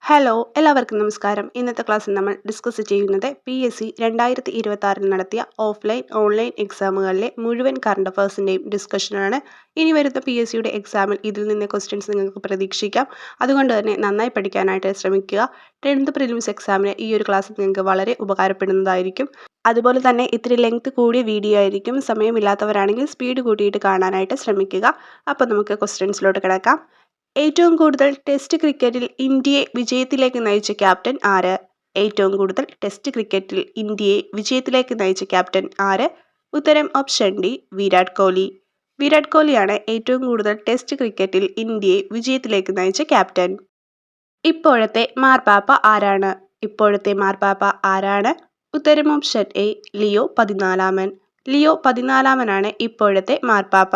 Hello, എല്ലാവർക്കും നമസ്കാരം. ഇന്നത്തെ ക്ലാസ്സിൽ നമ്മൾ ഡിസ്കസ് ചെയ്യുന്നത് PSC 2026 നടത്തിയ ഓഫ്ലൈൻ, ഓൺലൈൻ എക്സാമുകളിലെ മുഴുവൻ കറണ്ട് അഫയേഴ്സിൻ്റെയും ഡിസ്കഷനാണ്. ഇനി വരുന്ന PSCയുടെ എക്സാമിൽ ഇതിൽ നിന്ന് ക്വസ്റ്റ്യൻസ് നിങ്ങൾക്ക് പ്രതീക്ഷിക്കാം. അതുകൊണ്ട് തന്നെ നന്നായി പഠിക്കാനായിട്ട് ശ്രമിക്കുക. 10th പ്രിലിംസ് എക്സാമിന് ഈ ഒരു ക്ലാസ് നിങ്ങൾക്ക് വളരെ ഉപകാരപ്പെടുന്നതായിരിക്കും. അതുപോലെ തന്നെ ഇത്തിരി ലെങ്ത് കൂടിയ വീഡിയോ ആയിരിക്കും. സമയമില്ലാത്തവരാണെങ്കിൽ സ്പീഡ് കൂട്ടിയിട്ട് കാണാനായിട്ട് ശ്രമിക്കുക. അപ്പോൾ നമുക്ക് ക്വസ്റ്റ്യൻസിലോട്ട് കിടക്കാം. ഏറ്റവും കൂടുതൽ ടെസ്റ്റ് ക്രിക്കറ്റിൽ ഇന്ത്യയെ വിജയത്തിലേക്ക് നയിച്ച ക്യാപ്റ്റൻ ആര്? ഏറ്റവും കൂടുതൽ ടെസ്റ്റ് ക്രിക്കറ്റിൽ ഇന്ത്യയെ വിജയത്തിലേക്ക് നയിച്ച ക്യാപ്റ്റൻ ആര്? ഉത്തരം ഓപ്ഷൻ ഡി, വിരാട് കോഹ്ലി. വിരാട് കോഹ്ലിയാണ് ഏറ്റവും കൂടുതൽ ടെസ്റ്റ് ക്രിക്കറ്റിൽ ഇന്ത്യയെ വിജയത്തിലേക്ക് നയിച്ച ക്യാപ്റ്റൻ. ഇപ്പോഴത്തെ മാർപ്പാപ്പ ആരാണ്? ഇപ്പോഴത്തെ മാർപ്പാപ്പ ആരാണ്? ഉത്തരം ഓപ്ഷൻ എ, ലിയോ 14. ലിയോ 14 ഇപ്പോഴത്തെ മാർപ്പാപ്പ.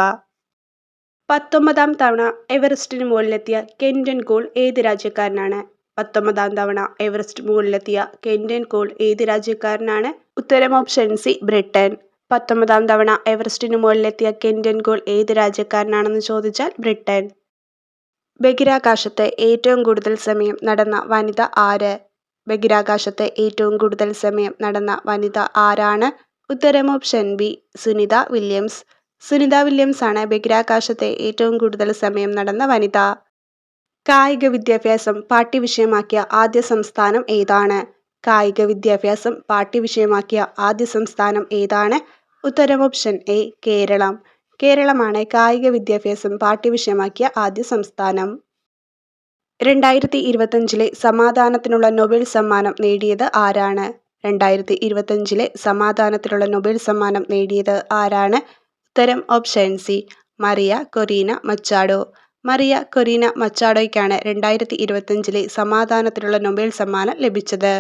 19ാം തവണ എവറസ്റ്റിന് മുകളിലെത്തിയ കെന്റൻ കോൾ ഏത് രാജ്യക്കാരനാണ്? 19ാം തവണ എവറസ്റ്റ് മുകളിലെത്തിയ കെന്റൻ കോൾ ഏത് രാജ്യക്കാരനാണ്? ഉത്തരം ഓപ്ഷൻ സി, ബ്രിട്ടൻ. 19ാം തവണ എവറസ്റ്റിന് മുകളിലെത്തിയ കെന്റൻ കോൾ ഏത് രാജ്യക്കാരനാണെന്ന് ചോദിച്ചാൽ ബ്രിട്ടൻ. ബഹിരാകാശത്ത് ഏറ്റവും കൂടുതൽ സമയം നടന്ന വനിത ആര്? ബഹിരാകാശത്ത് ഏറ്റവും കൂടുതൽ സമയം നടന്ന വനിത ആരാണ്? ഉത്തരം option B, Sunita Williams. Sunita Williams ആണ് ബഹിരാകാശത്തെ ഏറ്റവും കൂടുതൽ സമയം നടന്ന വനിത. കായിക വിദ്യാഭ്യാസം പാഠ്യവിഷയമാക്കിയ ആദ്യ സംസ്ഥാനം ഏതാണ്? കായിക വിദ്യാഭ്യാസം പാഠ്യവിഷയമാക്കിയ ആദ്യ സംസ്ഥാനം ഏതാണ്? ഉത്തരം ഓപ്ഷൻ എ, കേരളം. കേരളമാണ് കായിക വിദ്യാഭ്യാസം പാഠ്യവിഷയമാക്കിയ ആദ്യ സംസ്ഥാനം. 2025 സമാധാനത്തിനുള്ള നൊബേൽ സമ്മാനം നേടിയത് ആരാണ്? 2025 സമാധാനത്തിനുള്ള നൊബേൽ സമ്മാനം നേടിയത് ആരാണ്? ഉത്തരം option C, Maria Corina Machado. Maria Corina മച്ചാഡോയ്ക്കാണ് 2025 സമാധാനത്തിനുള്ള നൊബേൽ സമ്മാനം ലഭിച്ചത്.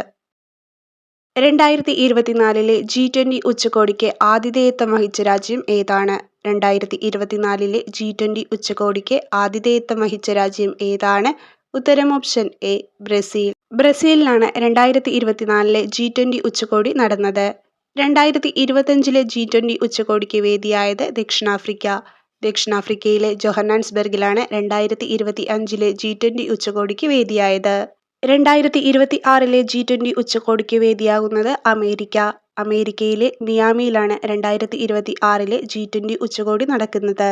2024 G20 ഉച്ചകോടിക്ക് ആതിഥേയത്വം വഹിച്ച രാജ്യം ഏതാണ്? 2024 G20 ഉച്ചകോടിക്ക് ആതിഥേയത്വം വഹിച്ച രാജ്യം ഏതാണ്? ഉത്തരം ഓപ്ഷൻ എ, ബ്രസീൽ. ബ്രസീലിലാണ് 2024 G20 ഉച്ചകോടി നടന്നത്. 2025 G20 ഉച്ചകോടിക്ക് വേദിയായത് ദക്ഷിണാഫ്രിക്ക. ദക്ഷിണാഫ്രിക്കയിലെ ജോഹന്നാസ്ബർഗിലാണ് 2025 G20 ഉച്ചകോടിക്ക് വേദിയായത്. 2026 G20 ഉച്ചകോടിക്ക് വേദിയാകുന്നത് അമേരിക്ക. അമേരിക്കയിലെ മിയാമിയിലാണ് 2026 G20 ഉച്ചകോടി നടക്കുന്നത്.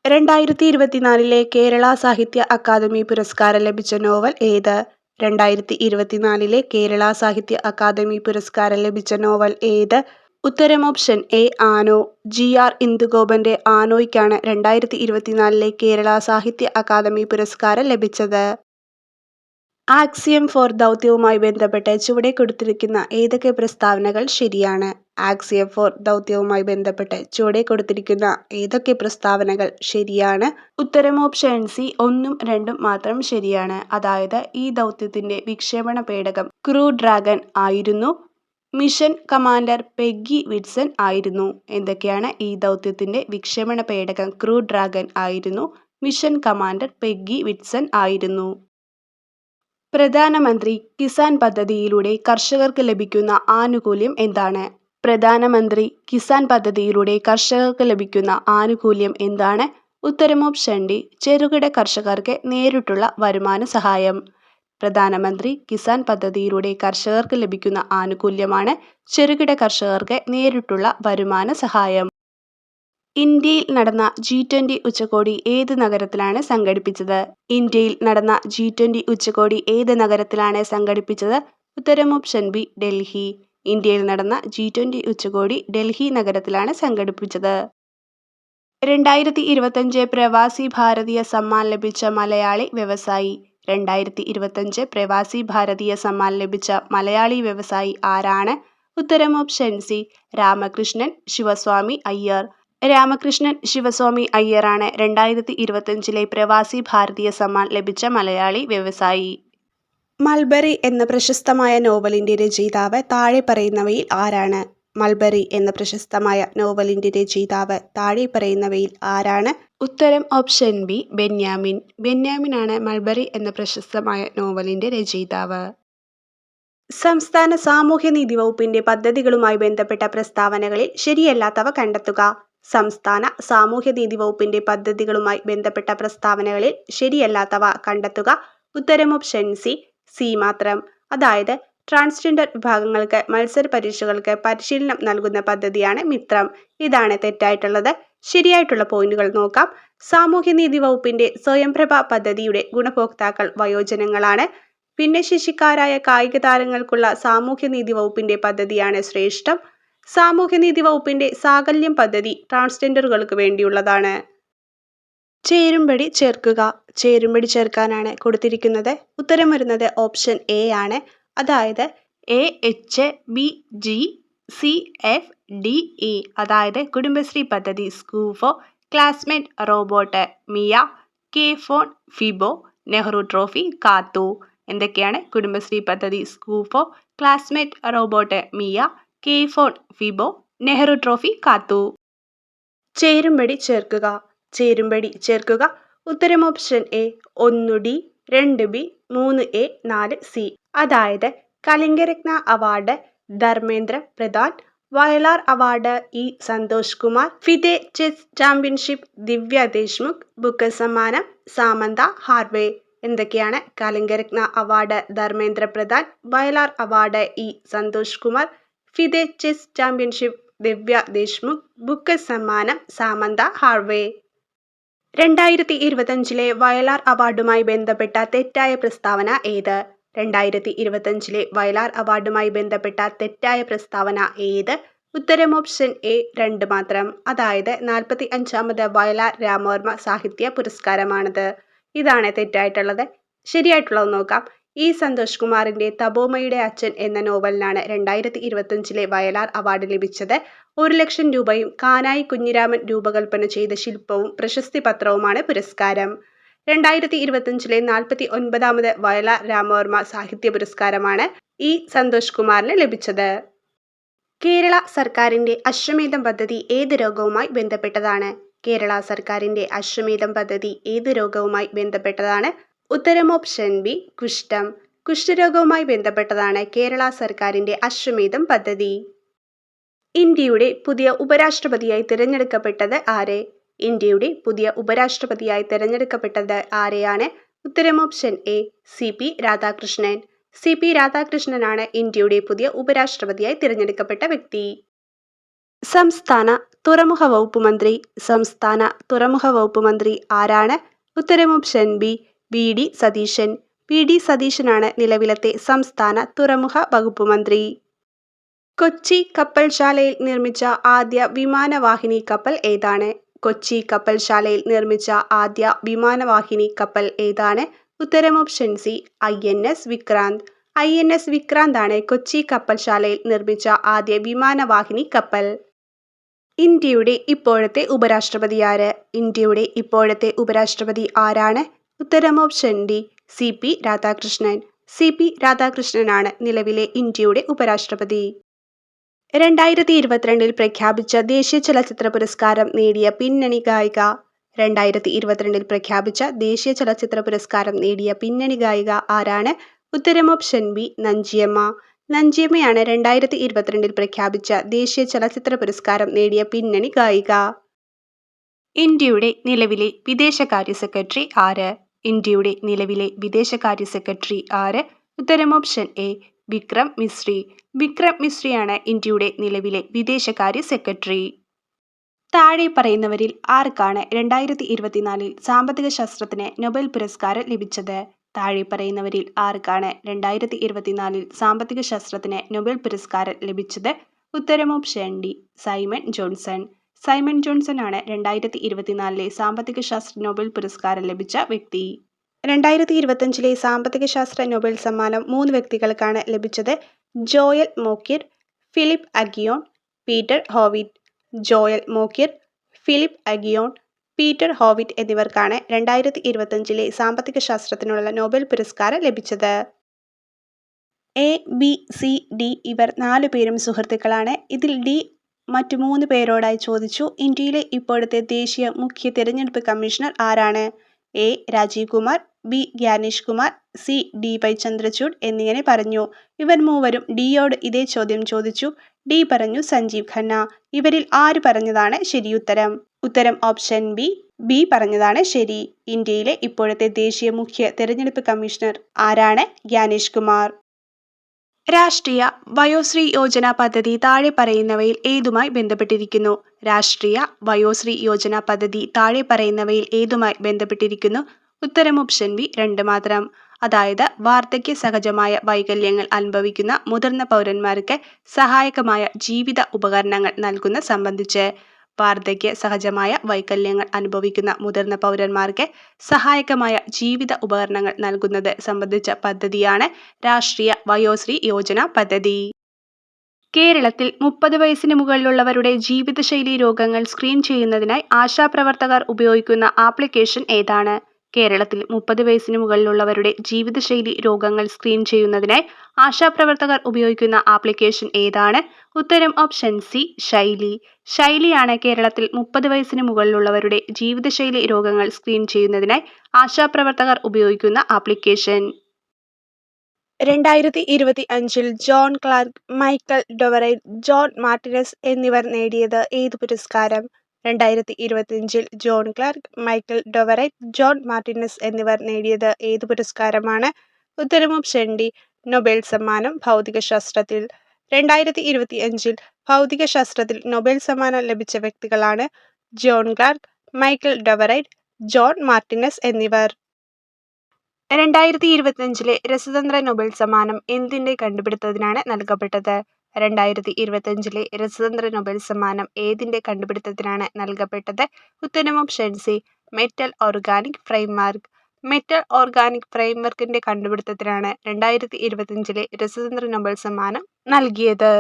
2024 കേരള സാഹിത്യ അക്കാദമി പുരസ്കാരം ലഭിച്ച നോവൽ ഏത്? 2024 കേരള സാഹിത്യ അക്കാദമി പുരസ്കാരം ലഭിച്ച നോവൽ ഏത്? ഉത്തരം ഓപ്ഷൻ എ, ആനോ. GR ഇന്ദുഗോപന്റെ ആനോയ്ക്കാണ് 2024 കേരള സാഹിത്യ അക്കാദമി പുരസ്കാരം ലഭിച്ചത്. ആക്സിയം 4 ദൗത്യവുമായി ബന്ധപ്പെട്ട് ചുവടെ കൊടുത്തിരിക്കുന്ന ഏതൊക്കെ പ്രസ്താവനകൾ ശരിയാണ്? ആക്സിയം 4 ദൗത്യവുമായി ബന്ധപ്പെട്ട് ചുവടെ കൊടുത്തിരിക്കുന്ന ഏതൊക്കെ പ്രസ്താവനകൾ ശരിയാണ്? ഉത്തരം ഓപ്ഷൻ സി, 1ഉം 2ഉം മാത്രം ശരിയാണ്. അതായത് ഈ ദൗത്യത്തിന്റെ വിക്ഷേപണ പേടകം ക്രൂ ഡ്രാഗൺ ആയിരുന്നു. മിഷൻ കമാൻഡർ പെഗ്ഗി വിറ്റ്സൺ ആയിരുന്നു. എന്തൊക്കെയാണ്? ഈ ദൗത്യത്തിന്റെ വിക്ഷേപണ പേടകം ക്രൂ ഡ്രാഗൺ ആയിരുന്നു. മിഷൻ കമാൻഡർ പെഗ്ഗി വിറ്റ്സൺ ആയിരുന്നു. പ്രധാനമന്ത്രി കിസാൻ പദ്ധതിയിലൂടെ കർഷകർക്ക് ലഭിക്കുന്ന ആനുകൂല്യം എന്താണ്? പ്രധാനമന്ത്രി കിസാൻ പദ്ധതിയിലൂടെ കർഷകർക്ക് ലഭിക്കുന്ന ആനുകൂല്യം എന്താണ്? ഉത്തരം ഓപ്ഷൻ ഡി, ചെറുകിട കർഷകർക്ക് നേരിട്ടുള്ള വരുമാന സഹായം. പ്രധാനമന്ത്രി കിസാൻ പദ്ധതിയിലൂടെ കർഷകർക്ക് ലഭിക്കുന്ന ആനുകൂല്യമാണ് ചെറുകിട കർഷകർക്ക് നേരിട്ടുള്ള വരുമാന സഹായം. ഇന്ത്യയിൽ നടന്ന G20 ഉച്ചകോടി ഏത് നഗരത്തിലാണ് സംഘടിപ്പിച്ചത്? ഇന്ത്യയിൽ നടന്ന G20 ഉച്ചകോടി ഏത് നഗരത്തിലാണ് സംഘടിപ്പിച്ചത്? ഉത്തരം ഓപ്ഷൻ ബി, ഡൽഹി. ഇന്ത്യയിൽ നടന്ന G20 ഉച്ചകോടി ഡൽഹി നഗരത്തിലാണ് സംഘടിപ്പിച്ചത്. 2025 പ്രവാസി ഭാരതീയ സമ്മാൻ ലഭിച്ച മലയാളി വ്യവസായി. 2025 പ്രവാസി ഭാരതീയ സമ്മാൻ ലഭിച്ച മലയാളി വ്യവസായി ആരാണ്? ഉത്തരം ഓപ്ഷൻ സി, രാമകൃഷ്ണൻ ശിവസ്വാമി അയ്യർ. രാമകൃഷ്ണൻ ശിവസ്വാമി അയ്യറാണ് 2025 പ്രവാസി ഭാരതീയ സമ്മാൻ ലഭിച്ച മലയാളി വ്യവസായി. മൾബറി എന്ന പ്രശസ്തമായ നോവലിന്റെ രചയിതാവ് താഴെ പറയുന്നവയിൽ ആരാണ്? മൾബറി എന്ന പ്രശസ്തമായ നോവലിന്റെ രചയിതാവ് താഴെ പറയുന്നവയിൽ ആരാണ്? ഉത്തരം ഓപ്ഷൻ ബി, ബെന്യാമിൻ. ബെന്യാമിനാണ് മൾബറി എന്ന പ്രശസ്തമായ നോവലിന്റെ രചയിതാവ്. സംസ്ഥാന സാമൂഹ്യനീതി വകുപ്പിന്റെ പദ്ധതികളുമായി ബന്ധപ്പെട്ട പ്രസ്താവനകളിൽ ശരിയല്ലാത്തവ കണ്ടെത്തുക. സംസ്ഥാന സാമൂഹ്യനീതി വകുപ്പിന്റെ പദ്ധതികളുമായി ബന്ധപ്പെട്ട പ്രസ്താവനകളിൽ ശരിയല്ലാത്തവ കണ്ടെത്തുക. ഉത്തരം ഓപ്ഷൻ സി, സി മാത്രം. അതായത് ട്രാൻസ്ജെൻഡർ വിഭാഗങ്ങൾക്ക് മത്സര പരീക്ഷകൾക്ക് പരിശീലനം നൽകുന്ന പദ്ധതിയാണ് മിത്രം. ഇതാണ് തെറ്റായിട്ടുള്ളത്. ശരിയായിട്ടുള്ള പോയിന്റുകൾ നോക്കാം. സാമൂഹ്യനീതി വകുപ്പിന്റെ സ്വയംപ്രഭ പദ്ധതിയുടെ ഗുണഭോക്താക്കൾ വയോജനങ്ങളാണ്. ഭിന്നശേഷിക്കാരായ കായിക താരങ്ങൾക്കുള്ള സാമൂഹ്യനീതി വകുപ്പിന്റെ പദ്ധതിയാണ് ശ്രേഷ്ഠം. സാമൂഹ്യനീതി വകുപ്പിന്റെ സാകല്യം പദ്ധതി ട്രാൻസ്ജെൻഡറുകൾക്ക് വേണ്ടിയുള്ളതാണ്. ചേരുംപടി ചേർക്കുക. ചേരുംപടി ചേർക്കാനാണ് കൊടുത്തിരിക്കുന്നത്. ഉത്തരം വരുന്നത് ഓപ്ഷൻ എ ആണ്. അതായത് AHBGCFDE, അതായത് കുടുംബശ്രീ പദ്ധതി സ്കൂഫോ, ക്ലാസ്മേറ്റ് റോബോട്ട് മിയ, കെ ഫോൺ ഫിബോ, നെഹ്റു ട്രോഫി കാത്തു. എന്തൊക്കെയാണ്? കുടുംബശ്രീ പദ്ധതി സ്കൂഫോ, ക്ലാസ്മേറ്റ് റോബോട്ട് മിയ, കെ ഫോൺ ഫിബോ, നെഹ്റു ട്രോഫി കാത്തു. ചേരുംപടി ചേർക്കുക. ചേരുംപടി ചേർക്കുക. ഉത്തരം option A 1D, 2B, 3A, 4C. അതായത് Kalingaratna award Dharmendra Pradhan, Vayalar award E Santhosh Kumar, FIDE chess championship Divya Deshmukh, Booker സമ്മാനം സാമന്ത ഹാർവേ. എന്തൊക്കെയാണ്? Kalingaratna award Dharmendra Pradhan, Vayalar award E Santhosh Kumar, FIDE chess championship Divya Deshmukh, Booker സമ്മാനം സാമന്ത ഹാർവേ. 2025 വയലാർ അവാർഡുമായി ബന്ധപ്പെട്ട തെറ്റായ പ്രസ്താവന ഏത്? 2025 വയലാർ അവാർഡുമായി ബന്ധപ്പെട്ട തെറ്റായ പ്രസ്താവന ഏത്? ഉത്തരം ഓപ്ഷൻ എ 2 മാത്രം. അതായത് 45ാമത് വയലാർ രാമവർമ്മ സാഹിത്യ പുരസ്കാരമാണിത്. ഇതാണ് തെറ്റായിട്ടുള്ളത്. ശരിയായിട്ടുള്ളത് നോക്കാം. ഇ സന്തോഷ് കുമാറിന്റെ തപോമയുടെ അച്ഛൻ എന്ന നോവലിനാണ് 2025 വയലാർ അവാർഡ് ലഭിച്ചത്. 1 ലക്ഷം രൂപയും കാനായി കുഞ്ഞിരാമൻ രൂപകൽപ്പന ചെയ്ത ശില്പവും പ്രശസ്തി പത്രവുമാണ് പുരസ്കാരം. 2025 49ാമത് വയലാർ രാമവർമ്മ സാഹിത്യ പുരസ്കാരമാണ് ഇ സന്തോഷ് കുമാറിന് ലഭിച്ചത്. കേരള സർക്കാരിന്റെ അശ്വമേധം പദ്ധതി ഏത് രോഗവുമായി ബന്ധപ്പെട്ടതാണ്? കേരള സർക്കാരിന്റെ അശ്വമേധം പദ്ധതി ഏത് രോഗവുമായി ബന്ധപ്പെട്ടതാണ്? ഉത്തരം ഓപ്ഷൻ ബി, കുഷ്ഠം. കുഷ്ഠരോഗവുമായി ബന്ധപ്പെട്ടതാണ് കേരള സർക്കാരിന്റെ അശ്വമേധം പദ്ധതി. ഇന്ത്യയുടെ പുതിയ ഉപരാഷ്ട്രപതിയായി തിരഞ്ഞെടുക്കപ്പെട്ടത് ആരെ? ഇന്ത്യയുടെ പുതിയ ഉപരാഷ്ട്രപതിയായി തിരഞ്ഞെടുക്കപ്പെട്ടത് ആരെയാണ്? ഉത്തരം option A, CP Radhakrishnan. CP രാധാകൃഷ്ണനാണ് ഇന്ത്യയുടെ പുതിയ ഉപരാഷ്ട്രപതിയായി തിരഞ്ഞെടുക്കപ്പെട്ട വ്യക്തി. സംസ്ഥാന തുറമുഖ വകുപ്പ് മന്ത്രി. സംസ്ഥാന തുറമുഖ വകുപ്പ് മന്ത്രി ആരാണ്? ഉത്തരം option B, VD Satheesan. VD സതീശനാണ് നിലവിലത്തെ സംസ്ഥാന തുറമുഖ വകുപ്പ് മന്ത്രി. കൊച്ചി കപ്പൽശാലയിൽ നിർമ്മിച്ച ആദ്യ വിമാനവാഹിനി കപ്പൽ ഏതാണ്? കൊച്ചി കപ്പൽശാലയിൽ നിർമ്മിച്ച ആദ്യ വിമാനവാഹിനി കപ്പൽ ഏതാണ്? ഉത്തരം option C, INS Vikrant. INS Vikrant ആണ് കൊച്ചി കപ്പൽശാലയിൽ നിർമ്മിച്ച ആദ്യ വിമാനവാഹിനി കപ്പൽ. ഇന്ത്യയുടെ ഇപ്പോഴത്തെ ഉപരാഷ്ട്രപതി ആര്? ഇന്ത്യയുടെ ഇപ്പോഴത്തെ ഉപരാഷ്ട്രപതി ആരാണ്? ഉത്തരം option D, CP Radhakrishnan. CP രാധാകൃഷ്ണനാണ് നിലവിലെ ഇന്ത്യയുടെ ഉപരാഷ്ട്രപതി. 2022 പ്രഖ്യാപിച്ച ദേശീയ ചലച്ചിത്ര പുരസ്കാരം നേടിയ പിന്നണി ഗായിക. 2022 പ്രഖ്യാപിച്ച ദേശീയ ചലച്ചിത്ര പുരസ്കാരം നേടിയ പിന്നണി ഗായിക ആരാണ്? ഉത്തരം ഓപ്ഷൻ ബി, നഞ്ചിയമ്മ. നഞ്ചിയമ്മയാണ് 2022 പ്രഖ്യാപിച്ച ദേശീയ ചലച്ചിത്ര പുരസ്കാരം നേടിയ പിന്നണി ഗായിക. ഇന്ത്യയുടെ നിലവിലെ വിദേശകാര്യ സെക്രട്ടറി ആര്? ഇന്ത്യയുടെ നിലവിലെ വിദേശകാര്യ സെക്രട്ടറി ആര്? ഉത്തരം ഓപ്ഷൻ എ, വിക്രം മിശ്രി. വിക്രം മിശ്രിയാണ് ഇന്ത്യയുടെ നിലവിലെ വിദേശകാര്യ സെക്രട്ടറി. താഴെ പറയുന്നവരിൽ ആർക്കാണ് 2024 സാമ്പത്തിക ശാസ്ത്രത്തിന് നൊബേൽ പുരസ്കാരം ലഭിച്ചത്? താഴെ പറയുന്നവരിൽ ആർക്കാണ് 2024 സാമ്പത്തിക ശാസ്ത്രത്തിന് നൊബേൽ പുരസ്കാരം ലഭിച്ചത്? ഉത്തരം option D, Simon Johnson. Simon Johnson ആണ് 2024 സാമ്പത്തിക ശാസ്ത്ര നൊബേൽ പുരസ്കാരം ലഭിച്ച വ്യക്തി. 2025 സാമ്പത്തിക ശാസ്ത്ര നൊബേൽ സമ്മാനം 3 വ്യക്തികൾക്കാണ് ലഭിച്ചത്. Joel മോക്കിർ, Philip Aghion, Peter ഹോവിറ്റ്. Joel മോക്കിർ, Philip Aghion, Peter ഹോവിറ്റ് എന്നിവർക്കാണ് 2025 സാമ്പത്തിക ശാസ്ത്രത്തിനുള്ള നൊബേൽ പുരസ്കാരം ലഭിച്ചത്. A, B, C, D ഇവർ 4 പേരും സുഹൃത്തുക്കളാണ്. ഇതിൽ D മറ്റു 3 പേരോടായി ചോദിച്ചു. ഇന്ത്യയിലെ ഇപ്പോഴത്തെ ദേശീയ മുഖ്യ തിരഞ്ഞെടുപ്പ് കമ്മീഷണർ ആരാണ്? A, Rajeev Kumar, B, Gyanesh Kumar, C, D.Y. Chandrachud എന്നിങ്ങനെ പറഞ്ഞു. ഇവർ മൂവരും ഡിയോട് ഇതേ ചോദ്യം ചോദിച്ചു. D പറഞ്ഞു സഞ്ജീവ് ഖന്ന. ഇവരിൽ ആര് പറഞ്ഞതാണ് ശരിയുത്തരം? ഉത്തരം ഓപ്ഷൻ ബി പറഞ്ഞതാണ് ശരി. ഇന്ത്യയിലെ ഇപ്പോഴത്തെ ദേശീയ മുഖ്യ തെരഞ്ഞെടുപ്പ് കമ്മീഷണർ ആരാണ്? ഗ്യാനേഷ് കുമാർ. രാഷ്ട്രീയ വയോശ്രീ യോജന പദ്ധതി താഴെ പറയുന്നവയിൽ ഏതുമായി ബന്ധപ്പെട്ടിരിക്കുന്നു? രാഷ്ട്രീയ വയോശ്രീ യോജന പദ്ധതി താഴെ പറയുന്നവയിൽ ഏതുമായി ബന്ധപ്പെട്ടിരിക്കുന്നു? ഉത്തരം ഓപ്ഷൻ ബി 2 മാത്രം. അതായത് വാർദ്ധക്യ സഹജമായ വൈകല്യങ്ങൾ അനുഭവിക്കുന്ന മുതിർന്ന പൗരന്മാർക്ക് സഹായകമായ ജീവിത ഉപകരണങ്ങൾ നൽകുന്ന സംബന്ധിച്ച്. വാർദ്ധക്യ സഹജമായ വൈകല്യങ്ങൾ അനുഭവിക്കുന്ന മുതിർന്ന പൗരന്മാർക്ക് സഹായകമായ ജീവിത ഉപകരണങ്ങൾ നൽകുന്നത് സംബന്ധിച്ച പദ്ധതിയാണ് രാഷ്ട്രീയ വയോശ്രീ യോജന പദ്ധതി. കേരളത്തിൽ 30 വയസ്സിന് മുകളിലുള്ളവരുടെ ജീവിതശൈലി രോഗങ്ങൾ സ്ക്രീൻ ചെയ്യുന്നതിനായി ആശാപ്രവർത്തകർ ഉപയോഗിക്കുന്ന ആപ്ലിക്കേഷൻ ഏതാണ്? കേരളത്തിൽ 30 വയസ്സിന് മുകളിലുള്ളവരുടെ ജീവിതശൈലി രോഗങ്ങൾ സ്ക്രീൻ ചെയ്യുന്നതിനായി ആശാപ്രവർത്തകർ ഉപയോഗിക്കുന്ന ആപ്ലിക്കേഷൻ ഏതാണ്? ഉത്തരം ഓപ്ഷൻ സി ശൈലി. ശൈലിയാണ് കേരളത്തിൽ 30 വയസ്സിന് മുകളിലുള്ളവരുടെ ജീവിതശൈലി രോഗങ്ങൾ സ്ക്രീൻ ചെയ്യുന്നതിനായി ആശാപ്രവർത്തകർ ഉപയോഗിക്കുന്ന application. 2025 John Clarke, Michel Devoret, John Martinis എന്നിവർ നേടിയത് ഏത് പുരസ്കാരം? 2025 John Clarke, Michel Devoret, John Martinis എന്നിവർ നേടിയത് ഏത് പുരസ്കാരമാണ്? ഉത്തരം ഓപ്ഷൻ ഡി നൊബേൽ സമ്മാനം ഭൗതികശാസ്ത്രത്തിൽ. 2025 ഭൗതികശാസ്ത്രത്തിൽ നൊബേൽ സമ്മാനം ലഭിച്ച വ്യക്തികളാണ് John Clarke, Michel Devoret, John Martinis എന്നിവർ. 2025 രസതന്ത്ര നൊബേൽ സമ്മാനം എന്തിന്റെ കണ്ടുപിടുത്തത്തിനാണ് നൽകപ്പെട്ടത്? 2025 രസതന്ത്ര നൊബേൽ സമ്മാനം ഏതിന്റെ കണ്ടുപിടുത്തത്തിനാണ് നൽകപ്പെട്ടത്? ഉത്തരം option C metal organic framework. Metal organic ഫ്രെയിംവർക്കിന്റെ കണ്ടുപിടുത്തത്തിനാണ് 2025 രസതന്ത്ര നൊബേൽ സമ്മാനം നൽകിയത്.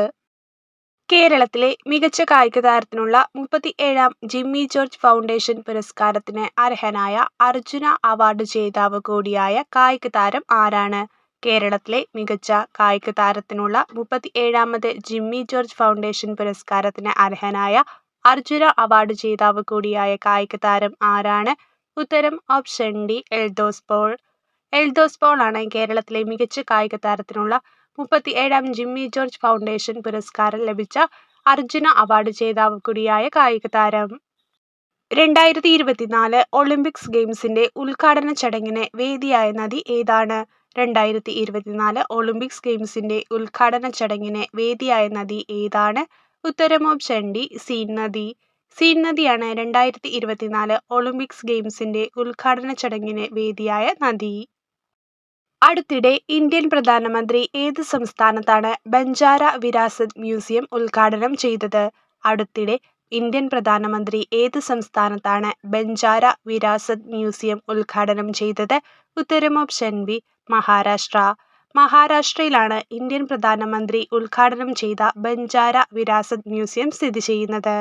കേരളത്തിലെ മികച്ച കായിക താരത്തിനുള്ള 37ാം ജിമ്മി ജോർജ് ഫൗണ്ടേഷൻ പുരസ്കാരത്തിന് അർഹനായ അർജുന അവാർഡ് ജേതാവ് കൂടിയായ കായിക താരം ആരാണ്? കേരളത്തിലെ മികച്ച കായിക താരത്തിനുള്ള 37ാമത് ജിമ്മി ജോർജ് ഫൗണ്ടേഷൻ പുരസ്കാരത്തിന് അർഹനായ അർജുന അവാർഡ് ജേതാവ് കൂടിയായ കായിക താരം ആരാണ്? ഉത്തരം ഓപ്ഷൻ ഡി എൽദോസ് പോൾ. എൽദോസ് പോൾ ആണ് കേരളത്തിലെ മികച്ച കായിക താരത്തിനുള്ള 37ാം ജിമ്മി ജോർജ് ഫൗണ്ടേഷൻ പുരസ്കാരം ലഭിച്ച അർജുന അവാർഡ് ജേതാവ് കൂടിയായ കായിക താരം. 2024 ഒളിമ്പിക്സ് ഗെയിംസിന്റെ ഉദ്ഘാടന ചടങ്ങിന് വേദിയായ നദി ഏതാണ്? 2024 ഒളിമ്പിക്സ് ഗെയിംസിന്റെ ഉദ്ഘാടന ചടങ്ങിന് വേദിയായ നദി ഏതാണ്? ഉത്തരം ഓപ്ഷൻ ഡി സീൻ നദി. സീൻ നദിയാണ് 2024 ഒളിമ്പിക്സ് ഗെയിംസിന്റെ ഉദ്ഘാടന ചടങ്ങിന് വേദിയായ നദി. അടുത്തിടെ ഇന്ത്യൻ പ്രധാനമന്ത്രി ഏത് സംസ്ഥാനത്താണ് ബഞ്ചാര വിരാസത് മ്യൂസിയം ഉദ്ഘാടനം ചെയ്തത്? അടുത്തിടെ ഇന്ത്യൻ പ്രധാനമന്ത്രി ഏത് സംസ്ഥാനത്താണ് ബഞ്ചാര വിരാസത് മ്യൂസിയം ഉദ്ഘാടനം ചെയ്തത്? ഉത്തരം ഓപ്ഷൻ ബി മഹാരാഷ്ട്ര. മഹാരാഷ്ട്രയിലാണ് ഇന്ത്യൻ പ്രധാനമന്ത്രി ഉദ്ഘാടനം ചെയ്ത ബഞ്ചാര വിരാസത് മ്യൂസിയം സ്ഥിതി ചെയ്യുന്നത്.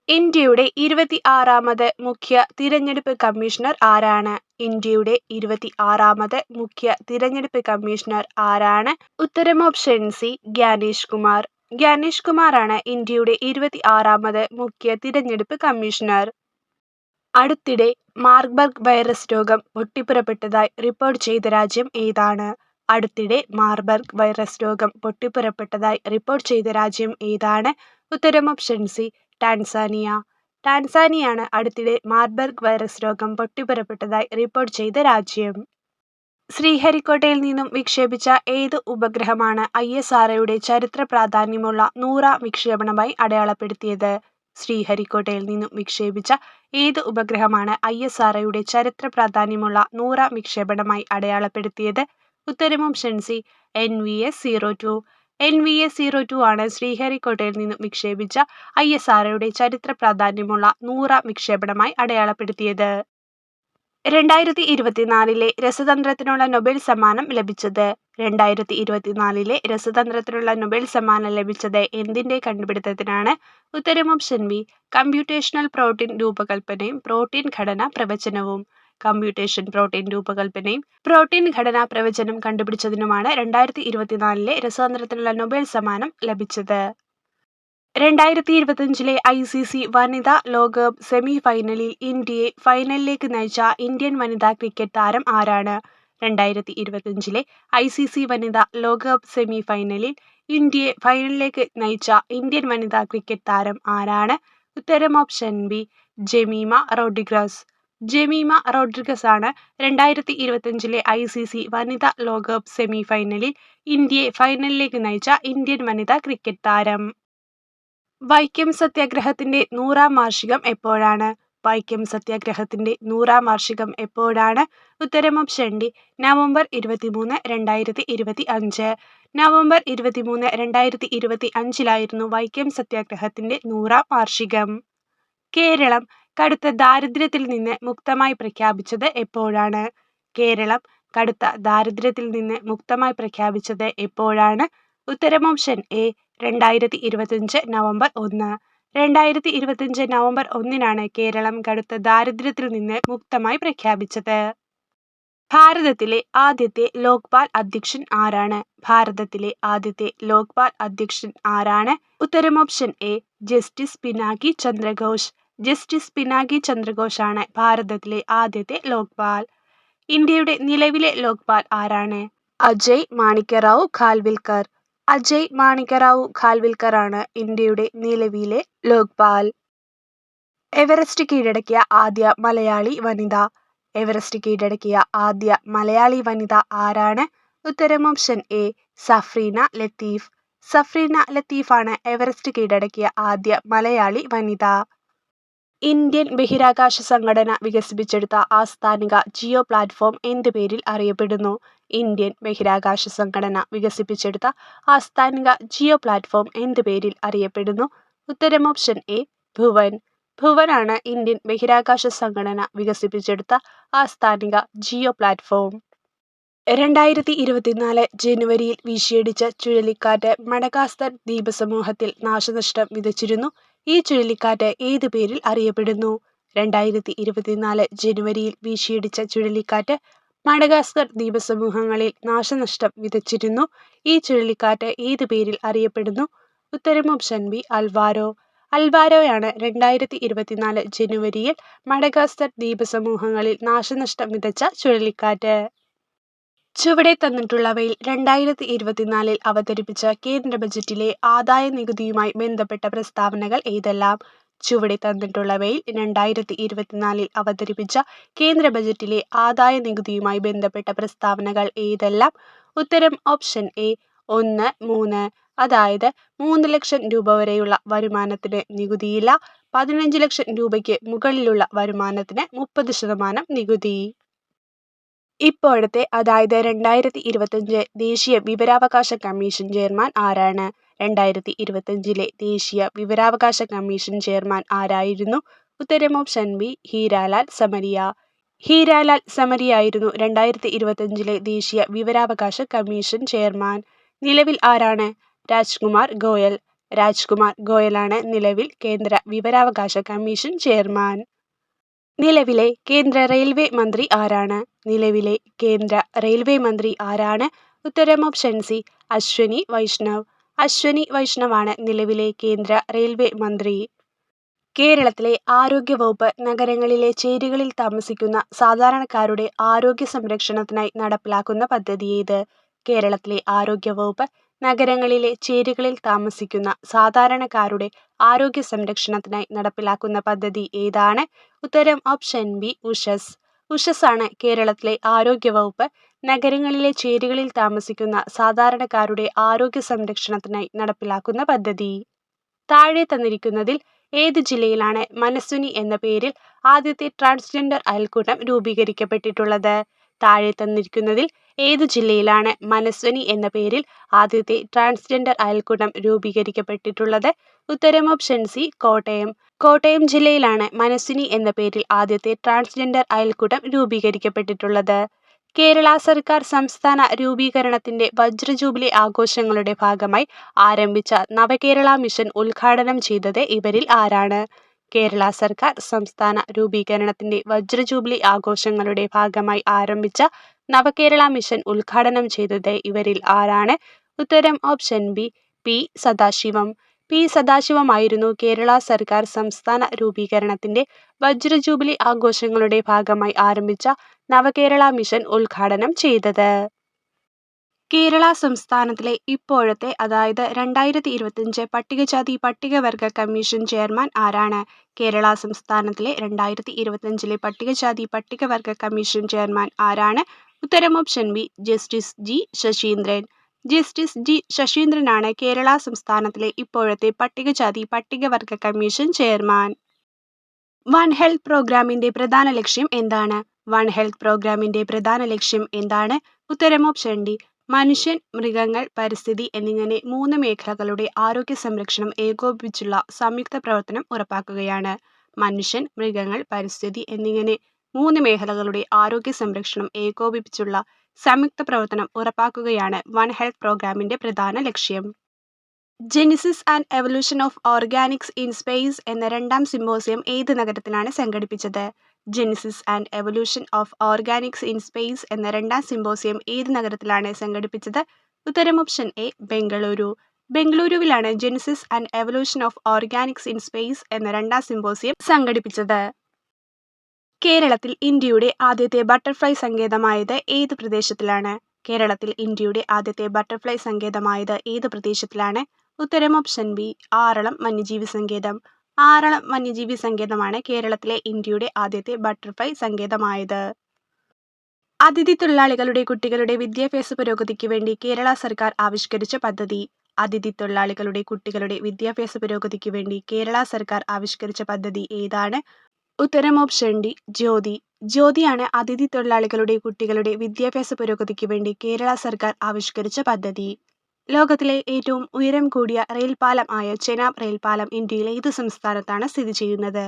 ഇന്ത്യയുടെ 26ാമത് മുഖ്യ തിരഞ്ഞെടുപ്പ് കമ്മീഷണർ ആരാണ്? ഇന്ത്യയുടെ 26ാമത് മുഖ്യ തിരഞ്ഞെടുപ്പ് കമ്മീഷണർ ആരാണ്? ഉത്തരം ഓപ്ഷൻ സി ഗ്യാനേഷ് കുമാർ. ഗ്യാനേഷ് കുമാറാണ് ഇന്ത്യയുടെ 26ാമത് മുഖ്യ തിരഞ്ഞെടുപ്പ് കമ്മീഷണർ. അടുത്തിടെ മാർബർഗ് വൈറസ് രോഗം പൊട്ടിപ്പുറപ്പെട്ടതായി റിപ്പോർട്ട് ചെയ്ത രാജ്യം ഏതാണ്? അടുത്തിടെ മാർബർഗ് വൈറസ് രോഗം പൊട്ടിപ്പുറപ്പെട്ടതായി റിപ്പോർട്ട് ചെയ്ത രാജ്യം ഏതാണ്? ഉത്തരം ഓപ്ഷൻ സി ടാൻസാനിയ. ടാൻസാനിയാണ് അടുത്തിടെ മാർബർഗ് വൈറസ് രോഗം പൊട്ടിപ്പുറപ്പെട്ടതായി റിപ്പോർട്ട് ചെയ്ത രാജ്യം. ശ്രീഹരിക്കോട്ടയിൽ നിന്നും വിക്ഷേപിച്ച ഏത് ഉപഗ്രഹമാണ് ISROയുടെ ചരിത്ര പ്രാധാന്യമുള്ള 100ാം വിക്ഷേപണമായി അടയാളപ്പെടുത്തിയത്? ശ്രീഹരിക്കോട്ടയിൽ നിന്നും വിക്ഷേപിച്ച ഏത് ഉപഗ്രഹമാണ് ISROയുടെ ചരിത്ര പ്രാധാന്യമുള്ള 100ാം വിക്ഷേപണമായി അടയാളപ്പെടുത്തിയത്? ഉത്തരം ഓപ്ഷൻ സി NVS-02. NVS-02 ആണ് ശ്രീഹരിക്കോട്ടയിൽ നിന്നും വിക്ഷേപിച്ച ISROയുടെ ചരിത്ര പ്രാധാന്യമുള്ള 100ാം വിക്ഷേപണമായി അടയാളപ്പെടുത്തിയത്. 2024 രസതന്ത്രത്തിനുള്ള നൊബേൽ സമ്മാനം ലഭിച്ചത്? 2024 രസതന്ത്രത്തിനുള്ള നൊബേൽ സമ്മാനം ലഭിച്ചത് എന്തിന്റെ കണ്ടുപിടുത്തത്തിനാണ്? ഉത്തരം ഓപ്ഷൻ ബി കമ്പ്യൂട്ടേഷണൽ പ്രോട്ടീൻ രൂപകൽപ്പനയും പ്രോട്ടീൻ ഘടന പ്രവചനവും. കമ്പ്യൂട്ടേഷൻ പ്രോട്ടീൻ രൂപകൽപ്പനയും പ്രോട്ടീൻ ഘടനാ പ്രവചനം കണ്ടുപിടിച്ചതിനുമാണ് 2024 രസതന്ത്രത്തിനുള്ള നൊബേൽ സമ്മാനം ലഭിച്ചത്. 2025 ICC വനിതാ ലോകകപ്പ് സെമി ഫൈനലിൽ ഇന്ത്യയെ ഫൈനലിലേക്ക് നയിച്ച ഇന്ത്യൻ വനിതാ ക്രിക്കറ്റ് താരം ആരാണ്? 2025 ICC വനിതാ ലോകകപ്പ് സെമി ഫൈനലിൽ ഇന്ത്യയെ ഫൈനലിലേക്ക് നയിച്ച ഇന്ത്യൻ വനിതാ ക്രിക്കറ്റ് താരം ആരാണ്? ഉത്തരം ഓപ്ഷൻ ബി ജെമീമ റോഡ്രിഗസ്. ജെമീമ റോഡ്രിഗസ് ആണ് 2025 ICC വനിതാ ലോകകപ്പ് സെമി ഫൈനലിൽ ഇന്ത്യയെ ഫൈനലിലേക്ക് നയിച്ച ഇന്ത്യൻ വനിതാ ക്രിക്കറ്റ് താരം. വൈക്കം സത്യാഗ്രഹത്തിന്റെ 100ാം വാർഷികം എപ്പോഴാണ്? വൈക്കം സത്യാഗ്രഹത്തിന്റെ 100ാം വാർഷികം എപ്പോഴാണ്? ഉത്തരം option D November 23, 2025. November 23, 2025 Vaikom സത്യാഗ്രഹത്തിന്റെ 100ാം വാർഷികം. കേരളം കടുത്ത ദാരിദ്ര്യത്തിൽ നിന്ന് മുക്തമായി പ്രഖ്യാപിച്ചത് എപ്പോഴാണ്? കേരളം കടുത്ത ദാരിദ്ര്യത്തിൽ നിന്ന് മുക്തമായി പ്രഖ്യാപിച്ചത് എപ്പോഴാണ്? ഉത്തരം option A 2025 November 1. 2025 November 1 Keralam കടുത്ത ദാരിദ്ര്യത്തിൽ നിന്ന് മുക്തമായി പ്രഖ്യാപിച്ചത്. ഭാരതത്തിലെ ആദ്യത്തെ ലോക്പാൽ അധ്യക്ഷൻ ആരാണ്? ഭാരതത്തിലെ ആദ്യത്തെ ലോക്പാൽ അധ്യക്ഷൻ ആരാണ്? ഉത്തരം option A justice Pinaki Chandraghosh. Justice Pinaki Chandraghosh ആണ് ഭാരതത്തിലെ ആദ്യത്തെ ലോക്പാൽ. ഇന്ത്യയുടെ നിലവിലെ ലോക്പാൽ ആരാണ്? അജയ് മാണിക്യറാവു ഖാൽവിൽക്കർ. അജയ് മാണിക്യറാവു ഖാൽവിൽക്കർ ആണ് ഇന്ത്യയുടെ നിലവിലെ ലോക്പാൽ. എവറസ്റ്റ് കീഴടക്കിയ ആദ്യ മലയാളി വനിത. എവറസ്റ്റ് കീഴടക്കിയ ആദ്യ മലയാളി വനിത ആരാണ്? ഉത്തരം ഓപ്ഷൻ എ സഫ്രീന ലത്തീഫ്. സഫ്രീന ലത്തീഫ് ആണ് എവറസ്റ്റ് കീഴടക്കിയ ആദ്യ മലയാളി വനിത. ഇന്ത്യൻ ബഹിരാകാശ സംഘടന വികസിപ്പിച്ചെടുത്ത ആസ്ഥാനിക ജിയോ പ്ലാറ്റ്ഫോം എന്ത് പേരിൽ അറിയപ്പെടുന്നു? ഇന്ത്യൻ ബഹിരാകാശ സംഘടന വികസിപ്പിച്ചെടുത്ത ആസ്ഥാനിക ജിയോ പ്ലാറ്റ്ഫോം എന്ത് പേരിൽ അറിയപ്പെടുന്നു? ഉത്തരം ഓപ്ഷൻ എ ഭുവൻ. ഭുവൻ ആണ് ഇന്ത്യൻ ബഹിരാകാശ സംഘടന വികസിപ്പിച്ചെടുത്ത ആസ്ഥാനിക ജിയോ പ്ലാറ്റ്ഫോം. 2024 ജനുവരിയിൽ വീശിയടിച്ച ചുഴലിക്കാറ്റ് മഡഗാസ്കർ ദ്വീപസമൂഹത്തിൽ നാശനഷ്ടം വിതച്ചിരുന്നു. ഈ ചുഴലിക്കാറ്റ് ഏത് പേരിൽ അറിയപ്പെടുന്നു? 2024 ജനുവരിയിൽ വീശിയടിച്ച ചുഴലിക്കാറ്റ് മഡഗാസ്കർ ദ്വീപസമൂഹങ്ങളിൽ നാശനഷ്ടം വിതച്ചിരുന്നു. ഈ ചുഴലിക്കാറ്റ് ഏത് പേരിൽ അറിയപ്പെടുന്നു? ഉത്തരം ഓപ്ഷൻ ബി അൽവാരോ. അൽവാരോയാണ് 2024 ജനുവരിയിൽ മഡഗാസ്കർ ദ്വീപസമൂഹങ്ങളിൽ നാശനഷ്ടം വിതച്ച ചുഴലിക്കാറ്റ്. ചുവടെ തന്നിട്ടുള്ളവയിൽ 2024 അവതരിപ്പിച്ച കേന്ദ്ര ബജറ്റിലെ ആദായ നികുതിയുമായി ബന്ധപ്പെട്ട പ്രസ്താവനകൾ ഏതെല്ലാം? ചുവടെ തന്നിട്ടുള്ളവയിൽ 2024 അവതരിപ്പിച്ച കേന്ദ്ര ബജറ്റിലെ ആദായ നികുതിയുമായി ബന്ധപ്പെട്ട പ്രസ്താവനകൾ ഏതെല്ലാം? ഉത്തരം ഓപ്ഷൻ എ 1, 3. അതായത് 3 ലക്ഷം രൂപ വരെയുള്ള വരുമാനത്തിന് നികുതിയില്ല, 15 ലക്ഷം രൂപയ്ക്ക് മുകളിലുള്ള വരുമാനത്തിന് 30% നികുതി. ഇപ്പോഴത്തെ അതായത് 2025 ദേശീയ വിവരാവകാശ കമ്മീഷൻ ചെയർമാൻ ആരാണ്? 2025 ദേശീയ വിവരാവകാശ കമ്മീഷൻ ചെയർമാൻ ആരായിരുന്നു? ഉത്തരം ഓപ്ഷൻ ബി ഹീരാലാൽ സമരിയ. ഹീരാലാൽ സമരിയായിരുന്നു 2025 ദേശീയ വിവരാവകാശ കമ്മീഷൻ ചെയർമാൻ. നിലവിൽ ആരാണ്? രാജ്കുമാർ ഗോയൽ. രാജ്കുമാർ ഗോയലാണ് നിലവിൽ കേന്ദ്ര വിവരാവകാശ കമ്മീഷൻ ചെയർമാൻ. നിലവിലെ കേന്ദ്ര റെയിൽവേ മന്ത്രി ആരാണ്? നിലവിലെ കേന്ദ്ര റെയിൽവേ മന്ത്രി ആരാണ്? ഉത്തരം ഓപ്ഷൻ സി അശ്വനി വൈഷ്ണവ്. അശ്വനി വൈഷ്ണവ് ആണ് നിലവിലെ കേന്ദ്ര റെയിൽവേ മന്ത്രി. കേരളത്തിലെ ആരോഗ്യവകുപ്പ് നഗരങ്ങളിലെ ചേരികളിൽ താമസിക്കുന്ന സാധാരണക്കാരുടെ ആരോഗ്യ സംരക്ഷണത്തിനായി നടപ്പിലാക്കുന്ന പദ്ധതി ഏത്? കേരളത്തിലെ ആരോഗ്യവകുപ്പ് നഗരങ്ങളിലെ ചേരികളിൽ താമസിക്കുന്ന സാധാരണക്കാരുടെ ആരോഗ്യ സംരക്ഷണത്തിനായി നടപ്പിലാക്കുന്ന പദ്ധതി ഏതാണ്? ഉത്തരം ഓപ്ഷൻ ബി ഉഷസ്. ഉഷസ് ആണ് കേരളത്തിലെ ആരോഗ്യവകുപ്പ് നഗരങ്ങളിലെ ചേരികളിൽ താമസിക്കുന്ന സാധാരണക്കാരുടെ ആരോഗ്യ സംരക്ഷണത്തിനായി നടപ്പിലാക്കുന്ന പദ്ധതി. താഴെ തന്നിരിക്കുന്നതിൽ ഏത് ജില്ലയിലാണ് മനസ്വിനി എന്ന പേരിൽ ആദ്യത്തെ ട്രാൻസ്ജെൻഡർ അയൽക്കൂട്ടം രൂപീകരിക്കപ്പെട്ടിട്ടുള്ളത്? താഴെ തന്നിരിക്കുന്നതിൽ ഏത് ജില്ലയിലാണ് മനസ്വിനി എന്ന പേരിൽ ആദ്യത്തെ ട്രാൻസ്ജെൻഡർ അയൽക്കൂട്ടം രൂപീകരിക്കപ്പെട്ടിട്ടുള്ളത്? ഉത്തരം ഓപ്ഷൻ സി കോട്ടയം. കോട്ടയം ജില്ലയിലാണ് മനസ്വിനി എന്ന പേരിൽ ആദ്യത്തെ ട്രാൻസ്ജെൻഡർ അയൽക്കൂട്ടം രൂപീകരിക്കപ്പെട്ടിട്ടുള്ളത്. കേരള സർക്കാർ സംസ്ഥാന രൂപീകരണത്തിന്റെ വജ്രജൂബിലി ആഘോഷങ്ങളുടെ ഭാഗമായി ആരംഭിച്ച നവകേരള മിഷൻ ഉദ്ഘാടനം ചെയ്തത് ഇവരിൽ ആരാണ്? കേരള സർക്കാർ സംസ്ഥാന രൂപീകരണത്തിന്റെ വജ്രജൂബിലി ആഘോഷങ്ങളുടെ ഭാഗമായി ആരംഭിച്ച നവകേരള മിഷൻ ഉദ്ഘാടനം ചെയ്തത് ഇവരിൽ ആരാണ്? ഉത്തരം option B P Sadasivam. P സദാശിവമായിരുന്നു കേരള സർക്കാർ സംസ്ഥാന രൂപീകരണത്തിന്റെ വജ്രജൂബിലി ആഘോഷങ്ങളുടെ ഭാഗമായി ആരംഭിച്ച നവകേരള മിഷൻ ഉദ്ഘാടനം ചെയ്തത്. കേരള സംസ്ഥാനത്തിലെ ഇപ്പോഴത്തെ അതായത് 2025 പട്ടികജാതി പട്ടികവർഗ കമ്മീഷൻ ചെയർമാൻ ആരാണ്? കേരള സംസ്ഥാനത്തിലെ 2025 പട്ടികജാതി പട്ടികവർഗ കമ്മീഷൻ ചെയർമാൻ ആരാണ്? ഉത്തരം option B justice G Sasheendran. Justice G ശശീന്ദ്രനാണ് കേരള സംസ്ഥാനത്തിലെ ഇപ്പോഴത്തെ പട്ടികജാതി പട്ടികവർഗ കമ്മീഷൻ ചെയർമാൻ. വൺ ഹെൽത്ത് പ്രോഗ്രാമിന്റെ പ്രധാന ലക്ഷ്യം എന്താണ്? വൺ ഹെൽത്ത് പ്രോഗ്രാമിന്റെ പ്രധാന ലക്ഷ്യം എന്താണ്? ഉത്തരം ഓപ്ഷൻ ഡി മനുഷ്യൻ, മൃഗങ്ങൾ, പരിസ്ഥിതി എന്നിങ്ങനെ 3 മേഖലകളുടെ ആരോഗ്യ സംരക്ഷണം ഏകോപിപ്പിച്ചുള്ള സംയുക്ത പ്രവർത്തനം ഉറപ്പാക്കുകയാണ്. മനുഷ്യൻ, മൃഗങ്ങൾ, പരിസ്ഥിതി എന്നിങ്ങനെ 3 മേഖലകളുടെ ആരോഗ്യ സംരക്ഷണം ഏകോപിപ്പിച്ചുള്ള സംയുക്ത പ്രവർത്തനം ഉറപ്പാക്കുകയാണ് വൺ ഹെൽത്ത് പ്രോഗ്രാമിന്റെ പ്രധാന ലക്ഷ്യം. Genesis and evolution of organics in space എന്ന 2ാം സിമ്പോസിയം ഏത് നഗരത്തിലാണ് സംഘടിപ്പിച്ചത്? Genesis and evolution of organics in space എന്ന 2ാം സിമ്പോസിയം ഏത് നഗരത്തിലാണ് സംഘടിപ്പിച്ചത്? ഉത്തരം ഓപ്ഷൻ എ ബംഗളൂരു. ബംഗളൂരുവിലാണ് genesis and evolution of organics in space എന്ന 2ാം സിമ്പോസിയം സംഘടിപ്പിച്ചത്. കേരളത്തിൽ ഇന്ത്യയുടെ ആദ്യത്തെ ബട്ടർഫ്ലൈ സങ്കേതമായത് ഏത് പ്രദേശത്തിലാണ്? കേരളത്തിൽ ഇന്ത്യയുടെ ആദ്യത്തെ ബട്ടർഫ്ലൈ സങ്കേതമായത് ഏത് പ്രദേശത്തിലാണ്? ഉത്തരം ഓപ്ഷൻ ബി ആറളം വന്യജീവി സങ്കേതം. ആറളം വന്യജീവി സങ്കേതമാണ് കേരളത്തിലെ ഇന്ത്യയുടെ ആദ്യത്തെ ബട്ടർഫ്ലൈ സങ്കേതമായത്. അതിഥി തൊഴിലാളികളുടെ കുട്ടികളുടെ വിദ്യാഭ്യാസ പുരോഗതിക്ക് വേണ്ടി കേരള സർക്കാർ ആവിഷ്കരിച്ച പദ്ധതി. അതിഥി തൊഴിലാളികളുടെ കുട്ടികളുടെ വിദ്യാഭ്യാസ പുരോഗതിക്ക് വേണ്ടി കേരള സർക്കാർ ആവിഷ്കരിച്ച പദ്ധതി ഏതാണ്? ഉത്തരം ഓപ്ഷൻ ഡി ജ്യോതി. ജ്യോതിയാണ് അതിഥി തൊഴിലാളികളുടെ കുട്ടികളുടെ വിദ്യാഭ്യാസ പുരോഗതിക്ക് വേണ്ടി കേരള സർക്കാർ ആവിഷ്കരിച്ച പദ്ധതി. ലോകത്തിലെ ഏറ്റവും ഉയരം കൂടിയ റെയിൽപാലം ആയ ചെനാബ് റെയിൽപാലം ഇന്ത്യയിലെ ഏത് സംസ്ഥാനത്താണ് സ്ഥിതി ചെയ്യുന്നത്?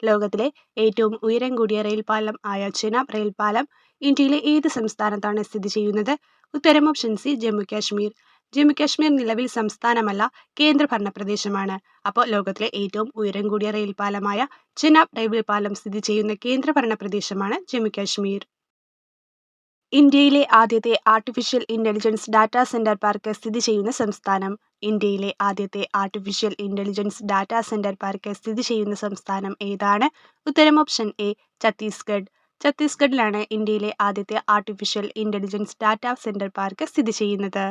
ലോകത്തിലെ ഏറ്റവും ഉയരം കൂടിയ റെയിൽപാലം ആയ ചെനാബ് റെയിൽപാലം ഇന്ത്യയിലെ ഏത് സംസ്ഥാനത്താണ് സ്ഥിതി ചെയ്യുന്നത്? ഉത്തരം ഓപ്ഷൻ സി ജമ്മു കാശ്മീർ. ജമ്മു കാശ്മീർ നിലവിൽ സംസ്ഥാനമല്ല, കേന്ദ്രഭരണ പ്രദേശമാണ്. അപ്പോൾ ലോകത്തിലെ ഏറ്റവും ഉയരം കൂടിയ റെയിൽപാലമായ ചെനാബ് റെയിൽപാലം സ്ഥിതി ചെയ്യുന്ന കേന്ദ്രഭരണ പ്രദേശമാണ് ജമ്മു കാശ്മീർ. ഇന്ത്യയിലെ ആദ്യത്തെ artificial intelligence data centre park സ്ഥിതി ചെയ്യുന്ന സംസ്ഥാനം? ഇന്ത്യയിലെ ആദ്യത്തെ artificial intelligence data centre park സ്ഥിതി ചെയ്യുന്ന സംസ്ഥാനം ഏതാണ്? ഉത്തരം ഓപ്ഷൻ എ ഛത്തീസ്ഗഡ്. ഛത്തീസ്ഗഡിലാണ് ഇന്ത്യയിലെ ആദ്യത്തെ artificial intelligence data centre park സ്ഥിതി ചെയ്യുന്നത്.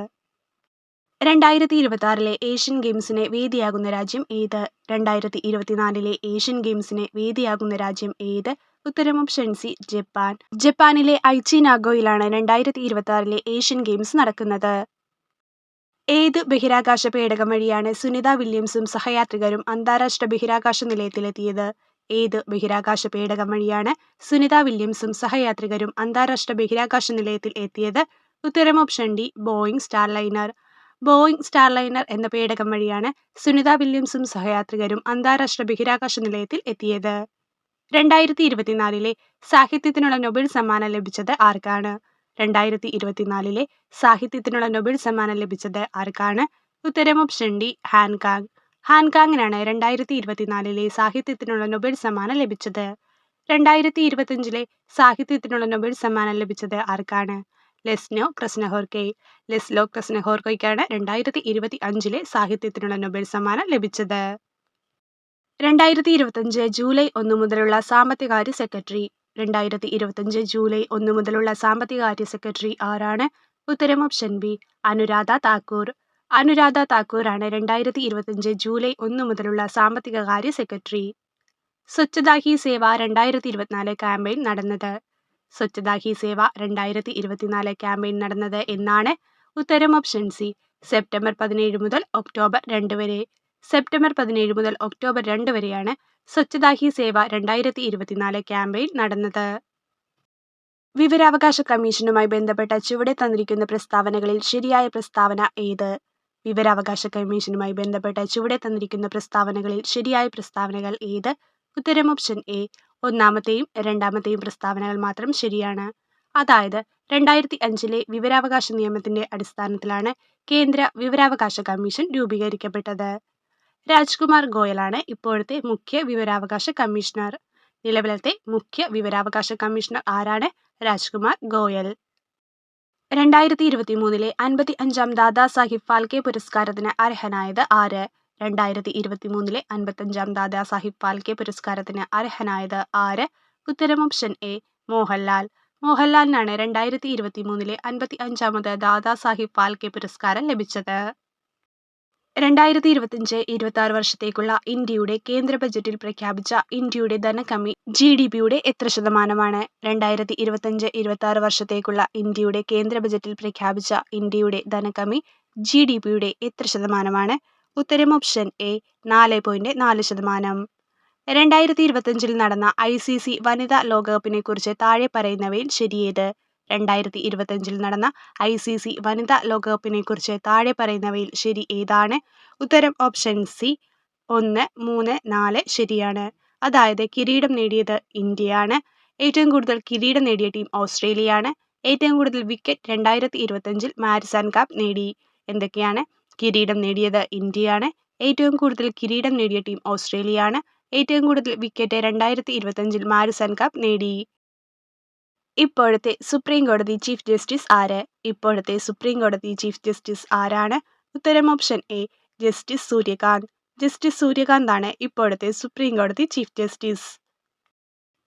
2026 ഏഷ്യൻ ഗെയിംസിന് വേദിയാകുന്ന രാജ്യം ഏത്? 2024 ഏഷ്യൻ ഗെയിംസിന് വേദിയാകുന്ന രാജ്യം ഏത്? ഉത്തരം ഓപ്ഷൻ സി ജപ്പാൻ. ജപ്പാനിലെ ഐച്ചി നാഗോയിലാണ് 2026 ഏഷ്യൻ ഗെയിംസ് നടക്കുന്നത്. ഏത് ബഹിരാകാശ പേടകം വഴിയാണ് സുനിത വില്യംസും സഹയാത്രികരും അന്താരാഷ്ട്ര ബഹിരാകാശ നിലയത്തിലെത്തിയത്? ഏത് ബഹിരാകാശ പേടകം വഴിയാണ് സുനിത വില്യംസും സഹയാത്രികരും അന്താരാഷ്ട്ര ബഹിരാകാശ നിലയത്തിൽ എത്തിയത്? ഉത്തരം option D Boeing Starliner. Boeing Starliner എന്ന പേടകം വഴിയാണ് സുനിത വില്യംസും സഹയാത്രികരും അന്താരാഷ്ട്ര ബഹിരാകാശ നിലയത്തിൽ എത്തിയത്. 2024 സാഹിത്യത്തിനുള്ള നൊബേൽ സമ്മാനം ലഭിച്ചത് ആർക്കാണ്? 2024 സാഹിത്യത്തിനുള്ള നൊബേൽ സമ്മാനം ലഭിച്ചത് ആർക്കാണ്? ഉത്തരം ഓപ്ഷൻ ഡി ഹാൻകാങ്. ഹാൻകാങ്ങിനാണ് 2024 സാഹിത്യത്തിനുള്ള നൊബേൽ സമ്മാനം ലഭിച്ചത്. 2025 സാഹിത്യത്തിനുള്ള നൊബേൽ സമ്മാനം ലഭിച്ചത് ആർക്കാണ്? ലെസ്ലോ ക്രസ്നഹോർക്കൈ. ലെസ്ലോ ക്രസ്നഹോർക്കൈക്കാണ് 2025 സാഹിത്യത്തിനുള്ള നൊബേൽ സമ്മാനം ലഭിച്ചത്. 2025 ജൂലൈ 1 മുതലുള്ള സാമ്പത്തികാര്യ സെക്രട്ടറി. 2025 ജൂലൈ 1 മുതലുള്ള സാമ്പത്തികാര്യ സെക്രട്ടറി ആരാണ്? ഉത്തരം ഓപ്ഷൻ ബി അനുരാധ താക്കൂർ. അനുരാധ താക്കൂറാണ് 2025 ജൂലൈ 1 മുതലുള്ള സാമ്പത്തികകാര്യ സെക്രട്ടറി. സ്വച്ഛതാ ഹി സേവ 2024 ക്യാമ്പയിൻ നടന്നത്. സ്വച്ഛതാ ഹി സേവ 2024 ക്യാമ്പയിൻ നടന്നത് എന്നാണ്? ഉത്തരം ഓപ്ഷൻ സി സെപ്റ്റംബർ 17 മുതൽ ഒക്ടോബർ 2 വരെ. സെപ്റ്റംബർ 17 മുതൽ ഒക്ടോബർ 2 വരെയാണ് സ്വച്ഛതാ ഹി സേവ 2024 ക്യാമ്പയിൻ നടന്നത്. വിവരാവകാശ കമ്മീഷനുമായി ബന്ധപ്പെട്ട ചുവടെ തന്നിരിക്കുന്ന പ്രസ്താവനകളിൽ ശരിയായ പ്രസ്താവന ഏത്? വിവരാവകാശ കമ്മീഷനുമായി ബന്ധപ്പെട്ട ചുവടെ തന്നിരിക്കുന്ന പ്രസ്താവനകളിൽ ശരിയായ പ്രസ്താവനകൾ ഏത്? ഉത്തരം ഓപ്ഷൻ എ ഒന്നാമത്തെയും രണ്ടാമത്തെയും പ്രസ്താവനകൾ മാത്രം ശരിയാണ്. അതായത് 2005 വിവരാവകാശ നിയമത്തിന്റെ അടിസ്ഥാനത്തിലാണ് കേന്ദ്ര വിവരാവകാശ കമ്മീഷൻ രൂപീകരിക്കപ്പെട്ടത്. രാജ്കുമാർ ഗോയലാണ് ഇപ്പോഴത്തെ മുഖ്യ വിവരാവകാശ കമ്മീഷണർ. നിലവിലത്തെ മുഖ്യ വിവരാവകാശ കമ്മീഷണർ ആരാണ്? രാജ്കുമാർ ഗോയൽ. 2023 55ാം ദാദാസാഹിബ് ഫാൽക്കെ പുരസ്കാരത്തിന് അർഹനായത് ആര്? 2023 55ാം ദാദാസാഹിബ് ഫാൽക്കെ പുരസ്കാരത്തിന് അർഹനായത് ആര്? ഉത്തരം ഓപ്ഷൻ എ മോഹൻലാൽ. മോഹൻലാലിനാണ് 2023 55ാമത് ദാദാസാഹിബ് ഫാൽക്കെ പുരസ്കാരം ലഭിച്ചത്. 2025-26 വർഷത്തേക്കുള്ള ഇന്ത്യയുടെ കേന്ദ്ര ബജറ്റിൽ പ്രഖ്യാപിച്ച ഇന്ത്യയുടെ ധനകമ്മി GDPയുടെ എത്ര ശതമാനമാണ്? 2025-26 വർഷത്തേക്കുള്ള ഇന്ത്യയുടെ കേന്ദ്ര ബജറ്റിൽ പ്രഖ്യാപിച്ച ഇന്ത്യയുടെ ധനകമ്മി GDPയുടെ എത്ര ശതമാനമാണ്? ഉത്തരം ഓപ്ഷൻ എ 4.4%. 2025 നടന്ന ICC വനിതാ ലോകകപ്പിനെക്കുറിച്ച് താഴെ പറയുന്നവയിൽ ശരിയേത്? 2025 നടന്ന ICC വനിതാ ലോകകപ്പിനെക്കുറിച്ച് താഴെ പറയുന്നവയിൽ ശരി ഏതാണ്? ഉത്തരം ഓപ്ഷൻ സി 1, 3, 4 ശരിയാണ്. അതായത് കിരീടം നേടിയത് ഇന്ത്യയാണ്. ഏറ്റവും കൂടുതൽ കിരീടം നേടിയ ടീം ഓസ്ട്രേലിയയാണ്. ഏറ്റവും കൂടുതൽ വിക്കറ്റ് 2025 മാരിസൺ കപ്പ് നേടി. എന്തൊക്കെയാണ്? കിരീടം നേടിയത് ഇന്ത്യയാണ്. ഏറ്റവും കൂടുതൽ കിരീടം നേടിയ ടീം ഓസ്ട്രേലിയയാണ്. ഏറ്റവും കൂടുതൽ വിക്കറ്റ് 2025 മാരിസൺ കപ്പ് നേടി. ഇപ്പോഴത്തെ സുപ്രീം കോടതി ചീഫ് ജസ്റ്റിസ് ആര്? ഇപ്പോഴത്തെ സുപ്രീം കോടതി ചീഫ് ജസ്റ്റിസ് ആരാണ്? ഉത്തരം option A justice Suryakant. Justice സൂര്യകാന്താണ് ഇപ്പോഴത്തെ സുപ്രീം കോടതി ചീഫ് ജസ്റ്റിസ്.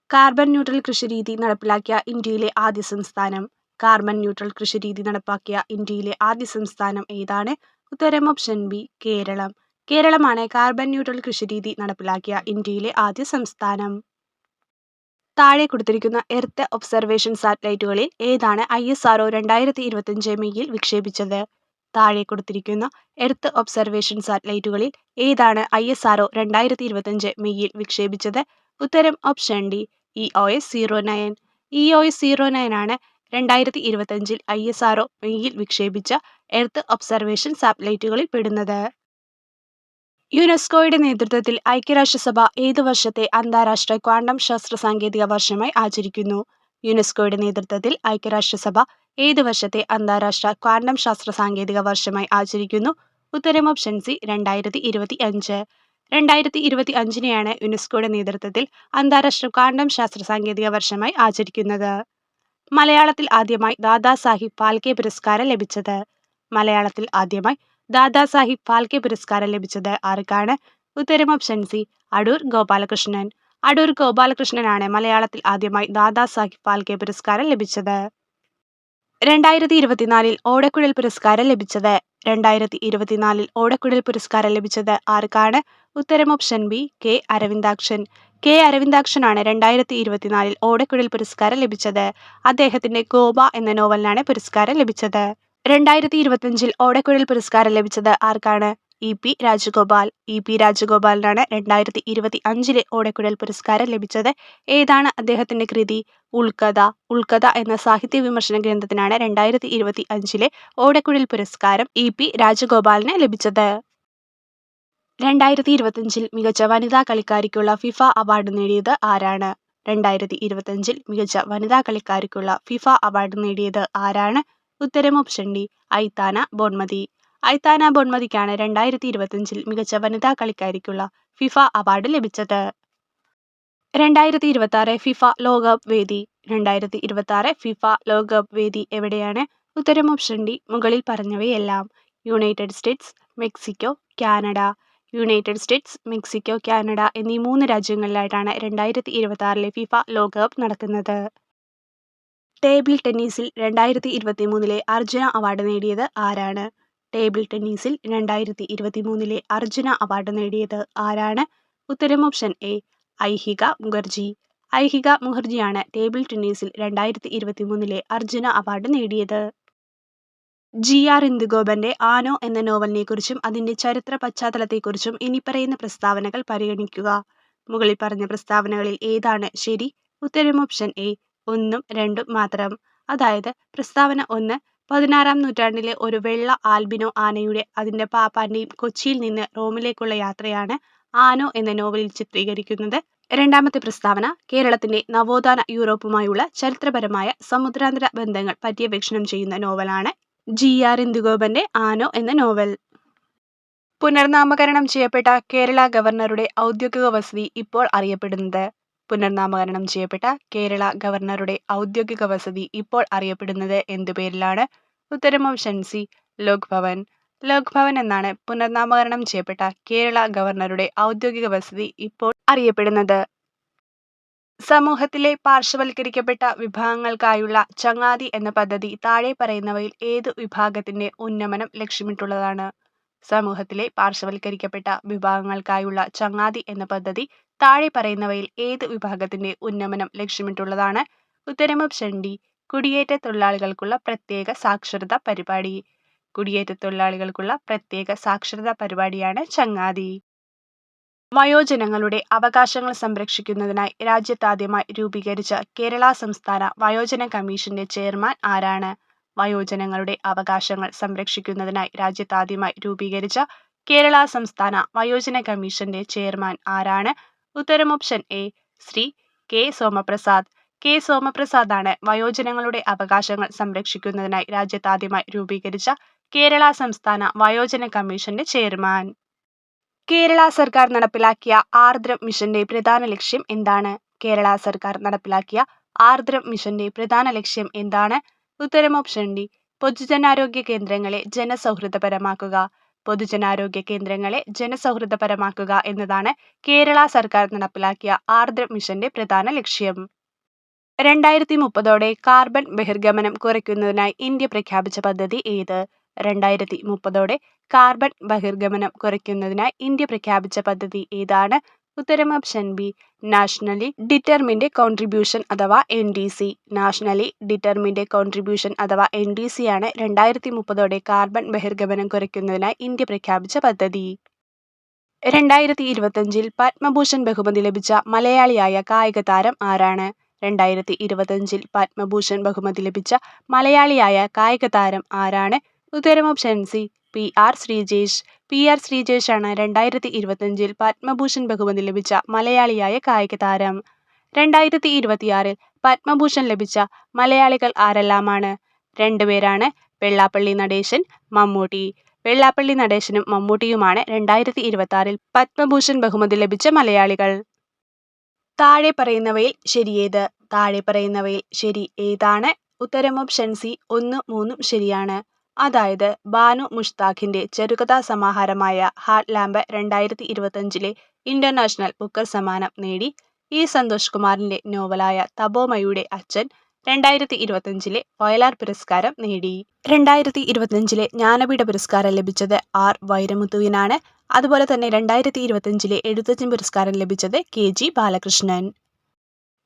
കാർബൺ ന്യൂട്രൽ കൃഷിരീതി നടപ്പിലാക്കിയ ഇന്ത്യയിലെ ആദ്യ സംസ്ഥാനം? കാർബൺ ന്യൂട്രൽ കൃഷിരീതി നടപ്പാക്കിയ ഇന്ത്യയിലെ ആദ്യ സംസ്ഥാനം ഏതാണ്? ഉത്തരം ഓപ്ഷൻ ബി കേരളം. കേരളമാണ് കാർബൺ ന്യൂട്രൽ കൃഷിരീതി നടപ്പിലാക്കിയ ഇന്ത്യയിലെ ആദ്യ സംസ്ഥാനം. താഴെ കൊടുത്തിരിക്കുന്ന എർത്ത് ഒബ്സർവേഷൻ സാറ്റലൈറ്റുകളിൽ ഏതാണ് ISRO 2025 മെയ്യിൽ വിക്ഷേപിച്ചത്? താഴെ കൊടുത്തിരിക്കുന്ന എർത്ത് ഒബ്സർവേഷൻ സാറ്റലൈറ്റുകളിൽ ഏതാണ് ISRO 2025 മെയ്യിൽ വിക്ഷേപിച്ചത്? ഉത്തരം ഓപ്ഷൻ ഡി EOS-09. EOS-09 ആണ് 2025 ISRO മെയ്യിൽ വിക്ഷേപിച്ച എർത്ത് ഒബ്സർവേഷൻ സാറ്റലൈറ്റുകളിൽ പെടുന്നത്. യുനെസ്കോയുടെ നേതൃത്വത്തിൽ ഐക്യരാഷ്ട്രസഭ ഏതു വർഷത്തെ അന്താരാഷ്ട്ര ക്വാണ്ടം ശാസ്ത്ര സാങ്കേതിക വർഷമായി ആചരിക്കുന്നു? യുനെസ്കോയുടെ നേതൃത്വത്തിൽ ഐക്യരാഷ്ട്രസഭ ഏതു വർഷത്തെ അന്താരാഷ്ട്ര ക്വാണ്ടം ശാസ്ത്ര സാങ്കേതിക വർഷമായി ആചരിക്കുന്നു? ഉത്തരം ഓപ്ഷൻ സി 2025. 2025-നെയാണ് യുനെസ്കോയുടെ നേതൃത്വത്തിൽ അന്താരാഷ്ട്ര ക്വാണ്ടം ശാസ്ത്ര സാങ്കേതിക വർഷമായി ആചരിക്കുന്നത്. മലയാളത്തിൽ ആദ്യമായി ദാദാസാഹിബ് ഫാൽക്കെ പുരസ്കാരം ലഭിച്ചത്? മലയാളത്തിൽ ആദ്യമായി ദാദാസാഹിബ് ഫാൽക്കെ പുരസ്കാരം ലഭിച്ചത് ആർക്കാണ്? ഉത്തരം ഓപ്ഷൻ സി അടൂർ ഗോപാലകൃഷ്ണൻ. അടൂർ ഗോപാലകൃഷ്ണനാണ് മലയാളത്തിൽ ആദ്യമായി ദാദാസാഹിബ് ഫാൽക്കെ പുരസ്കാരം ലഭിച്ചത്. 2024 ഓടക്കുഴൽ പുരസ്കാരം ലഭിച്ചത്? 2024 ഓടക്കുഴൽ പുരസ്കാരം ലഭിച്ചത് ആർക്കാണ്? ഉത്തരം option B K Aravindakshan. K അരവിന്ദാക്ഷനാണ് 2024 ഓടക്കുഴൽ പുരസ്കാരം ലഭിച്ചത്. അദ്ദേഹത്തിന്റെ ഗോപ എന്ന നോവലിനാണ് പുരസ്കാരം ലഭിച്ചത്. 2025 ഓടക്കുഴൽ പുരസ്കാരം ലഭിച്ചത് ആർക്കാണ്? EP രാജഗോപാൽ. EP രാജഗോപാലിനാണ് 2025 ഓടക്കുഴൽ പുരസ്കാരം ലഭിച്ചത്. ഏതാണ് അദ്ദേഹത്തിന്റെ കൃതി? ഉൾക്കഥ. ഉൾക്കഥ എന്ന സാഹിത്യ വിമർശന ഗ്രന്ഥത്തിനാണ് 2025 ഓടക്കുഴൽ പുരസ്കാരം EP രാജഗോപാലിന് ലഭിച്ചത്. 2025 മികച്ച വനിതാ കളിക്കാരിക്കുള്ള ഫിഫ അവാർഡ് നേടിയത് ആരാണ്? 2025 മികച്ച വനിതാ കളിക്കാരിക്കുള്ള ഫിഫ അവാർഡ് നേടിയത് ആരാണ്? ഉത്തരം option D Aitana Bonmati. Aitana ബോൺമതിക്കാണ് 2025 മികച്ച വനിതാ കളിക്കാരിക്കുള്ള ഫിഫ അവാർഡ് ലഭിച്ചത്. 2026 ഫിഫ ലോകകപ്പ് വേദി. 2026 ഫിഫ ലോകകപ്പ് വേദി എവിടെയാണ്? ഉത്തരം ഓപ്ഷൻ ഡി മുകളിൽ പറഞ്ഞവയെല്ലാം. United States, Mexico, Canada. United States, Mexico, Canada എന്നീ 3 രാജ്യങ്ങളിലായിട്ടാണ് 2026 ഫിഫ ലോകകപ്പ് നടക്കുന്നത്. ടേബിൾ ടെന്നീസിൽ 2023 അർജുന അവാർഡ് നേടിയത് ആരാണ്? ടേബിൾ ടെന്നീസിൽ 2023 അർജുന അവാർഡ് നേടിയത് ആരാണ്? ഉത്തരം option A Ayhika Mukherjee. Ayhika മുഖർജിയാണ് table ടെന്നീസിൽ 2023 അർജുന അവാർഡ് നേടിയത്. GR ഇന്ദുഗോപന്റെ ആനോ എന്ന നോവലിനെക്കുറിച്ചും അതിന്റെ ചരിത്ര പശ്ചാത്തലത്തെക്കുറിച്ചും ഇനിപ്പറയുന്ന പ്രസ്താവനകൾ പരിഗണിക്കുക. മുകളിൽ പറഞ്ഞ പ്രസ്താവനകളിൽ ഏതാണ് ശരി? ഉത്തരം ഓപ്ഷൻ എ 1ഉം 2ഉം മാത്രം. അതായത് പ്രസ്താവന 1 16-ാം നൂറ്റാണ്ടിലെ ഒരു വെള്ള ആൽബിനോ ആനയുടെ അതിന്റെ പാപ്പാന്റെയും കൊച്ചിയിൽ നിന്ന് റോമിലേക്കുള്ള യാത്രയാണ് ആനോ എന്ന നോവലിൽ ചിത്രീകരിക്കുന്നത്. രണ്ടാമത്തെ പ്രസ്താവന കേരളത്തിന്റെ നവോത്ഥാന യൂറോപ്പുമായുള്ള ചരിത്രപരമായ സമുദ്രാന്തര ബന്ധങ്ങൾ പര്യവേക്ഷണം ചെയ്യുന്ന നോവലാണ് GR ഇന്ദുഗോപന്റെ ആനോ എന്ന നോവൽ. പുനർനാമകരണം ചെയ്യപ്പെട്ട കേരള ഗവർണറുടെ ഔദ്യോഗിക വസതി ഇപ്പോൾ അറിയപ്പെടുന്നത്? പുനർനാമകരണം ചെയ്യപ്പെട്ട കേരള ഗവർണറുടെ ഔദ്യോഗിക വസതി ഇപ്പോൾ അറിയപ്പെടുന്നത് എന്തു പേരിലാണ്? ഉത്തരം ഓപ്ഷൻ സി ലോക് ഭവൻ. ലോക് ഭവൻ എന്നാണ് പുനർനാമകരണം ചെയ്യപ്പെട്ട കേരള ഗവർണറുടെ ഔദ്യോഗിക വസതി ഇപ്പോൾ അറിയപ്പെടുന്നത്. സമൂഹത്തിലെ പാർശ്വവൽക്കരിക്കപ്പെട്ട വിഭാഗങ്ങൾക്കായുള്ള ചങ്ങാതി എന്ന പദ്ധതി താഴെ പറയുന്നവയിൽ ഏതു വിഭാഗത്തിന്റെ ഉന്നമനം ലക്ഷ്യമിട്ടുള്ളതാണ്? സമൂഹത്തിലെ പാർശ്വവൽക്കരിക്കപ്പെട്ട വിഭാഗങ്ങൾക്കായുള്ള ചങ്ങാതി എന്ന പദ്ധതി താഴെ പറയുന്നവയിൽ ഏത് വിഭാഗത്തിന്റെ ഉന്നമനം ലക്ഷ്യമിട്ടുള്ളതാണ്? ഉത്തരം ഓപ്ഷൻ ഡി. കുടിയേറ്റ തൊഴിലാളികൾക്കുള്ള പ്രത്യേക സാക്ഷരതാ പരിപാടി. കുടിയേറ്റ തൊഴിലാളികൾക്കുള്ള പ്രത്യേക സാക്ഷരതാ പരിപാടിയാണ് ചങ്ങാതി. വയോജനങ്ങളുടെ അവകാശങ്ങൾ സംരക്ഷിക്കുന്നതിനായി രാജ്യത്താദ്യമായി രൂപീകരിച്ച കേരള സംസ്ഥാന വയോജന കമ്മീഷന്റെ ചെയർമാൻ ആരാണ്? വയോജനങ്ങളുടെ അവകാശങ്ങൾ സംരക്ഷിക്കുന്നതിനായി രാജ്യത്താദ്യമായി രൂപീകരിച്ച കേരള സംസ്ഥാന വയോജന കമ്മീഷന്റെ ചെയർമാൻ ആരാണ്? ഉത്തരം option A. Shri K. Somaprasad. K. സോമപ്രസാദാണ് വയോജനങ്ങളുടെ അവകാശങ്ങൾ സംരക്ഷിക്കുന്നതിനായി രാജ്യത്താദ്യമായി രൂപീകരിച്ച കേരള സംസ്ഥാന വയോജന കമ്മീഷന്റെ ചെയർമാൻ. കേരള സർക്കാർ നടപ്പിലാക്കിയ ആർദ്രം മിഷന്റെ പ്രധാന ലക്ഷ്യം എന്താണ്? കേരള സർക്കാർ നടപ്പിലാക്കിയ ആർദ്രം മിഷന്റെ പ്രധാന ലക്ഷ്യം എന്താണ്? ഉത്തരം ഓപ്ഷൻ ഡി. പൊതുജനാരോഗ്യ കേന്ദ്രങ്ങളെ ജനസൗഹൃദപരമാക്കുക. പൊതുജനാരോഗ്യ കേന്ദ്രങ്ങളെ ജനസൗഹൃദപരമാക്കുക എന്നതാണ് കേരള സർക്കാർ നടപ്പിലാക്കിയ ആർദ്രം മിഷന്റെ പ്രധാന ലക്ഷ്യം. 2030 കാർബൺ ബഹിർഗമനം കുറയ്ക്കുന്നതിനായി ഇന്ത്യ പ്രഖ്യാപിച്ച പദ്ധതി ഏത്? 2030 കാർബൺ ബഹിർഗമനം കുറയ്ക്കുന്നതിനായി ഇന്ത്യ പ്രഖ്യാപിച്ച പദ്ധതി ഏതാണ്? ഉത്തരം option B. Nationally determined contribution അഥവാ NDC. നാഷണലി ഡിറ്റർമിൻഡ് കോൺട്രിബ്യൂഷൻ അഥവാ NDC ആണ് 2030 കാർബൺ ബഹിർഗമനം കുറയ്ക്കുന്നതിനായി ഇന്ത്യ പ്രഖ്യാപിച്ച പദ്ധതി. 2025 പത്മഭൂഷൺ ബഹുമതി ലഭിച്ച മലയാളിയായ കായിക താരം ആരാണ്? 2025 പത്മഭൂഷൺ ബഹുമതി ലഭിച്ച മലയാളിയായ കായിക താരം ആരാണ്? ഉത്തരം option C. PR Sreejesh. PR Sreejesh ആണ് 2025 പത്മഭൂഷൺ ബഹുമതി ലഭിച്ച മലയാളിയായ കായിക താരം. 2026 പത്മഭൂഷൺ ലഭിച്ച മലയാളികൾ ആരെല്ലാമാണ്? 2 പേരാണ്. വെള്ളാപ്പള്ളി നടേശൻ, മമ്മൂട്ടി. വെള്ളാപ്പള്ളി നടേശനും മമ്മൂട്ടിയുമാണ് 2026 പത്മഭൂഷൺ ബഹുമതി ലഭിച്ച മലയാളികൾ. താഴെ പറയുന്നവയിൽ ശരിയേത്? താഴെ പറയുന്നവയിൽ ശരി ഏതാണ്? ഉത്തരം ഓപ്ഷൻ സി. 1, 3 ശരിയാണ്. അതായത് ബാനു മുഷ്താഖിന്റെ ചെറുകഥാ സമാഹാരമായ ഹാർട്ട് ലാമ്പ് 2025 ഇന്റർനാഷണൽ ബുക്കർ സമ്മാനം നേടി. E. സന്തോഷ് കുമാറിന്റെ നോവലായ തപോമയുടെ അച്ഛൻ 2025 വയലാർ പുരസ്കാരം നേടി. 2025 ജ്ഞാനപീഠ പുരസ്കാരം ലഭിച്ചത് R. വൈരമുത്തുവിനാണ്. അതുപോലെ തന്നെ 2025 എഴുത്തച്ഛൻ പുരസ്കാരം ലഭിച്ചത് KG ബാലകൃഷ്ണൻ.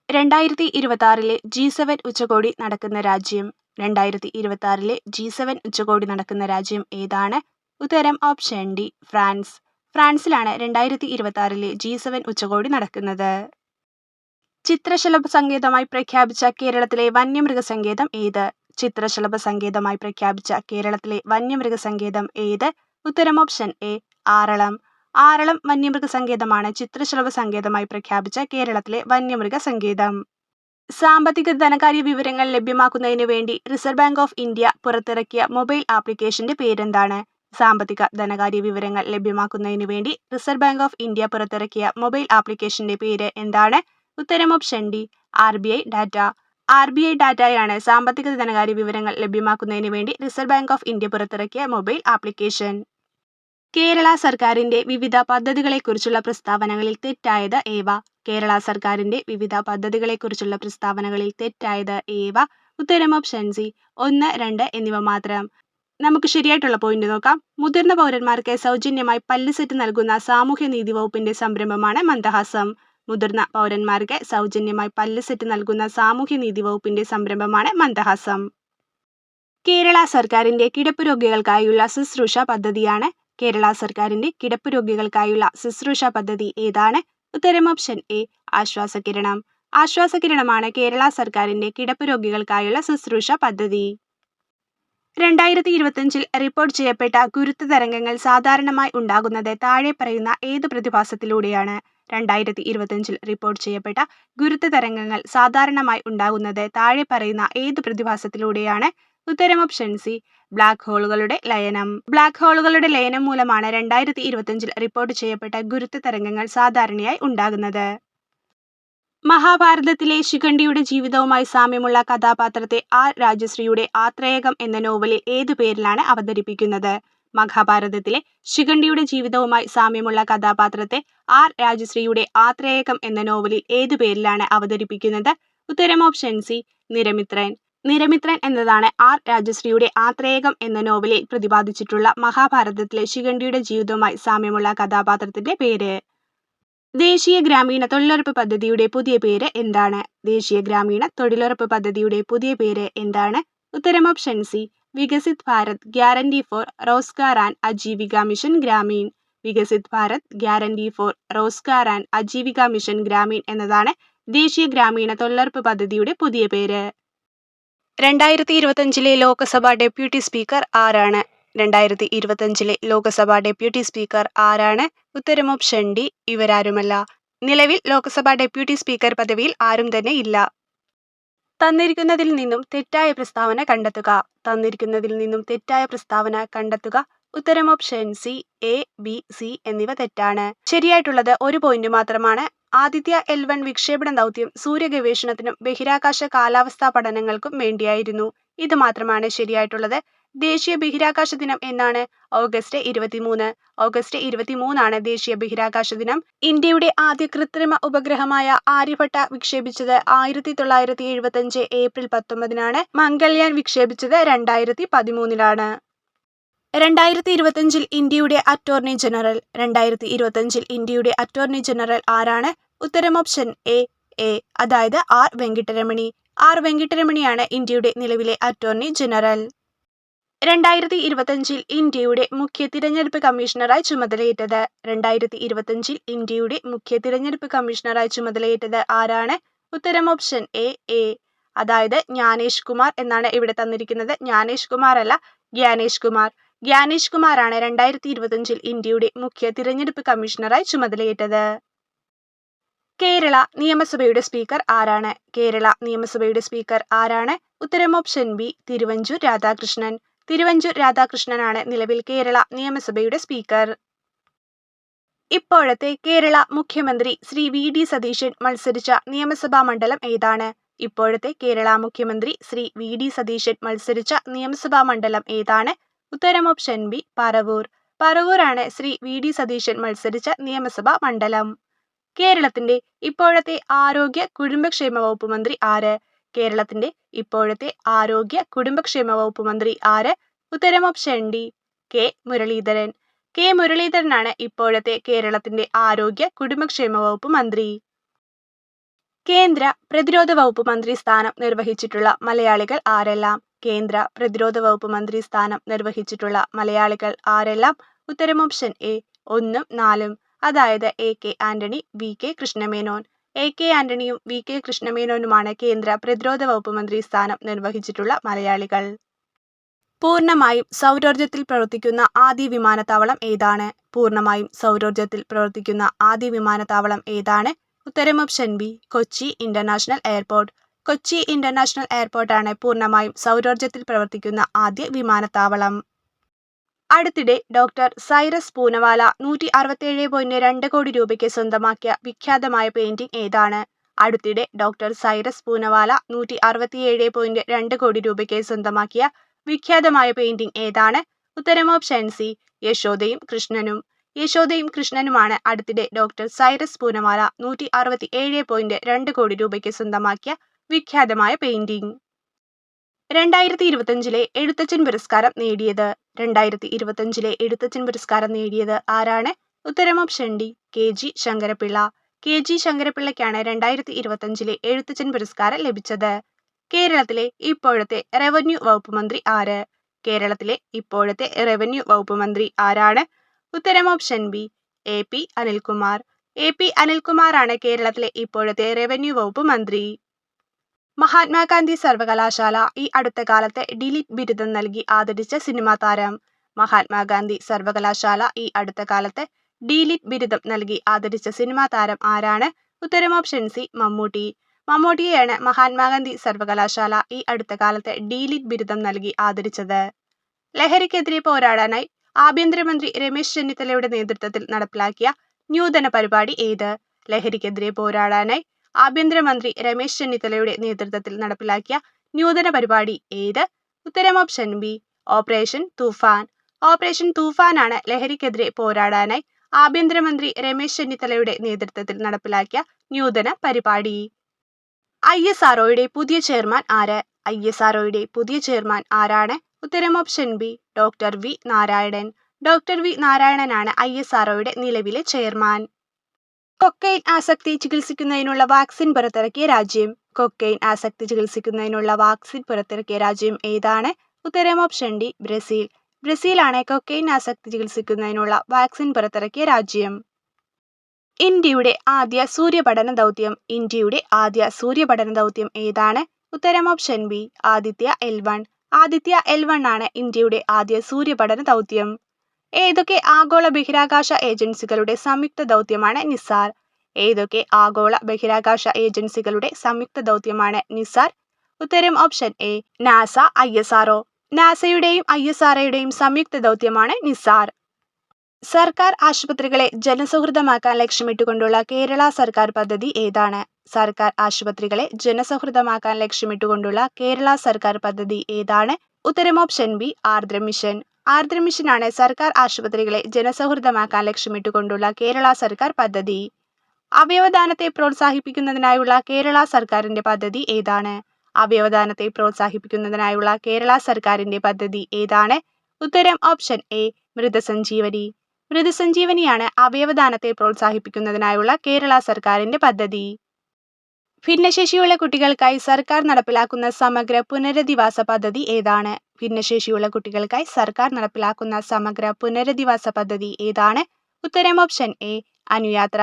2026 G7 ഉച്ചകോടി നടക്കുന്ന രാജ്യം. 2026 G7 ഉച്ചകോടി നടക്കുന്ന രാജ്യം ഏതാണ്? ഉത്തരം ഓപ്ഷൻ ഡി. ഫ്രാൻസ്. ഫ്രാൻസിലാണ് 2026 G7 ഉച്ചകോടി നടക്കുന്നത്. ചിത്രശലഭ സങ്കേതമായി പ്രഖ്യാപിച്ച കേരളത്തിലെ വന്യമൃഗസങ്കേതം ഏത്? ചിത്രശലഭ സങ്കേതമായി പ്രഖ്യാപിച്ച കേരളത്തിലെ വന്യമൃഗസങ്കേതം ഏത്? ഉത്തരം ഓപ്ഷൻ എ. ആറളം. ആറളം വന്യമൃഗസങ്കേതമാണ് ചിത്രശലഭ സങ്കേതമായി പ്രഖ്യാപിച്ച കേരളത്തിലെ വന്യമൃഗസങ്കേതം. സാമ്പത്തിക ധനകാര്യ വിവരങ്ങൾ ലഭ്യമാക്കുന്നതിന് വേണ്ടി റിസർവ് ബാങ്ക് ഓഫ് ഇന്ത്യ പുറത്തിറക്കിയ മൊബൈൽ ആപ്ലിക്കേഷന്റെ പേരെന്താണ്? സാമ്പത്തിക ധനകാര്യ വിവരങ്ങൾ ലഭ്യമാക്കുന്നതിന് വേണ്ടി റിസർവ് ബാങ്ക് ഓഫ് ഇന്ത്യ പുറത്തിറക്കിയ മൊബൈൽ ആപ്ലിക്കേഷന്റെ പേര് എന്താണ്? ഉത്തരം option D. RBI data. RBI ഡാറ്റയാണ് സാമ്പത്തിക ധനകാര്യ വിവരങ്ങൾ ലഭ്യമാക്കുന്നതിന് വേണ്ടി റിസർവ് ബാങ്ക് ഓഫ് ഇന്ത്യ പുറത്തിറക്കിയ മൊബൈൽ ആപ്ലിക്കേഷൻ. കേരള സർക്കാരിന്റെ വിവിധ പദ്ധതികളെക്കുറിച്ചുള്ള പ്രസ്താവനകളിൽ തെറ്റായത് ഏവ? കേരള സർക്കാരിന്റെ വിവിധ പദ്ധതികളെക്കുറിച്ചുള്ള പ്രസ്താവനകളിൽ തെറ്റായത് ഏവ? ഉത്തരം ഓപ്ഷൻ സി. 1, 2 എന്നിവ മാത്രം. നമുക്ക് ശരിയായിട്ടുള്ള പോയിന്റ് നോക്കാം. മുതിർന്ന പൗരന്മാർക്ക് സൗജന്യമായി പല്ല് സെറ്റ് നൽകുന്ന സാമൂഹ്യനീതി വകുപ്പിന്റെ സംരംഭമാണ് മന്ദഹാസം. മുതിർന്ന പൗരന്മാർക്ക് സൗജന്യമായി പല്ല് സെറ്റ് നൽകുന്ന സാമൂഹ്യനീതി വകുപ്പിന്റെ സംരംഭമാണ് മന്ദഹാസം. കേരള സർക്കാരിന്റെ കിടപ്പ് രോഗികൾക്കായുള്ള ശുശ്രൂഷ പദ്ധതിയാണ്. കേരള സർക്കാരിന്റെ കിടപ്പ് രോഗികൾക്കായുള്ള ശുശ്രൂഷ പദ്ധതി ഏതാണ്? ഉത്തരം ഓപ്ഷൻ എ. ആശ്വാസകിരണം. ആശ്വാസകിരണമാണ് കേരള സർക്കാരിന്റെ കിടപ്പ് രോഗികൾക്കായുള്ള ശുശ്രൂഷ പദ്ധതി. 2025 റിപ്പോർട്ട് ചെയ്യപ്പെട്ട ഗുരുത്വ തരംഗങ്ങൾ സാധാരണമായി ഉണ്ടാകുന്നത് താഴെ പറയുന്ന ഏത് പ്രതിഭാസത്തിലൂടെയാണ്? 2025 റിപ്പോർട്ട് ചെയ്യപ്പെട്ട ഗുരുത്വ തരംഗങ്ങൾ സാധാരണമായി ഉണ്ടാകുന്നത് താഴെ പറയുന്ന ഏത് പ്രതിഭാസത്തിലൂടെയാണ്? ഉത്തരം ഓപ്ഷൻ സി. ബ്ലാക്ക് ഹോളുകളുടെ ലയനം. ബ്ലാക്ക് ഹോളുകളുടെ ലയനം മൂലമാണ് 2025 റിപ്പോർട്ട് ചെയ്യപ്പെട്ട ഗുരുത്വ തരംഗങ്ങൾ സാധാരണയായി ഉണ്ടാകുന്നത്. മഹാഭാരതത്തിലെ ശിഖണ്ഡിയുടെ ജീവിതവുമായി സാമ്യമുള്ള കഥാപാത്രത്തെ R. രാജശ്രീയുടെ ആത്രേയകം എന്ന നോവലിൽ ഏതു പേരിലാണ് അവതരിപ്പിക്കുന്നത്? മഹാഭാരതത്തിലെ ശിഖണ്ഡിയുടെ ജീവിതവുമായി സാമ്യമുള്ള കഥാപാത്രത്തെ ആർ രാജശ്രീയുടെ ആത്രേയകം എന്ന നോവലിൽ ഏതു പേരിലാണ് അവതരിപ്പിക്കുന്നത്? ഉത്തരം ഓപ്ഷൻ സി, നിരമിത്രൻ. നിരമിത്രൻ എന്നതാണ് ആർ രാജശ്രീയുടെ ആത്രേയകം എന്ന നോവലിൽ പ്രതിപാദിച്ചിട്ടുള്ള മഹാഭാരതത്തിലെ ശിഖണ്ഡിയുടെ ജീവിതവുമായി സാമ്യമുള്ള കഥാപാത്രത്തിന്റെ പേര്. ദേശീയ ഗ്രാമീണ തൊഴിലുറപ്പ് പദ്ധതിയുടെ പുതിയ പേര് എന്താണ്? ദേശീയ ഗ്രാമീണ തൊഴിലുറപ്പ് പദ്ധതിയുടെ പുതിയ പേര് എന്താണ്? ഉത്തരം option C, Viksit Bharat guarantee for Rozgar and Ajeevika mission Gramin. Viksit Bharat guarantee for Rozgar and Ajeevika mission Gramin എന്നതാണ് ദേശീയ ഗ്രാമീണ തൊഴിലുറപ്പ് പദ്ധതിയുടെ പുതിയ പേര്. 2025 ലോക്സഭാ ഡെപ്യൂട്ടി സ്പീക്കർ ആരാണ്? 2025 ലോക്സഭാ ഡെപ്യൂട്ടി സ്പീക്കർ ആരാണ്? ഉത്തരം ഓപ്ഷൻ ഡി, ഇവരാരുമല്ല. നിലവിൽ ലോക്സഭാ ഡെപ്യൂട്ടി സ്പീക്കർ പദവിയിൽ ആരും തന്നെ ഇല്ല. തന്നിരിക്കുന്നതിൽ നിന്നും തെറ്റായ പ്രസ്താവന കണ്ടെത്തുക. തന്നിരിക്കുന്നതിൽ നിന്നും തെറ്റായ പ്രസ്താവന കണ്ടെത്തുക. ഉത്തരം option C, A, B, C എന്നിവ തെറ്റാണ്. ശരിയായിട്ടുള്ളത് ഒരു പോയിന്റ് മാത്രമാണ്. ആദിത്യ L1 വിക്ഷേപണ ദൗത്യം സൂര്യഗവേഷണത്തിനും ബഹിരാകാശ കാലാവസ്ഥാ പഠനങ്ങൾക്കും വേണ്ടിയായിരുന്നു. ഇത് മാത്രമാണ് ശരിയായിട്ടുള്ളത്. ദേശീയ ബഹിരാകാശ ദിനം എന്നാണ്? ഓഗസ്റ്റ് 23. ഓഗസ്റ്റ് 23 ദേശീയ ബഹിരാകാശ ദിനം. ഇന്ത്യയുടെ ആദ്യ കൃത്രിമ ഉപഗ്രഹമായ ആര്യഭട്ട വിക്ഷേപിച്ചത് 1975 ഏപ്രിൽ 19. മംഗൾയാൻ വിക്ഷേപിച്ചത് 2013. 2025 ഇന്ത്യയുടെ അറ്റോർണി ജനറൽ. 2025 ഇന്ത്യയുടെ അറ്റോർണി ജനറൽ ആരാണ്? ഉത്തരം ഓപ്ഷൻ എ, അതായത് ആർ വെങ്കിട്ടരമണി. ആർ വെങ്കിട്ടരമണിയാണ് ഇന്ത്യയുടെ നിലവിലെ അറ്റോർണി ജനറൽ. 2025 ഇന്ത്യയുടെ മുഖ്യ തിരഞ്ഞെടുപ്പ് കമ്മീഷണറായി ചുമതലയേറ്റത്. 2025 ഇന്ത്യയുടെ മുഖ്യ തിരഞ്ഞെടുപ്പ് കമ്മീഷണറായി ചുമതലയേറ്റത് ആരാണ്? ഉത്തരം ഓപ്ഷൻ എ, അതായത് ജ്ഞാനേഷ് കുമാർ എന്നാണ് ഇവിടെ തന്നിരിക്കുന്നത്. ജ്ഞാനേഷ് കുമാർ അല്ല, ഗ്യാനേഷ് കുമാർ. ഗ്യാനേഷ് കുമാറാണ് 2025 ഇന്ത്യയുടെ മുഖ്യ തിരഞ്ഞെടുപ്പ് കമ്മീഷണറായി ചുമതലയേറ്റത്. കേരള നിയമസഭയുടെ സ്പീക്കർ ആരാണ്? കേരള നിയമസഭയുടെ സ്പീക്കർ ആരാണ്? ഉത്തരം ഓപ്ഷൻ ബി, തിരുവഞ്ചൂർ രാധാകൃഷ്ണൻ. തിരുവഞ്ചൂർ രാധാകൃഷ്ണനാണ് നിലവിൽ കേരള നിയമസഭയുടെ സ്പീക്കർ. ഇപ്പോഴത്തെ കേരള മുഖ്യമന്ത്രി ശ്രീ വി ഡി സതീശൻ മത്സരിച്ച നിയമസഭാ മണ്ഡലം ഏതാണ്? ഇപ്പോഴത്തെ കേരള മുഖ്യമന്ത്രി ശ്രീ വി ഡി സതീശൻ മത്സരിച്ച നിയമസഭാ മണ്ഡലം ഏതാണ്? ഉത്തരം ഓപ്ഷൻ ബി, പറവൂർ. പറവൂരാണ് ശ്രീ വി ഡി സതീശൻ മത്സരിച്ച നിയമസഭാ മണ്ഡലം. കേരളത്തിന്റെ ഇപ്പോഴത്തെ ആരോഗ്യ കുടുംബക്ഷേമ വകുപ്പ് മന്ത്രി ആര്? കേരളത്തിന്റെ ഇപ്പോഴത്തെ ആരോഗ്യ കുടുംബക്ഷേമ വകുപ്പ് മന്ത്രി ആര്? ഉത്തരം option D, K Muraleedharan. K മുരളീധരനാണ് ഇപ്പോഴത്തെ കേരളത്തിന്റെ ആരോഗ്യ കുടുംബക്ഷേമ വകുപ്പ് മന്ത്രി. കേന്ദ്ര പ്രതിരോധ വകുപ്പ് മന്ത്രി സ്ഥാനം നിർവഹിച്ചിട്ടുള്ള മലയാളികൾ ആരെല്ലാം? കേന്ദ്ര പ്രതിരോധ വകുപ്പ് മന്ത്രി സ്ഥാനം നിർവഹിച്ചിട്ടുള്ള മലയാളികൾ ആരെല്ലാം? ഉത്തരം ഓപ്ഷൻ എ, 1, 4. അതായത് A K Antony, V K Krishna Menon. A K ആന്റണിയും V K കൃഷ്ണമേനോനുമാണ് കേന്ദ്ര പ്രതിരോധ വകുപ്പ് മന്ത്രി സ്ഥാനം നിർവഹിച്ചിട്ടുള്ള മലയാളികൾ. പൂർണ്ണമായും സൗരോർജ്ജത്തിൽ പ്രവർത്തിക്കുന്ന ആദ്യ വിമാനത്താവളം ഏതാണ്? പൂർണ്ണമായും സൗരോർജ്ജത്തിൽ പ്രവർത്തിക്കുന്ന ആദ്യ വിമാനത്താവളം ഏതാണ്? ഉത്തരം option B, Kochi international airport. Kochi international എയർപോർട്ടാണ് പൂർണ്ണമായും സൗരോർജ്ജത്തിൽ പ്രവർത്തിക്കുന്ന ആദ്യ വിമാനത്താവളം. അടുത്തിടെ ഡോക്ടർ സൈറസ് പൂനവാല 167.2 കോടി രൂപയ്ക്ക് സ്വന്തമാക്കിയ വിഖ്യാതമായ പെയിന്റിംഗ് ഏതാണ്? അടുത്തിടെ ഡോക്ടർ സൈറസ് പൂനവാല 167.2 കോടി രൂപയ്ക്ക് സ്വന്തമാക്കിയ വിഖ്യാതമായ പെയിന്റിംഗ് ഏതാണ്? ഉത്തരം ഓപ്ഷൻ സി, യശോദയും കൃഷ്ണനും. യശോദയും കൃഷ്ണനുമാണ് അടുത്തിടെ ഡോക്ടർ സൈറസ് പൂനവാല 167.2 കോടി രൂപയ്ക്ക് സ്വന്തമാക്കിയ വിഖ്യാതമായ പെയിന്റിംഗ്. 2025 എഴുത്തച്ഛൻ പുരസ്കാരം നേടിയത്. 2025 എഴുത്തച്ഛൻ പുരസ്കാരം നേടിയത് ആരാണ്? ഉത്തരം option D, K G Sankara Pillai. K G ശങ്കരപ്പിള്ളയ്ക്കാണ് 2025 Ezhuthachan പുരസ്കാരം ലഭിച്ചത്. കേരളത്തിലെ ഇപ്പോഴത്തെ റവന്യൂ വകുപ്പ് മന്ത്രി ആര്? കേരളത്തിലെ ഇപ്പോഴത്തെ റവന്യൂ വകുപ്പ് മന്ത്രി ആരാണ്? ഉത്തരം option B, A P Anilkumar. A P അനിൽകുമാറാണ് കേരളത്തിലെ ഇപ്പോഴത്തെ റവന്യൂ വകുപ്പ് മന്ത്രി. മഹാത്മാഗാന്ധി സർവകലാശാല ഈ അടുത്ത കാലത്ത് ഡിലിറ്റ് ബിരുദം നൽകി ആദരിച്ച സിനിമാ താരം. മഹാത്മാഗാന്ധി സർവകലാശാല ഈ അടുത്ത കാലത്ത് ഡിലിറ്റ് ബിരുദം നൽകി ആദരിച്ച സിനിമാ താരം ആരാണ്? ഉത്തരം ഓപ്ഷൻ സി, മമ്മൂട്ടി. മമ്മൂട്ടിയെയാണ് മഹാത്മാഗാന്ധി സർവകലാശാല ഈ അടുത്ത കാലത്ത് ഡിലിറ്റ് ബിരുദം നൽകി ആദരിച്ചത്. ലഹരിക്കെതിരെ പോരാടാനായി ആഭ്യന്തരമന്ത്രി രമേശ് ചെന്നിത്തലയുടെ നേതൃത്വത്തിൽ നടപ്പിലാക്കിയ നൂതന പരിപാടി ഏത്? ലഹരിക്കെതിരെ പോരാടാനായി ആഭ്യന്തരമന്ത്രി രമേശ് ചെന്നിത്തലയുടെ നേതൃത്വത്തിൽ നടപ്പിലാക്കിയ നൂതന പരിപാടി ഏത്? ഉത്തരം ഓപ്ഷൻ ബി, ഓപ്പറേഷൻ തൂഫാൻ. ഓപ്പറേഷൻ തൂഫാനാണ് ലഹരിക്കെതിരെ പോരാടാനായി ആഭ്യന്തരമന്ത്രി രമേശ് ചെന്നിത്തലയുടെ നേതൃത്വത്തിൽ നടപ്പിലാക്കിയ നൂതന പരിപാടി. ISROയുടെ പുതിയ ചെയർമാൻ ആര്? ISROയുടെ പുതിയ ചെയർമാൻ ആരാണ്? ഉത്തരം option B doctor V Narayanan. Doctor V നാരായണനാണ് ISROയുടെ നിലവിലെ ചെയർമാൻ. കൊക്കൈൻ ആസക്തി ചികിത്സിക്കുന്നതിനുള്ള വാക്സിൻ പുറത്തിറക്കിയ രാജ്യം. കൊക്കൈൻ ആസക്തി ചികിത്സിക്കുന്നതിനുള്ള വാക്സിൻ പുറത്തിറക്കിയ രാജ്യം ഏതാണ്? ഉത്തരം ഓപ്ഷൻ ഡി ബ്രസീൽ. ബ്രസീലാണ് കൊക്കൈൻ ആസക്തി ചികിത്സിക്കുന്നതിനുള്ള വാക്സിൻ പുറത്തിറക്കിയ രാജ്യം. ഇന്ത്യയുടെ ആദ്യ സൂര്യപഠന ദൗത്യം. ഇന്ത്യയുടെ ആദ്യ സൂര്യപഠന ദൗത്യം ഏതാണ്? ഉത്തരം option B Aditya L1. Aditya L1 ആണ് ഇന്ത്യയുടെ ആദ്യ സൂര്യപഠന ദൗത്യം. ഏതൊക്കെ ആഗോള ബഹിരാകാശ ഏജൻസികളുടെ സംയുക്ത ദൗത്യമാണ് നിസാർ? ഏതൊക്കെ ആഗോള ബഹിരാകാശ ഏജൻസികളുടെ സംയുക്ത ദൗത്യമാണ് നിസാർ? ഉത്തരം ഓപ്ഷൻ എ നാസ ISRO. നാസയുടെയും ISROയുടെയും സംയുക്ത ദൗത്യമാണ് നിസാർ. സർക്കാർ ആശുപത്രികളെ ജനസൗഹൃദമാക്കാൻ ലക്ഷ്യമിട്ടുകൊണ്ടുള്ള കേരള സർക്കാർ പദ്ധതി ഏതാണ്? സർക്കാർ ആശുപത്രികളെ ജനസൗഹൃദമാക്കാൻ ലക്ഷ്യമിട്ടുകൊണ്ടുള്ള കേരള സർക്കാർ പദ്ധതി ഏതാണ്? ഉത്തരം ഓപ്ഷൻ ബി ആർദ്ര മിഷൻ. ആർദ്ര മിഷനാണ് സർക്കാർ ആശുപത്രികളെ ജനസൗഹൃദമാക്കാൻ ലക്ഷ്യമിട്ടുകൊണ്ടുള്ള കേരള സർക്കാർ പദ്ധതി. അവയവദാനത്തെ പ്രോത്സാഹിപ്പിക്കുന്നതിനായുള്ള കേരള സർക്കാരിന്റെ പദ്ധതി ഏതാണ്? അവയവദാനത്തെ പ്രോത്സാഹിപ്പിക്കുന്നതിനായുള്ള കേരള സർക്കാരിന്റെ പദ്ധതി ഏതാണ്? ഉത്തരം ഓപ്ഷൻ എ മൃതസഞ്ജീവനി. മൃതസഞ്ജീവനിയാണ് അവയവദാനത്തെ പ്രോത്സാഹിപ്പിക്കുന്നതിനായുള്ള കേരള സർക്കാരിന്റെ പദ്ധതി. ഭിന്നശേഷിയുള്ള കുട്ടികൾക്കായി സർക്കാർ നടപ്പിലാക്കുന്ന സമഗ്ര പുനരധിവാസ പദ്ധതി ഏതാണ്? ഭിന്നശേഷിയുള്ള കുട്ടികൾക്കായി സർക്കാർ നടപ്പിലാക്കുന്ന സമഗ്ര പുനരധിവാസ പദ്ധതി ഏതാണ്? ഉത്തരം ഓപ്ഷൻ എ അനുയാത്ര.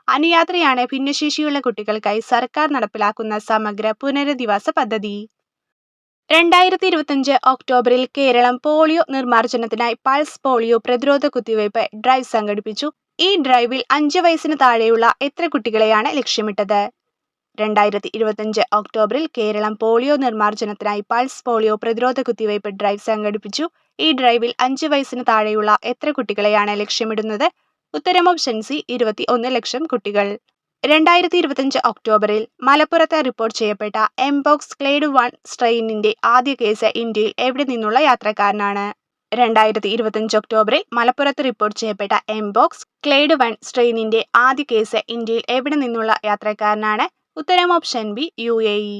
അനുയാത്രയാണ് ഭിന്നശേഷിയുള്ള കുട്ടികൾക്കായി സർക്കാർ നടപ്പിലാക്കുന്ന സമഗ്ര പുനരധിവാസ പദ്ധതി. 2025 ഒക്ടോബറിൽ കേരളം പോളിയോ നിർമ്മാർജ്ജനത്തിനായി പൾസ് പോളിയോ പ്രതിരോധ കുത്തിവയ്പ് ഡ്രൈവ് സംഘടിപ്പിച്ചു. ഈ ഡ്രൈവിൽ 5 വയസ്സിന് താഴെയുള്ള എത്ര കുട്ടികളെയാണ് ലക്ഷ്യമിട്ടത്? 2025 ഒക്ടോബറിൽ കേരളം പോളിയോ നിർമ്മാർജ്ജനത്തിനായി പൾസ് പോളിയോ പ്രതിരോധ കുത്തിവയ്പ് ഡ്രൈവ് സംഘടിപ്പിച്ചു. ഈ ഡ്രൈവിൽ 5 വയസ്സിന് താഴെയുള്ള എത്ര കുട്ടികളെയാണ് ലക്ഷ്യമിടുന്നത്? ഉത്തരം ഓപ്ഷൻ സി 21 ലക്ഷം കുട്ടികൾ. 2025 ഒക്ടോബറിൽ മലപ്പുറത്ത് റിപ്പോർട്ട് ചെയ്യപ്പെട്ട എംപോക്സ് ക്ലേഡ് 1 സ്ട്രെയിനിന്റെ ആദ്യ കേസ് ഇന്ത്യയിൽ എവിടെ നിന്നുള്ള യാത്രക്കാരനാണ്? 2025 ഒക്ടോബറിൽ മലപ്പുറത്ത് റിപ്പോർട്ട് ചെയ്യപ്പെട്ട എംപോക്സ് ക്ലേഡ് 1 സ്ട്രെയിനിന്റെ ആദ്യ കേസ് ഇന്ത്യയിൽ എവിടെ നിന്നുള്ള യാത്രക്കാരനാണ്? ഉത്തരം ഓപ്ഷൻ ബി UAE.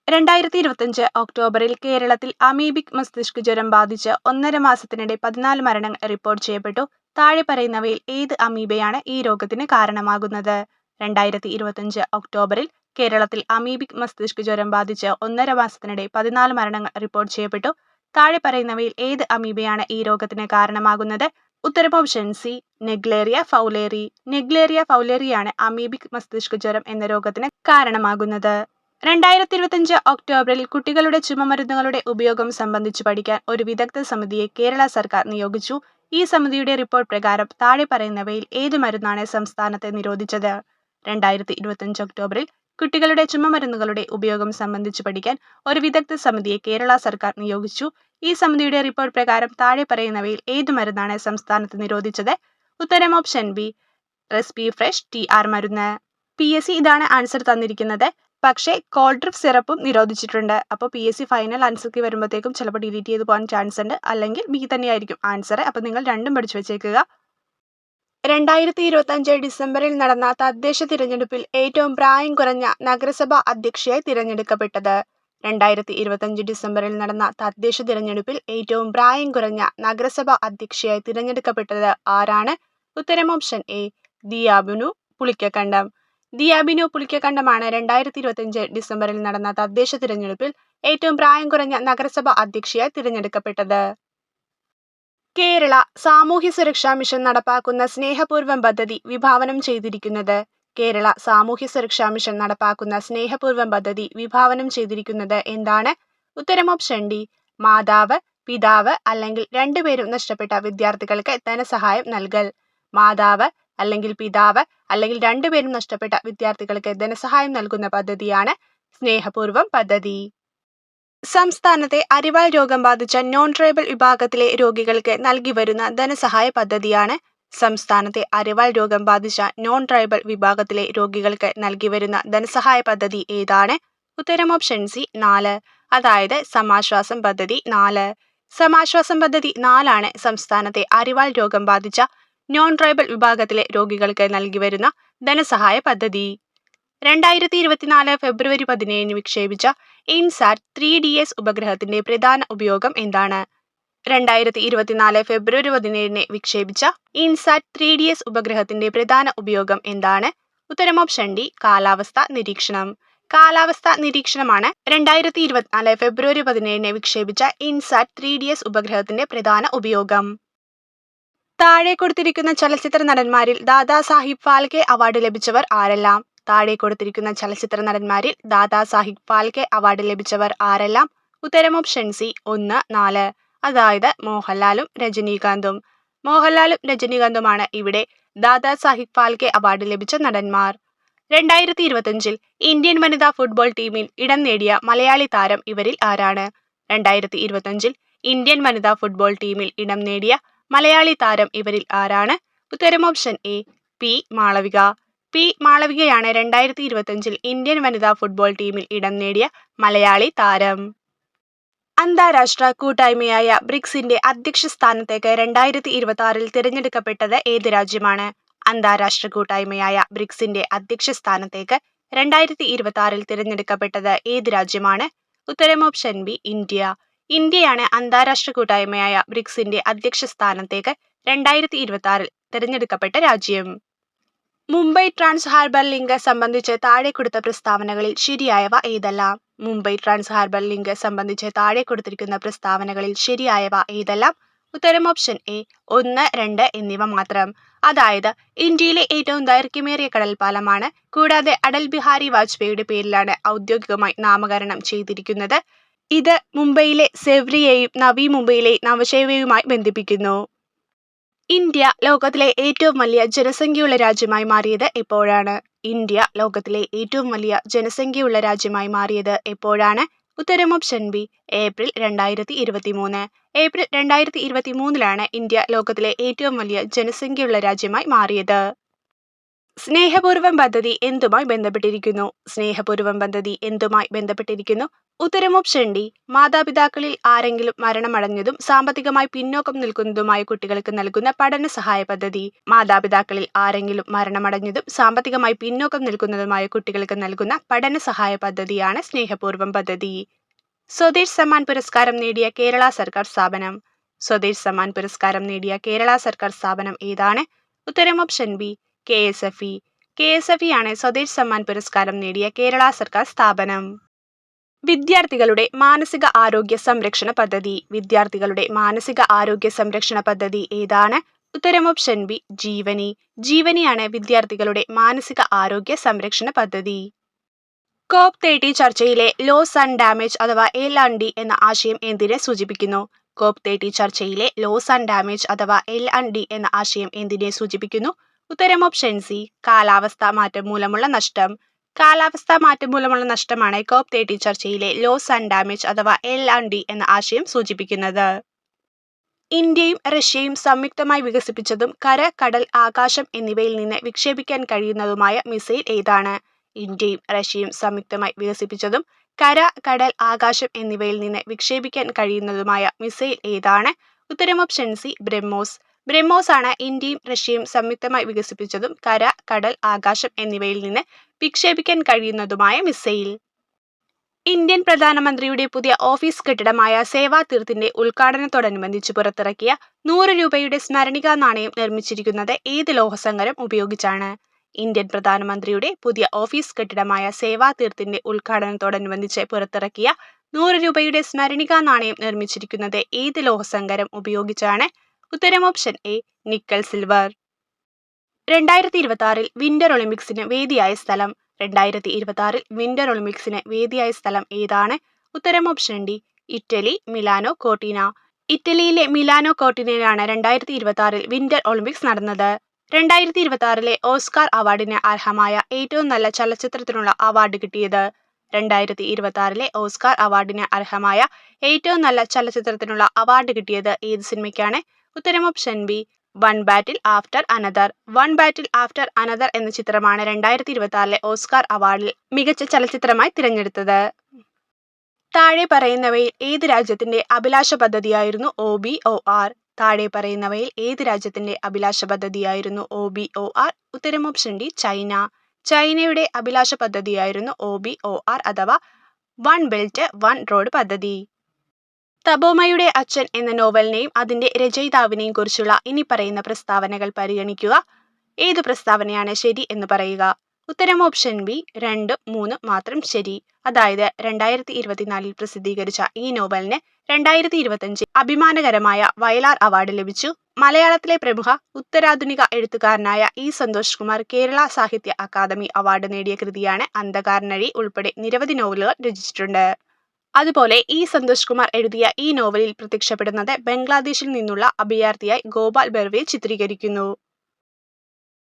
2025 ഒക്ടോബറിൽ കേരളത്തിൽ അമീബിക് മസ്തിഷ്ക ജ്വരം ബാധിച്ച് 1.5 മാസത്തിനിടെ 14 മരണങ്ങൾ റിപ്പോർട്ട് ചെയ്യപ്പെട്ടു. താഴെ പറയുന്നവയിൽ ഏത് അമീബയാണ് ഈ രോഗത്തിന് കാരണമാകുന്നത്? 2025 ഒക്ടോബറിൽ കേരളത്തിൽ അമീബിക് മസ്തിഷ്ക ജ്വരം ബാധിച്ച് 1.5 മാസത്തിനിടെ 14 മരണങ്ങൾ റിപ്പോർട്ട് ചെയ്യപ്പെട്ടു. താഴെ പറയുന്നവയിൽ ഏത് അമീബയാണ് ഈ രോഗത്തിന് കാരണമാകുന്നത്? ഉത്തരം option C Naegleria fowleri. Naegleria ഫൗലേറിയാണ് അമീബിക് മസ്തിഷ്ക ജ്വരം എന്ന രോഗത്തിന് കാരണമാകുന്നത്. 2025 ഒക്ടോബറിൽ കുട്ടികളുടെ ചുമമരുന്നുകളുടെ ഉപയോഗം സംബന്ധിച്ച് പഠിക്കാൻ ഒരു വിദഗ്ധ സമിതിയെ കേരള സർക്കാർ നിയോഗിച്ചു. ഈ സമിതിയുടെ റിപ്പോർട്ട് പ്രകാരം താഴെ പറയുന്നവയിൽ ഏത് മരുന്നാണ് സംസ്ഥാനത്ത് നിരോധിച്ചത്? 2025 ഒക്ടോബറിൽ കുട്ടികളുടെ ചുമമരുന്നുകളുടെ ഉപയോഗം സംബന്ധിച്ച് പഠിക്കാൻ ഒരു വിദഗ്ധ സമിതിയെ കേരള സർക്കാർ നിയോഗിച്ചു. ഈ സമിതിയുടെ റിപ്പോർട്ട് പ്രകാരം താഴെ പറയുന്നവയിൽ ഏത് മരുന്നാണ് സംസ്ഥാനത്ത് നിരോധിച്ചത്? ഉത്തരം ഓപ്ഷൻ ബി റെസ്പിഫ്രഷ് TR മരുന്ന്. PSC ഇതാണ് ആൻസർ തന്നിരിക്കുന്നത്. പക്ഷേ കോൾഡ്രിഫ് സിറപ്പും നിരോധിച്ചിട്ടുണ്ട്. അപ്പോൾ PSC ഫൈനൽ ആൻസർക്ക് വരുമ്പോഴത്തേക്കും ചിലപ്പോൾ ഡിലീറ്റ് ചെയ്ത് പോകാൻ ചാൻസ് ഉണ്ട്. അല്ലെങ്കിൽ ബി തന്നെയായിരിക്കും ആൻസർ. അപ്പോൾ നിങ്ങൾ രണ്ടും പഠിച്ചു വെച്ചേക്കുക. 2025 ഡിസംബറിൽ നടന്ന തദ്ദേശ തിരഞ്ഞെടുപ്പിൽ ഏറ്റവും പ്രായം കുറഞ്ഞ നഗരസഭ അധ്യക്ഷയായി തിരഞ്ഞെടുക്കപ്പെട്ടത്? 2025 ഡിസംബറിൽ നടന്ന തദ്ദേശ തിരഞ്ഞെടുപ്പിൽ ഏറ്റവും പ്രായം കുറഞ്ഞ നഗരസഭ അധ്യക്ഷയായി തിരഞ്ഞെടുക്കപ്പെട്ടത് ആരാണ്? ഉത്തരം ഓപ്ഷൻ എ ദിയാബിനു പുളിക്കക്കണ്ടം. ദിയാബിനു പുളിക്കക്കണ്ടമാണ് 2025 ഡിസംബറിൽ നടന്ന തദ്ദേശ തിരഞ്ഞെടുപ്പിൽ ഏറ്റവും പ്രായം കുറഞ്ഞ നഗരസഭ അധ്യക്ഷയായി തിരഞ്ഞെടുക്കപ്പെട്ടത്. കേരള സാമൂഹ്യ സുരക്ഷാ മിഷൻ നടപ്പാക്കുന്ന സ്നേഹപൂർവം പദ്ധതി വിഭാവനം ചെയ്തിരിക്കുന്നത്? കേരള സാമൂഹ്യ സുരക്ഷാ മിഷൻ നടപ്പാക്കുന്ന സ്നേഹപൂർവം പദ്ധതി വിഭാവനം ചെയ്തിരിക്കുന്നത് എന്താണ്? ഉത്തരം ഓപ്ഷൻ ഡി മാതാവ്, പിതാവ് അല്ലെങ്കിൽ രണ്ടുപേരും നഷ്ടപ്പെട്ട വിദ്യാർത്ഥികൾക്ക് ധനസഹായം നൽകൽ. മാതാവ് അല്ലെങ്കിൽ പിതാവ് അല്ലെങ്കിൽ രണ്ടുപേരും നഷ്ടപ്പെട്ട വിദ്യാർത്ഥികൾക്ക് ധനസഹായം നൽകുന്ന പദ്ധതിയാണ് സ്നേഹപൂർവം പദ്ധതി. സംസ്ഥാനത്തെ അരിവാൾ രോഗം ബാധിച്ച നോൺ ട്രൈബൽ വിഭാഗത്തിലെ രോഗികൾക്ക് നൽകി വരുന്ന ധനസഹായ പദ്ധതിയാണ്? സംസ്ഥാനത്തെ അരിവാൾ രോഗം ബാധിച്ച നോൺ ട്രൈബൽ വിഭാഗത്തിലെ രോഗികൾക്ക് നൽകി വരുന്ന ധനസഹായ പദ്ധതി ഏതാണ്? ഉത്തരം ഓപ്ഷൻ സി 4, അതായത് സമാശ്വാസം പദ്ധതി 4. സമാശ്വാസം പദ്ധതി 4 സംസ്ഥാനത്തെ അരിവാൾ രോഗം ബാധിച്ച നോൺ ട്രൈബൽ വിഭാഗത്തിലെ രോഗികൾക്ക് നൽകി വരുന്ന ധനസഹായ പദ്ധതി. 2024 ഫെബ്രുവരി 17 വിക്ഷേപിച്ച ഇൻസാറ്റ് 3DS ഉപഗ്രഹത്തിന്റെ പ്രധാന ഉപയോഗം എന്താണ്? 2024 ഫെബ്രുവരി 17 വിക്ഷേപിച്ച ഇൻസാറ്റ് 3DS ഉപഗ്രഹത്തിന്റെ പ്രധാന ഉപയോഗം എന്താണ്? ഉത്തരം ഓപ്ഷൻ ഡി, കാലാവസ്ഥാ നിരീക്ഷണം. കാലാവസ്ഥാ നിരീക്ഷണമാണ് 2024 ഫെബ്രുവരി 17 വിക്ഷേപിച്ച ഇൻസാറ്റ് 3DS ഉപഗ്രഹത്തിന്റെ പ്രധാന ഉപയോഗം. താഴെ കൊടുത്തിരിക്കുന്ന ചലച്ചിത്ര നടന്മാരിൽ ദാദാസാഹിബ് ഫാൽക്കെ അവാർഡ് ലഭിച്ചവർ ആരെല്ലാം? താഴെ കൊടുത്തിരിക്കുന്ന ചലച്ചിത്ര നടന്മാരിൽ ദാദാസാഹിബ് ഫാൽക്കെ അവാർഡ് ലഭിച്ചവർ ആരെല്ലാം? ഉത്തരം ഓപ്ഷൻ സി 1, 4, അതായത് മോഹൻലാലും രജനീകാന്തും. മോഹൻലാലും രജനീകാന്തുമാണ് ഇവിടെ ദാദാസാഹിബ് ഫാൽക്കെ അവാർഡ് ലഭിച്ച നടന്മാർ. 2025 ഇന്ത്യൻ വനിതാ ഫുട്ബോൾ ടീമിൽ ഇടം നേടിയ മലയാളി താരം ഇവരിൽ ആരാണ്? 2025 ഇന്ത്യൻ വനിതാ ഫുട്ബോൾ ടീമിൽ ഇടം നേടിയ മലയാളി താരം ഇവരിൽ ആരാണ്? ഉത്തരം option A, P Malavika. P മാളവികയാണ് 2025 ഇന്ത്യൻ വനിതാ ഫുട്ബോൾ ടീമിൽ ഇടം നേടിയ മലയാളി താരം. അന്താരാഷ്ട്ര കൂട്ടായ്മയായ ബ്രിക്സിന്റെ അധ്യക്ഷ സ്ഥാനത്തേക്ക് 2026 തിരഞ്ഞെടുക്കപ്പെട്ടത് ഏത് രാജ്യമാണ്? അന്താരാഷ്ട്ര കൂട്ടായ്മയായ ബ്രിക്സിന്റെ അധ്യക്ഷ സ്ഥാനത്തേക്ക് 2026 തിരഞ്ഞെടുക്കപ്പെട്ടത് ഏത് രാജ്യമാണ്? ഉത്തരം ഓപ്ഷൻ ബി, ഇന്ത്യ. ഇന്ത്യയാണ് അന്താരാഷ്ട്ര കൂട്ടായ്മയായ ബ്രിക്സിന്റെ അധ്യക്ഷ സ്ഥാനത്തേക്ക് 2026 തിരഞ്ഞെടുക്കപ്പെട്ട രാജ്യം. മുംബൈ ട്രാൻസ് ഹാർബർ ലിങ്ക് സംബന്ധിച്ച് താഴെ കൊടുത്ത പ്രസ്താവനകളിൽ ശരിയായവ ഏതെല്ലാം? മുംബൈ ട്രാൻസ് ഹാർബർ ലിങ്ക് സംബന്ധിച്ച് താഴെ കൊടുത്തിരിക്കുന്ന പ്രസ്താവനകളിൽ ശരിയായവ ഏതെല്ലാം? ഉത്തരം ഓപ്ഷൻ എ 1, 2 എന്നിവ മാത്രം. അതായത് ഇന്ത്യയിലെ ഏറ്റവും ദൈർഘ്യമേറിയ കടൽപ്പാലമാണ്. കൂടാതെ അടൽ ബിഹാരി വാജ്പേയിയുടെ പേരിലാണ് ഔദ്യോഗികമായി നാമകരണം ചെയ്തിരിക്കുന്നത്. ഇത് മുംബൈയിലെ സെവ്രിയെയും നവി മുംബൈയിലെ നവശേവയുമായി ബന്ധിപ്പിക്കുന്നു. ഇന്ത്യ ലോകത്തിലെ ഏറ്റവും വലിയ ജനസംഖ്യയുള്ള രാജ്യമായി മാറിയത് എപ്പോഴാണ്? ഇന്ത്യ ലോകത്തിലെ ഏറ്റവും വലിയ ജനസംഖ്യയുള്ള രാജ്യമായി മാറിയത് എപ്പോഴാണ്? ഉത്തരം option B, April 2023. April 2023 India ലോകത്തിലെ ഏറ്റവും വലിയ ജനസംഖ്യയുള്ള രാജ്യമായി മാറിയത്. സ്നേഹപൂർവം പദ്ധതി എന്തുമായി ബന്ധപ്പെട്ടിരിക്കുന്നു? സ്നേഹപൂർവം പദ്ധതി എന്തുമായി ബന്ധപ്പെട്ടിരിക്കുന്നു? ഉത്തരം ഓപ്ഷൻ ഡി, മാതാപിതാക്കളിൽ ആരെങ്കിലും മരണമടഞ്ഞതും സാമ്പത്തികമായി പിന്നോക്കം നിൽക്കുന്നതുമായ കുട്ടികൾക്ക് നൽകുന്ന പഠന സഹായ പദ്ധതി. മാതാപിതാക്കളിൽ ആരെങ്കിലും മരണമടഞ്ഞതും സാമ്പത്തികമായി പിന്നോക്കം നിൽക്കുന്നതുമായ കുട്ടികൾക്ക് നൽകുന്ന പഠന സഹായ പദ്ധതിയാണ് സ്നേഹപൂർവം പദ്ധതി. സ്വദേശ് സമ്മാൻ പുരസ്കാരം നേടിയ കേരള സർക്കാർ സ്ഥാപനം. സ്വദേശ് സമ്മാൻ പുരസ്കാരം നേടിയ കേരള സർക്കാർ സ്ഥാപനം ഏതാണ്? ഉത്തരം ഓപ്ഷൻ ബി, KSFE. KSFE ആണ് സ്വദേശ് സമ്മാൻ പുരസ്കാരം നേടിയ കേരള സർക്കാർ സ്ഥാപനം. വിദ്യാർത്ഥികളുടെ മാനസിക ആരോഗ്യ സംരക്ഷണ പദ്ധതി. വിദ്യാർത്ഥികളുടെ മാനസിക ആരോഗ്യ സംരക്ഷണ പദ്ധതി ഏതാണ്? ഉത്തരം ഓപ്ഷൻ ബി, ജീവനി. ജീവനിയാണ് വിദ്യാർത്ഥികളുടെ മാനസിക ആരോഗ്യ സംരക്ഷണ പദ്ധതി. COP30 ചർച്ചയിലെ ലോസ് ആൻഡ് ഡാമേജ് അഥവാ L&D എന്ന ആശയം എന്തിനെ സൂചിപ്പിക്കുന്നു? COP30 ചർച്ചയിലെ ലോസ് ആൻഡ് ഡാമേജ് അഥവാ L&D എന്ന ആശയം എന്തിനെ സൂചിപ്പിക്കുന്നു? ഉത്തരം ഓപ്ഷൻ സി, കാലാവസ്ഥാ മാറ്റം മൂലമുള്ള നഷ്ടം. കാലാവസ്ഥാ മാറ്റം മൂലമുള്ള നഷ്ടമാണ് COP30 ചർച്ചയിലെ ലോസ് ആൻഡ് ഡാമേജ് അഥവാ L&D എന്ന ആശയം സൂചിപ്പിക്കുന്നത്. ഇന്ത്യയും റഷ്യയും സംയുക്തമായി വികസിപ്പിച്ചതും കര, കടൽ, ആകാശം എന്നിവയിൽ നിന്ന് വിക്ഷേപിക്കാൻ കഴിയുന്നതുമായ മിസൈൽ ഏതാണ്? ഇന്ത്യയും റഷ്യയും സംയുക്തമായി വികസിപ്പിച്ചതും കര, കടൽ, ആകാശം എന്നിവയിൽ നിന്ന് വിക്ഷേപിക്കാൻ കഴിയുന്നതുമായ മിസൈൽ ഏതാണ്? ഉത്തരം ഓപ്ഷൻ സി, ബ്രഹ്മോസ്. ബ്രഹ്മോസ് ആണ് ഇന്ത്യയും റഷ്യയും സംയുക്തമായി വികസിപ്പിച്ചതും കര, കടൽ, ആകാശം എന്നിവയിൽ നിന്ന് വിക്ഷേപിക്കാൻ കഴിയുന്നതുമായ മിസൈൽ. ഇന്ത്യൻ പ്രധാനമന്ത്രിയുടെ പുതിയ ഓഫീസ് കെട്ടിടമായ സേവാതീർത്തിന്റെ ഉദ്ഘാടനത്തോടനുബന്ധിച്ച് പുറത്തിറക്കിയ 100 രൂപയുടെ സ്മരണികാ നാണയം നിർമ്മിച്ചിരിക്കുന്നത് ഏത് ലോഹസങ്കരം ഉപയോഗിച്ചാണ്? ഇന്ത്യൻ പ്രധാനമന്ത്രിയുടെ പുതിയ ഓഫീസ് കെട്ടിടമായ സേവാതീർത്തിന്റെ ഉദ്ഘാടനത്തോടനുബന്ധിച്ച് പുറത്തിറക്കിയ 100 രൂപയുടെ സ്മരണികാ നാണയം നിർമ്മിച്ചിരിക്കുന്നത് ഏത് ലോഹസങ്കരം ഉപയോഗിച്ചാണ്? ഉത്തരം option A, nickel silver. 2026 winter ഒളിമ്പിക്സിന് വേദിയായ സ്ഥലം. 2026 വിന്റർ ഒളിമ്പിക്സിന് വേദിയായ സ്ഥലം ഏതാണ്? ഉത്തരം option D, Italy, Milano Cortina. ഇറ്റലിയിലെ മിലാനോ കോർട്ടീനയിലാണ് 2026 വിന്റർ ഒളിമ്പിക്സ് നടന്നത്. 2026 ഓസ്കാർ അവാർഡിന് അർഹമായ ഏറ്റവും നല്ല ചലച്ചിത്രത്തിനുള്ള അവാർഡ് കിട്ടിയത്. 2026 ഓസ്കാർ അവാർഡിന് അർഹമായ ഏറ്റവും നല്ല ചലച്ചിത്രത്തിനുള്ള അവാർഡ് കിട്ടിയത് ഏത് സിനിമയ്ക്കാണ്? ഉത്തരം ഓപ്ഷൻ ബി, വൺ ബാറ്റിൽ ആഫ്റ്റർ അനദർ. വൺ ബാറ്റിൽ ആഫ്റ്റർ അനദർ എന്ന ചിത്രമാണ് 2026 ഓസ്കാർ അവാർഡിൽ മികച്ച ചലച്ചിത്രമായി തിരഞ്ഞെടുത്തത്. താഴെ പറയുന്നവയിൽ ഏത് രാജ്യത്തിന്റെ അഭിലാഷ പദ്ധതിയായിരുന്നു OBOR? താഴെ പറയുന്നവയിൽ ഏത് രാജ്യത്തിന്റെ അഭിലാഷ പദ്ധതിയായിരുന്നു OBOR? ഉത്തരം ഓപ്ഷൻ ഡി ചൈന. ചൈനയുടെ അഭിലാഷ പദ്ധതിയായിരുന്നു OBOR അഥവാ വൺ ബെൽറ്റ് വൺ റോഡ് പദ്ധതി. തപോമയുടെ അച്ഛൻ എന്ന നോവലിനെയും അതിന്റെ രചയിതാവിനെയും കുറിച്ചുള്ള ഇനി പറയുന്ന പ്രസ്താവനകൾ പരിഗണിക്കുക. ഏത് പ്രസ്താവനയാണ് ശരി എന്ന് പറയുക. ഉത്തരം ഓപ്ഷൻ ബി 2, 3 മാത്രം ശരി. അതായത് 2024 പ്രസിദ്ധീകരിച്ച ഈ നോവലിന് 2025 അഭിമാനകരമായ വയലാർ അവാർഡ് ലഭിച്ചു. മലയാളത്തിലെ പ്രമുഖ ഉത്തരാധുനിക എഴുത്തുകാരനായ ഇ സന്തോഷ് കുമാർ കേരള സാഹിത്യ അക്കാദമി അവാർഡ് നേടിയ കൃതിയാണ് അന്ധകാരനഴി ഉൾപ്പെടെ നിരവധി നോവലുകൾ രചിച്ചിട്ടുണ്ട്. അതുപോലെ ഇ സന്തോഷ് കുമാർ എഴുതിയ ഈ നോവലിൽ പ്രത്യക്ഷപ്പെടുന്നത് ബംഗ്ലാദേശിൽ നിന്നുള്ള അഭയാർത്ഥിയായി ഗോപാൽ ബർവയെ ചിത്രീകരിക്കുന്നു.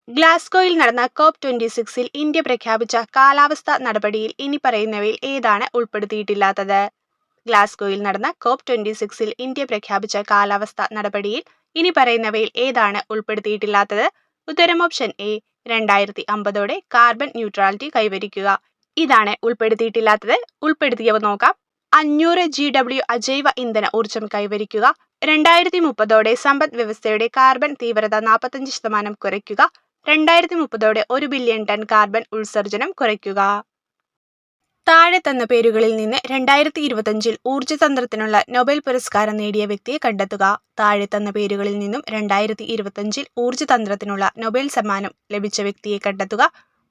ഗ്ലാസ്ഗോയിൽ നടന്ന COP26-ൽ ഇന്ത്യ പ്രഖ്യാപിച്ച കാലാവസ്ഥാ നടപടിയിൽ ഇനി പറയുന്നവയിൽ ഏതാണ് ഉൾപ്പെടുത്തിയിട്ടില്ലാത്തത്? ഗ്ലാസ്ഗോയിൽ നടന്ന COP26-ൽ ഇന്ത്യ പ്രഖ്യാപിച്ച കാലാവസ്ഥാ നടപടിയിൽ ഇനി പറയുന്നവയിൽ ഏതാണ് ഉൾപ്പെടുത്തിയിട്ടില്ലാത്തത്? ഉത്തരം ഓപ്ഷൻ എ 2050ഓടെ കാർബൺ ന്യൂട്രാലിറ്റി കൈവരിക്കുക. ഇതാണ് ഉൾപ്പെടുത്തിയിട്ടില്ലാത്തത്. ഉൾപ്പെടുത്തിയവ നോക്കാം. 500 GW അജൈവ ഇന്ധന ഊർജം കൈവരിക്കുക. 2030ഓടെ സമ്പദ് വ്യവസ്ഥയുടെ കാർബൺ തീവ്രത 45% കുറയ്ക്കുക. 2030ഓടെ 1 ബില്യൺ ടൺ കാർബൺ ഉത്സർജനം കുറയ്ക്കുക. താഴെ തന്ന പേരുകളിൽ നിന്ന് 2025-ൽ ഊർജ്ജതന്ത്രത്തിനുള്ള നൊബേൽ പുരസ്കാരം നേടിയ വ്യക്തിയെ കണ്ടെത്തുക. താഴെ തന്ന പേരുകളിൽ നിന്നും 2025-ൽ ഊർജ്ജതന്ത്രത്തിനുള്ള നൊബേൽ സമ്മാനം ലഭിച്ച വ്യക്തിയെ കണ്ടെത്തുക.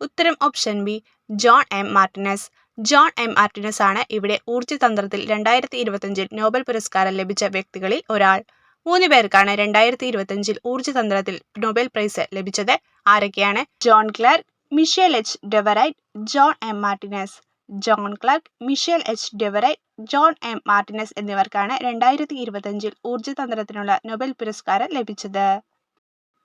ഉത്തരം option B John M Martinis. John M Martinez ആണ് ഇവിടെ ഊർജ്ജതന്ത്രത്തിൽ 2025-ൽ നൊബേൽ പുരസ്കാരം ലഭിച്ച വ്യക്തികളിൽ ഒരാൾ. 3 പേർക്കാണ് 2025-ൽ ഊർജ്ജതന്ത്രത്തിൽ നൊബേൽ പ്രൈസ് ലഭിച്ചത്. ആരൊക്കെയാണ്? John Clarke, Michel H Devoret, John M Martinis. John Clarke, Michel H Devoret, John M Martinis എന്നിവർക്കാണ് 2025-ൽ ഊർജ്ജതന്ത്രത്തിനുള്ള നൊബേൽ പുരസ്കാരം ലഭിച്ചത്.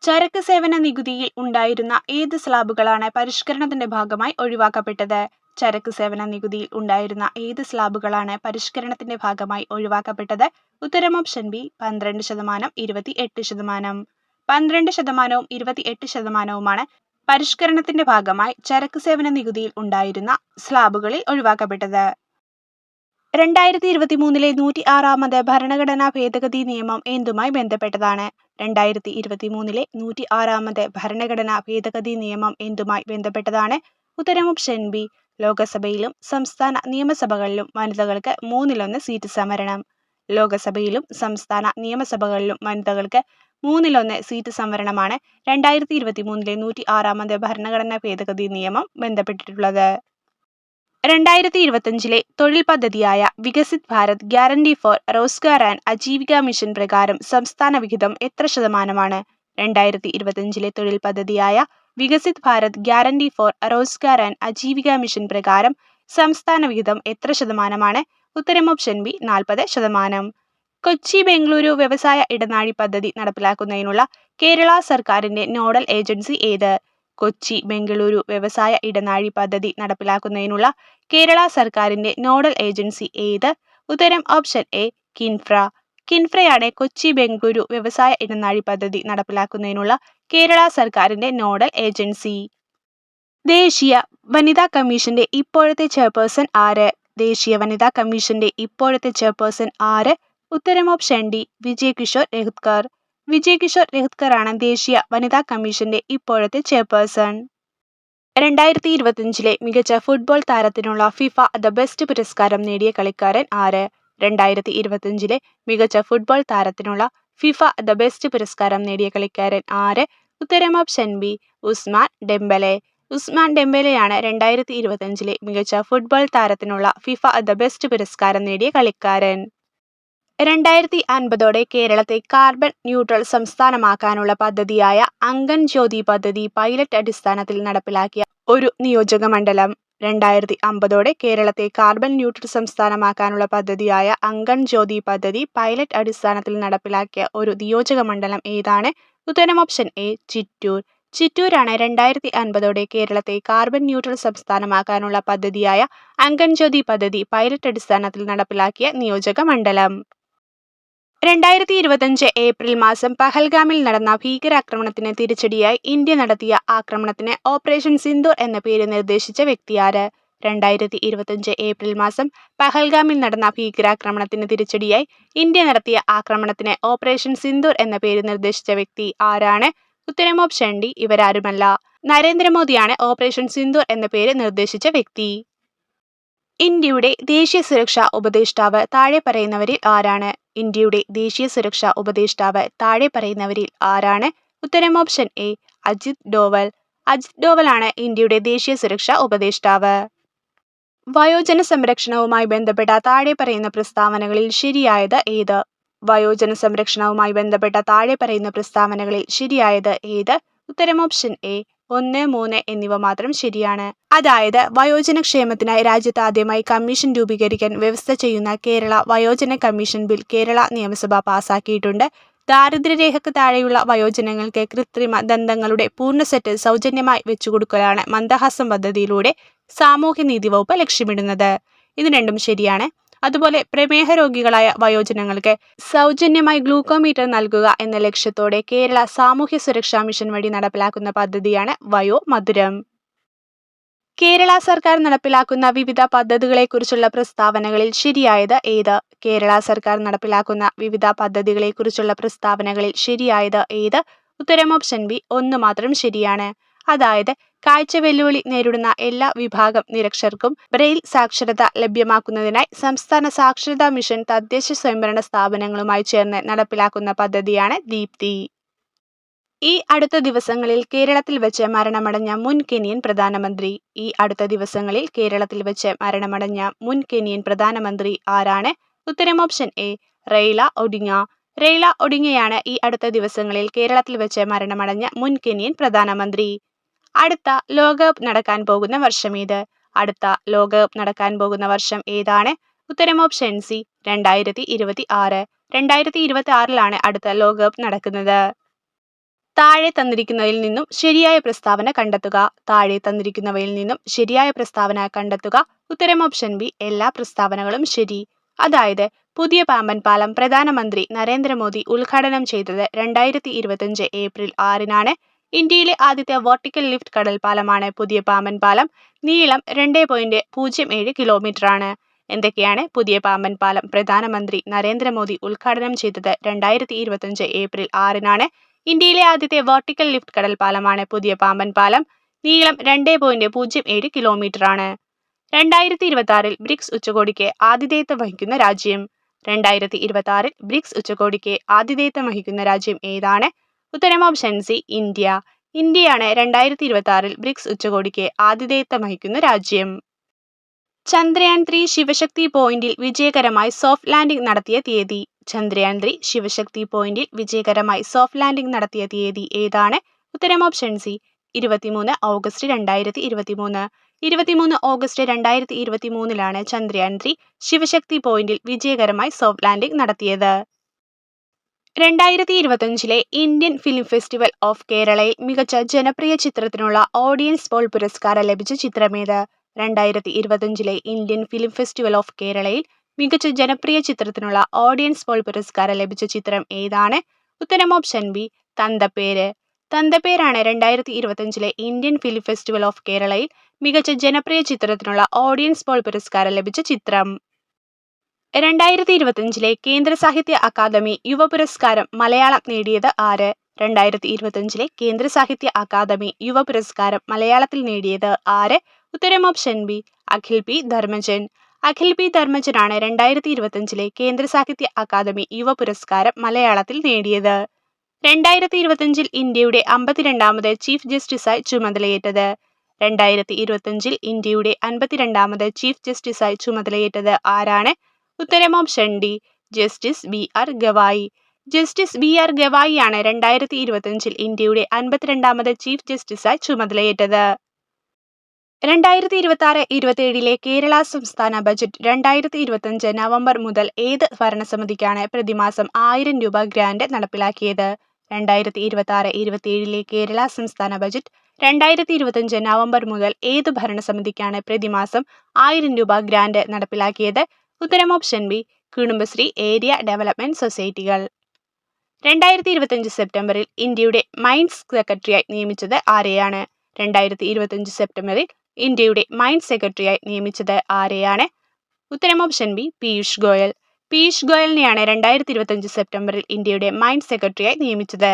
ചരക്ക് സേവന നികുതിയിൽ ഉണ്ടായിരുന്ന ഏത് സ്ലാബുകളാണ് പരിഷ്കരണത്തിന്റെ ഭാഗമായി ഒഴിവാക്കപ്പെട്ടത്? ചരക്ക് സേവന നികുതിയിൽ ഉണ്ടായിരുന്ന ഏത് സ്ലാബുകളാണ് പരിഷ്കരണത്തിന്റെ ഭാഗമായി ഒഴിവാക്കപ്പെട്ടത്? ഉത്തരം ഓപ്ഷൻ ബി 12%, 28%. 12%ഉം 28%വുമാണ് പരിഷ്കരണത്തിന്റെ ഭാഗമായി ചരക്ക് സേവന നികുതിയിൽ ഉണ്ടായിരുന്ന സ്ലാബുകളിൽ ഒഴിവാക്കപ്പെട്ടത്. 2023-ലെ 106-ാമത് ഭരണഘടനാ ഭേദഗതി നിയമം എന്തുമായി ബന്ധപ്പെട്ടതാണ്? 2023-ലെ 106-ാമത് ഭരണഘടനാ ഭേദഗതി നിയമം എന്തുമായി ബന്ധപ്പെട്ടതാണ്? ഉത്തരം ഓപ്ഷൻ ബി ലോകസഭയിലും സംസ്ഥാന നിയമസഭകളിലും വനിതകൾക്ക് 1/3 സീറ്റ് സംവരണം. ലോകസഭയിലും സംസ്ഥാന നിയമസഭകളിലും വനിതകൾക്ക് 1/3 സീറ്റ് സംവരണമാണ് 2023-ലെ 106-ാമത് ഭരണഘടനാ ഭേദഗതി നിയമം ബന്ധപ്പെട്ടിട്ടുള്ളത്. 2025-ലെ തൊഴിൽ പദ്ധതിയായ Viksit Bharat guarantee for Rozgar and Ajeevika mission പ്രകാരം സംസ്ഥാന വിഹിതം എത്ര ശതമാനമാണ്? 2025-ലെ തൊഴിൽ പദ്ധതിയായ Viksit Bharat guarantee for Rozgar and Ajeevika mission പ്രകാരം സംസ്ഥാന വിഹിതം എത്ര ശതമാനമാണ്? ഉത്തരം ഓപ്ഷൻ ബി 40%. കൊച്ചി ബംഗളൂരു വ്യവസായ ഇടനാഴി പദ്ധതി നടപ്പിലാക്കുന്നതിനുള്ള കേരള സർക്കാരിന്റെ നോഡൽ ഏജൻസി ഏത്? കൊച്ചി ബംഗളൂരു വ്യവസായ ഇടനാഴി പദ്ധതി നടപ്പിലാക്കുന്നതിനുള്ള കേരള സർക്കാരിന്റെ നോഡൽ ഏജൻസി ഏത്? ഉത്തരം ഓപ്ഷൻ എ കിൻഫ്ര. കിൻഫ്രയാണ് കൊച്ചി ബംഗളൂരു വ്യവസായ ഇടനാഴി പദ്ധതി നടപ്പിലാക്കുന്നതിനുള്ള കേരള സർക്കാരിന്റെ നോഡൽ ഏജൻസി. ദേശീയ വനിതാ കമ്മീഷന്റെ ഇപ്പോഴത്തെ ചെയർപേഴ്സൺ ആര്? ദേശീയ വനിതാ കമ്മീഷന്റെ ഇപ്പോഴത്തെ ചെയർപേഴ്സൺ ആര്? ഉത്തരം ഓപ്ഷൻ ഡി വിജയ് കിഷോർ രഹത്കർ. വിജയ് കിഷോർ രഹത്കർ ആണ് ദേശീയ വനിതാ കമ്മീഷന്റെ ഇപ്പോഴത്തെ ചെയർപേഴ്സൺ. 2025-ലെ മികച്ച ഫുട്ബോൾ താരത്തിനുള്ള ഫിഫ ദ ബെസ്റ്റ് പുരസ്കാരം നേടിയ കളിക്കാരൻ ആര്? 2025-ലെ മികച്ച ഫുട്ബോൾ താരത്തിനുള്ള ഫിഫ ദ ബെസ്റ്റ് പുരസ്കാരം നേടിയ കളിക്കാരൻ ആര്? ഉത്തരം option B Ousmane Dembele. Ousmane ഡെംബലെയാണ് 2025-ലെ മികച്ച ഫുട്ബോൾ താരത്തിനുള്ള ഫിഫ ദ ബെസ്റ്റ് പുരസ്കാരം നേടിയ കളിക്കാരൻ. 2050ഓടെ കേരളത്തെ കാർബൺ ന്യൂട്രൽ സംസ്ഥാനമാക്കാനുള്ള പദ്ധതിയായ അംഗൻ ജ്യോതി പദ്ധതി പൈലറ്റ് അടിസ്ഥാനത്തിൽ നടപ്പിലാക്കിയ ഒരു നിയോജക മണ്ഡലം. 2050ഓടെ കേരളത്തെ കാർബൺ ന്യൂട്രൽ സംസ്ഥാനമാക്കാനുള്ള പദ്ധതിയായ അംഗൻ ജ്യോതി പദ്ധതി പൈലറ്റ് അടിസ്ഥാനത്തിൽ നടപ്പിലാക്കിയ ഒരു നിയോജക മണ്ഡലം ഏതാണ്? ഉത്തരം ഓപ്ഷൻ എ ചിറ്റൂർ. ചിറ്റൂരാണ് 2050ഓടെ കേരളത്തെ കാർബൺ ന്യൂട്രൽ സംസ്ഥാനമാക്കാനുള്ള പദ്ധതിയായ അംഗൻ ജ്യോതി പദ്ധതി പൈലറ്റ് അടിസ്ഥാനത്തിൽ നടപ്പിലാക്കിയ നിയോജക മണ്ഡലം. 2025 ഏപ്രിൽ മാസം പഹൽഗാമിൽ നടന്ന ഭീകരാക്രമണത്തിന് തിരിച്ചടിയായി ഇന്ത്യ നടത്തിയ ആക്രമണത്തിന് ഓപ്പറേഷൻ സിന്ദൂർ എന്ന പേര് നിർദ്ദേശിച്ച വ്യക്തിയാര്? 2025 ഏപ്രിൽ മാസം പഹൽഗാമിൽ നടന്ന ഭീകരാക്രമണത്തിന് തിരിച്ചടിയായി ഇന്ത്യ നടത്തിയ ആക്രമണത്തിന് ഓപ്പറേഷൻ സിന്ദൂർ എന്ന പേര് നിർദ്ദേശിച്ച വ്യക്തി ആരാണ്? ഉത്തരം ഓപ്ഷൻ ഡി. ഇവരാരുമല്ല. നരേന്ദ്രമോദിയാണ് ഓപ്പറേഷൻ സിന്ദൂർ എന്ന പേര് നിർദ്ദേശിച്ച വ്യക്തി. ഇന്ത്യയുടെ ദേശീയ സുരക്ഷാ ഉപദേഷ്ടാവ് താഴെ പറയുന്നവരിൽ ആരാണ്? ഇന്ത്യയുടെ ദേശീയ സുരക്ഷാ ഉപദേഷ്ടാവ് താഴെ പറയുന്നവരിൽ ആരാണ്? ഉത്തരം ഓപ്ഷൻ എ. അജിത് ഡോവൽ. അജിത് ഡോവലാണ് ഇന്ത്യയുടെ ദേശീയ സുരക്ഷാ ഉപദേഷ്ടാവ്. വയോജന സംരക്ഷണവുമായി ബന്ധപ്പെട്ട താഴെ പറയുന്ന പ്രസ്താവനകളിൽ ശരിയായത് ഏത്? വയോജന സംരക്ഷണവുമായി ബന്ധപ്പെട്ട താഴെ പറയുന്ന പ്രസ്താവനകളിൽ ശരിയായത് ഏത്? ഉത്തരം ഓപ്ഷൻ എ. 1, 3 എന്നിവ മാത്രം ശരിയാണ്. അതായത് വയോജന ക്ഷേമത്തിനായി രാജ്യത്ത് ആദ്യമായി കമ്മീഷൻ രൂപീകരിക്കാൻ വ്യവസ്ഥ ചെയ്യുന്ന കേരള വയോജന കമ്മീഷൻ ബിൽ കേരള നിയമസഭ പാസാക്കിയിട്ടുണ്ട്. ദാരിദ്ര്യരേഖയ്ക്ക് താഴെയുള്ള വയോജനങ്ങൾക്ക് കൃത്രിമ ദന്തങ്ങളുടെ പൂർണ്ണ സെറ്റ് സൗജന്യമായി വെച്ചുകൊടുക്കലാണ് മന്ദഹാസം പദ്ധതിയിലൂടെ സാമൂഹ്യനീതി വകുപ്പ് ലക്ഷ്യമിടുന്നത്. ഇത് രണ്ടും ശരിയാണ്. അതുപോലെ പ്രമേഹ രോഗികളായ വയോജനങ്ങൾക്ക് സൗജന്യമായി ഗ്ലൂക്കോമീറ്റർ നൽകുക എന്ന ലക്ഷ്യത്തോടെ കേരള സാമൂഹ്യ സുരക്ഷാ മിഷൻ വഴി നടപ്പിലാക്കുന്ന പദ്ധതിയാണ് വയോ മധുരം. കേരള സർക്കാർ നടപ്പിലാക്കുന്ന വിവിധ പദ്ധതികളെക്കുറിച്ചുള്ള പ്രസ്താവനകളിൽ ശരിയായത് ഏത്? കേരള സർക്കാർ നടപ്പിലാക്കുന്ന വിവിധ പദ്ധതികളെക്കുറിച്ചുള്ള പ്രസ്താവനകളിൽ ശരിയായത് ഏത്? ഉത്തരം ഓപ്ഷൻ ബി. 1 മാത്രം ശരിയാണ്. അതായത് കാഴ്ച വെല്ലുവിളി നേരിടുന്ന എല്ലാ വിഭാഗം നിരക്ഷരർക്കും ബ്രെയിൽ സാക്ഷരത ലഭ്യമാക്കുന്നതിനായി സംസ്ഥാന സാക്ഷരതാ മിഷൻ തദ്ദേശ സ്വയംഭരണ സ്ഥാപനങ്ങളുമായി ചേർന്ന് നടപ്പിലാക്കുന്ന പദ്ധതിയാണ് ദീപ്തി. ഈ അടുത്ത ദിവസങ്ങളിൽ കേരളത്തിൽ വെച്ച് മരണമടഞ്ഞ മുൻ കെനിയൻ പ്രധാനമന്ത്രി. ഈ അടുത്ത ദിവസങ്ങളിൽ കേരളത്തിൽ വെച്ച് മരണമടഞ്ഞ മുൻ കെനിയൻ പ്രധാനമന്ത്രി ആരാണ്? ഉത്തരം ഓപ്ഷൻ എ. റെയ്ല ഒഡിങ്ങ. റെയ്ല ഒഡിങ്ങയാണ് ഈ അടുത്ത ദിവസങ്ങളിൽ കേരളത്തിൽ വെച്ച് മരണമടഞ്ഞ മുൻ കെനിയൻ പ്രധാനമന്ത്രി. അടുത്ത ലോകകപ്പ് നടക്കാൻ പോകുന്ന വർഷമേത്? അടുത്ത ലോകകപ്പ് നടക്കാൻ പോകുന്ന വർഷം ഏതാണ്? ഉത്തരം ഓപ്ഷൻ സി. 2026. 2026 അടുത്ത ലോകകപ്പ് നടക്കുന്നത്. താഴെ തന്നിരിക്കുന്നവയിൽ നിന്നും ശരിയായ പ്രസ്താവന കണ്ടെത്തുക. താഴെ തന്നിരിക്കുന്നവയിൽ നിന്നും ശരിയായ പ്രസ്താവന കണ്ടെത്തുക. ഉത്തരം ഓപ്ഷൻ ബി. എല്ലാ പ്രസ്താവനകളും ശരി. അതായത് പുതിയ പാമ്പൻ പാലം പ്രധാനമന്ത്രി നരേന്ദ്രമോദി ഉദ്ഘാടനം ചെയ്തത് 2025 ഏപ്രിൽ 6 ഇന്ത്യയിലെ ആദ്യത്തെ വെർട്ടിക്കൽ ലിഫ്റ്റ് കടൽ പാലമാണ് പുതിയ പാമ്പൻ പാലം. നീളം 2.07 കിലോമീറ്ററാണ്. എന്തൊക്കെയാണ് പുതിയ പാമ്പൻ പാലം പ്രധാനമന്ത്രി നരേന്ദ്രമോദി ഉദ്ഘാടനം ചെയ്തത് 2025 ഏപ്രിൽ 6 ഇന്ത്യയിലെ ആദ്യത്തെ വെർട്ടിക്കൽ ലിഫ്റ്റ് കടൽ പാലമാണ് പുതിയ പാമ്പൻ പാലം. നീളം 2.07 കിലോമീറ്ററാണ്. 2026 ബ്രിക്സ് ഉച്ചകോടിക്ക് ആതിഥേയത്വം വഹിക്കുന്ന രാജ്യം. 2026 ബ്രിക്സ് ഉച്ചകോടിക്ക് ആതിഥേയത്വം വഹിക്കുന്ന രാജ്യം ഏതാണ്? ഉത്തരം ഓപ്ഷൻ സി. ഇന്ത്യ. ഇന്ത്യയാണ് 2026 ബ്രിക്സ് ഉച്ചകോടിക്ക് ആതിഥേയത്വം വഹിക്കുന്ന രാജ്യം. ചന്ദ്രയാൻ 3 ശിവശക്തി പോയിന്റിൽ വിജയകരമായി സോഫ്റ്റ് ലാൻഡിംഗ് നടത്തിയ തീയതി. ചന്ദ്രയാൻ 3 ശിവശക്തി പോയിന്റിൽ വിജയകരമായി സോഫ്റ്റ് ലാൻഡിംഗ് നടത്തിയ തീയതി ഏതാണ്? ഉത്തരം option C. 23 August 2023. 23 August 2023 Chandrayaan 3 Sivasakthi പോയിന്റിൽ വിജയകരമായി സോഫ്റ്റ് ലാൻഡിംഗ് നടത്തിയത്. 2025 ഇന്ത്യൻ ഫിലിം ഫെസ്റ്റിവൽ ഓഫ് കേരളയിൽ മികച്ച ജനപ്രിയ ചിത്രത്തിനുള്ള ഓഡിയൻസ് പോൾ പുരസ്കാരം ലഭിച്ച ചിത്രമേത്? 2025 ഇന്ത്യൻ ഫിലിം ഫെസ്റ്റിവൽ ഓഫ് കേരളയിൽ മികച്ച ജനപ്രിയ ചിത്രത്തിനുള്ള ഓഡിയൻസ് പോൾ പുരസ്കാരം ലഭിച്ച ചിത്രം ഏതാണ്? ഉത്തരം ഓപ്ഷൻ ബി. തന്തപ്പേര്. തന്തപ്പേരാണ് 2025 ഇന്ത്യൻ ഫിലിം ഫെസ്റ്റിവൽ ഓഫ് കേരളയിൽ മികച്ച ജനപ്രിയ ചിത്രത്തിനുള്ള ഓഡിയൻസ് പോൾ പുരസ്കാരം ലഭിച്ച ചിത്രം. 2025 കേന്ദ്ര സാഹിത്യ അക്കാദമി യുവ പുരസ്കാരം മലയാളം നേടിയത് ആര്? 2025 കേന്ദ്ര സാഹിത്യ അക്കാദമി യുവ പുരസ്കാരം മലയാളത്തിൽ നേടിയത് ആര്? ഉത്തരം option B. Akhil P Dharmajan. Akhil P ധർമ്മജനാണ് 2025 കേന്ദ്ര സാഹിത്യ അക്കാദമി യുവ പുരസ്കാരം മലയാളത്തിൽ നേടിയത്. 2025 ഇന്ത്യയുടെ 52ാമത് ചീഫ് ജസ്റ്റിസായി ചുമതലയേറ്റത്. 2025 ഇന്ത്യയുടെ 52ാമത് ചീഫ് ജസ്റ്റിസായി ചുമതലയേറ്റത് ആരാണ്? ഉത്തരം option D. Justice B R Gavai. Justice B R ഗവായിയാണ് 2025 ഇന്ത്യയുടെ 52ാമത് ചീഫ് ജസ്റ്റിസായി ചുമതലയേറ്റത്. 2026-27 കേരള സംസ്ഥാന ബജറ്റ് 2025 നവംബർ മുതൽ ഏത് ഭരണസമിതിക്കാണ് പ്രതിമാസം 1000 രൂപ ഗ്രാന്റ് നടപ്പിലാക്കിയത്? 2026-27 കേരള സംസ്ഥാന ബജറ്റ് 2025 നവംബർ മുതൽ ഏത് ഭരണസമിതിക്കാണ് പ്രതിമാസം 1000 രൂപ ഗ്രാന്റ് നടപ്പിലാക്കിയത്? ഉത്തരം option B. Kudumbashree area development സൊസൈറ്റികൾ. 2025 സെപ്റ്റംബറിൽ ഇന്ത്യയുടെ മൈൻസ് സെക്രട്ടറിയായി നിയമിച്ചത് ആരെയാണ്? 2025 സെപ്റ്റംബറിൽ ഇന്ത്യയുടെ മൈൻ സെക്രട്ടറിയായി നിയമിച്ചത് ആരെയാണ്? ഉത്തരം ഓപ്ഷൻ ബി പീയൂഷ് ഗോയൽ. പീയൂഷ് ഗോയലിനെയാണ് 2025 സെപ്റ്റംബറിൽ ഇന്ത്യയുടെ മൈൻ സെക്രട്ടറിയായി നിയമിച്ചത്.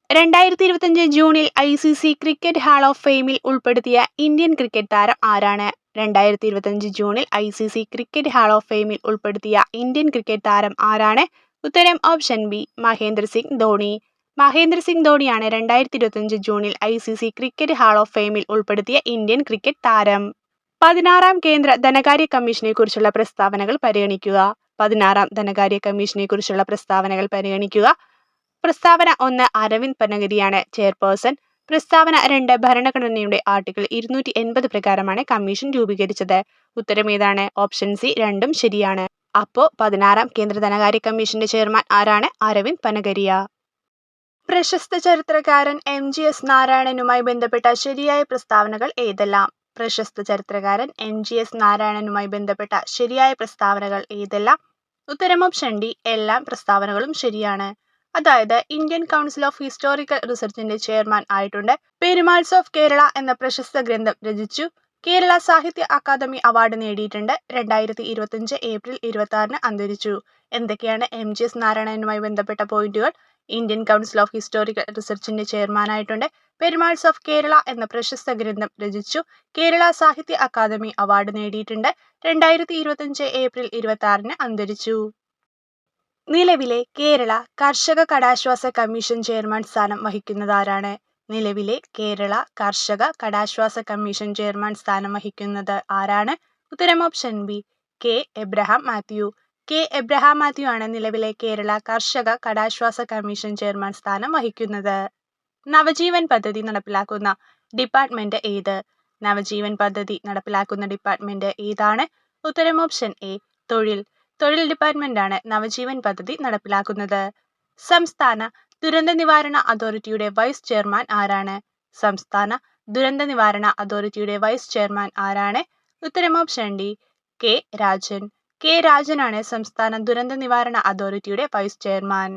2025 ജൂണിൽ ICC ക്രിക്കറ്റ് ഹാൾ ഓഫ് ഫെയിമിൽ ഉൾപ്പെടുത്തിയ ഇന്ത്യൻ ക്രിക്കറ്റ് താരം ആരാണ്? 2025 ജൂണിൽ ICC ക്രിക്കറ്റ് ഹാൾ ഓഫ് ഫെയിമിൽ ഉൾപ്പെടുത്തിയ ഇന്ത്യൻ ക്രിക്കറ്റ് താരം ആരാണ്? ഉത്തരം ഓപ്ഷൻ ബി മഹേന്ദ്ര സിംഗ് ധോണി. മഹേന്ദ്ര സിംഗ് ധോണിയാണ് 2025 ജൂണിൽ ICC ക്രിക്കറ്റ് ഹാൾ ഓഫ് ഫെയിമിൽ ഉൾപ്പെടുത്തിയ ഇന്ത്യൻ ക്രിക്കറ്റ് താരം. 16ാം കേന്ദ്ര ധനകാര്യ കമ്മീഷനെ കുറിച്ചുള്ള പ്രസ്താവനകൾ പരിഗണിക്കുക. 16ാം ധനകാര്യ കമ്മീഷനെ കുറിച്ചുള്ള പ്രസ്താവനകൾ പരിഗണിക്കുക. പ്രസ്താവന 1 അരവിന്ദ് പനഗരിയാണ് ചെയർപേഴ്സൺ. പ്രസ്താവന 2 ഭരണഘടനയുടെ ആർട്ടിക്കിൾ 280 പ്രകാരമാണ് കമ്മീഷൻ രൂപീകരിച്ചത്. ഉത്തരം ഏതാണ്? ഓപ്ഷൻ സി രണ്ടും ശരിയാണ്. അപ്പോൾ 16ാം കേന്ദ്ര ധനകാര്യ കമ്മീഷന്റെ ചെയർമാൻ ആരാണ്? അരവിന്ദ് പനഗരിയ. പ്രശസ്ത ചരിത്രകാരൻ MGS നാരായണനുമായി ബന്ധപ്പെട്ട ശരിയായ പ്രസ്താവനകൾ ഏതെല്ലാം? പ്രശസ്ത ചരിത്രകാരൻ MGS നാരായണനുമായി ബന്ധപ്പെട്ട ശരിയായ പ്രസ്താവനകൾ ഏതെല്ലാം? ഉത്തരം ഓപ്ഷൻ ഡി എല്ലാ പ്രസ്താവനകളും ശരിയാണ്. അതായത് ഇന്ത്യൻ കൗൺസിൽ ഓഫ് ഹിസ്റ്റോറിക്കൽ റിസർച്ചിന്റെ ചെയർമാൻ ആയിട്ടുണ്ട്. പെരുമാൾസ് ഓഫ് കേരള എന്ന പ്രശസ്ത ഗ്രന്ഥം രചിച്ചു. കേരള സാഹിത്യ അക്കാദമി അവാർഡ് നേടിയിട്ടുണ്ട്. 2025 ഏപ്രിൽ 26 അന്തരിച്ചു. എന്തൊക്കെയാണ് MGS നാരായണനുമായി ബന്ധപ്പെട്ട പോയിന്റുകൾ? ഇന്ത്യൻ കൗൺസിൽ ഓഫ് ഹിസ്റ്റോറിക്കൽ റിസർച്ചിന്റെ ചെയർമാനായിട്ടുണ്ട്. പെരുമാൾസ് ഓഫ് കേരള എന്ന പ്രശസ്ത ഗ്രന്ഥം രചിച്ചു. കേരള സാഹിത്യ അക്കാദമി അവാർഡ് നേടിയിട്ടുണ്ട്. 2025 ഏപ്രിൽ 26 അന്തരിച്ചു. നിലവിലെ കേരള കർഷക കടാശ്വാസ കമ്മീഷൻ ചെയർമാൻ സ്ഥാനം വഹിക്കുന്നതാരാണ്? നിലവിലെ കേരള കർഷക കടാശ്വാസ കമ്മീഷൻ ചെയർമാൻ സ്ഥാനം വഹിക്കുന്നത് ആരാണ്? ഉത്തരം option B K Abraham Mathew. K Abraham Mathew ആണ് നിലവിലെ കേരള കർഷക കടാശ്വാസ കമ്മീഷൻ ചെയർമാൻ സ്ഥാനം വഹിക്കുന്നത്. നവജീവൻ പദ്ധതി നടപ്പിലാക്കുന്ന ഡിപ്പാർട്ട്മെന്റ് ഏത്? നവജീവൻ പദ്ധതി നടപ്പിലാക്കുന്ന ഡിപ്പാർട്ട്മെന്റ് ഏതാണ്? ഉത്തരം ഓപ്ഷൻ എ തൊഴിൽ. തൊഴിൽ ഡിപ്പാർട്ട്മെന്റാണ് നവജീവൻ പദ്ധതി നടപ്പിലാക്കുന്നത്. സംസ്ഥാന ദുരന്ത നിവാരണ അതോറിറ്റിയുടെ വൈസ് ചെയർമാൻ ആരാണ്? സംസ്ഥാന ദുരന്ത നിവാരണ അതോറിറ്റിയുടെ വൈസ് ചെയർമാൻ ആരാണ്? ഉത്തരം option D K Rajan. K രാജനാണ് സംസ്ഥാന ദുരന്ത നിവാരണ അതോറിറ്റിയുടെ വൈസ് ചെയർമാൻ.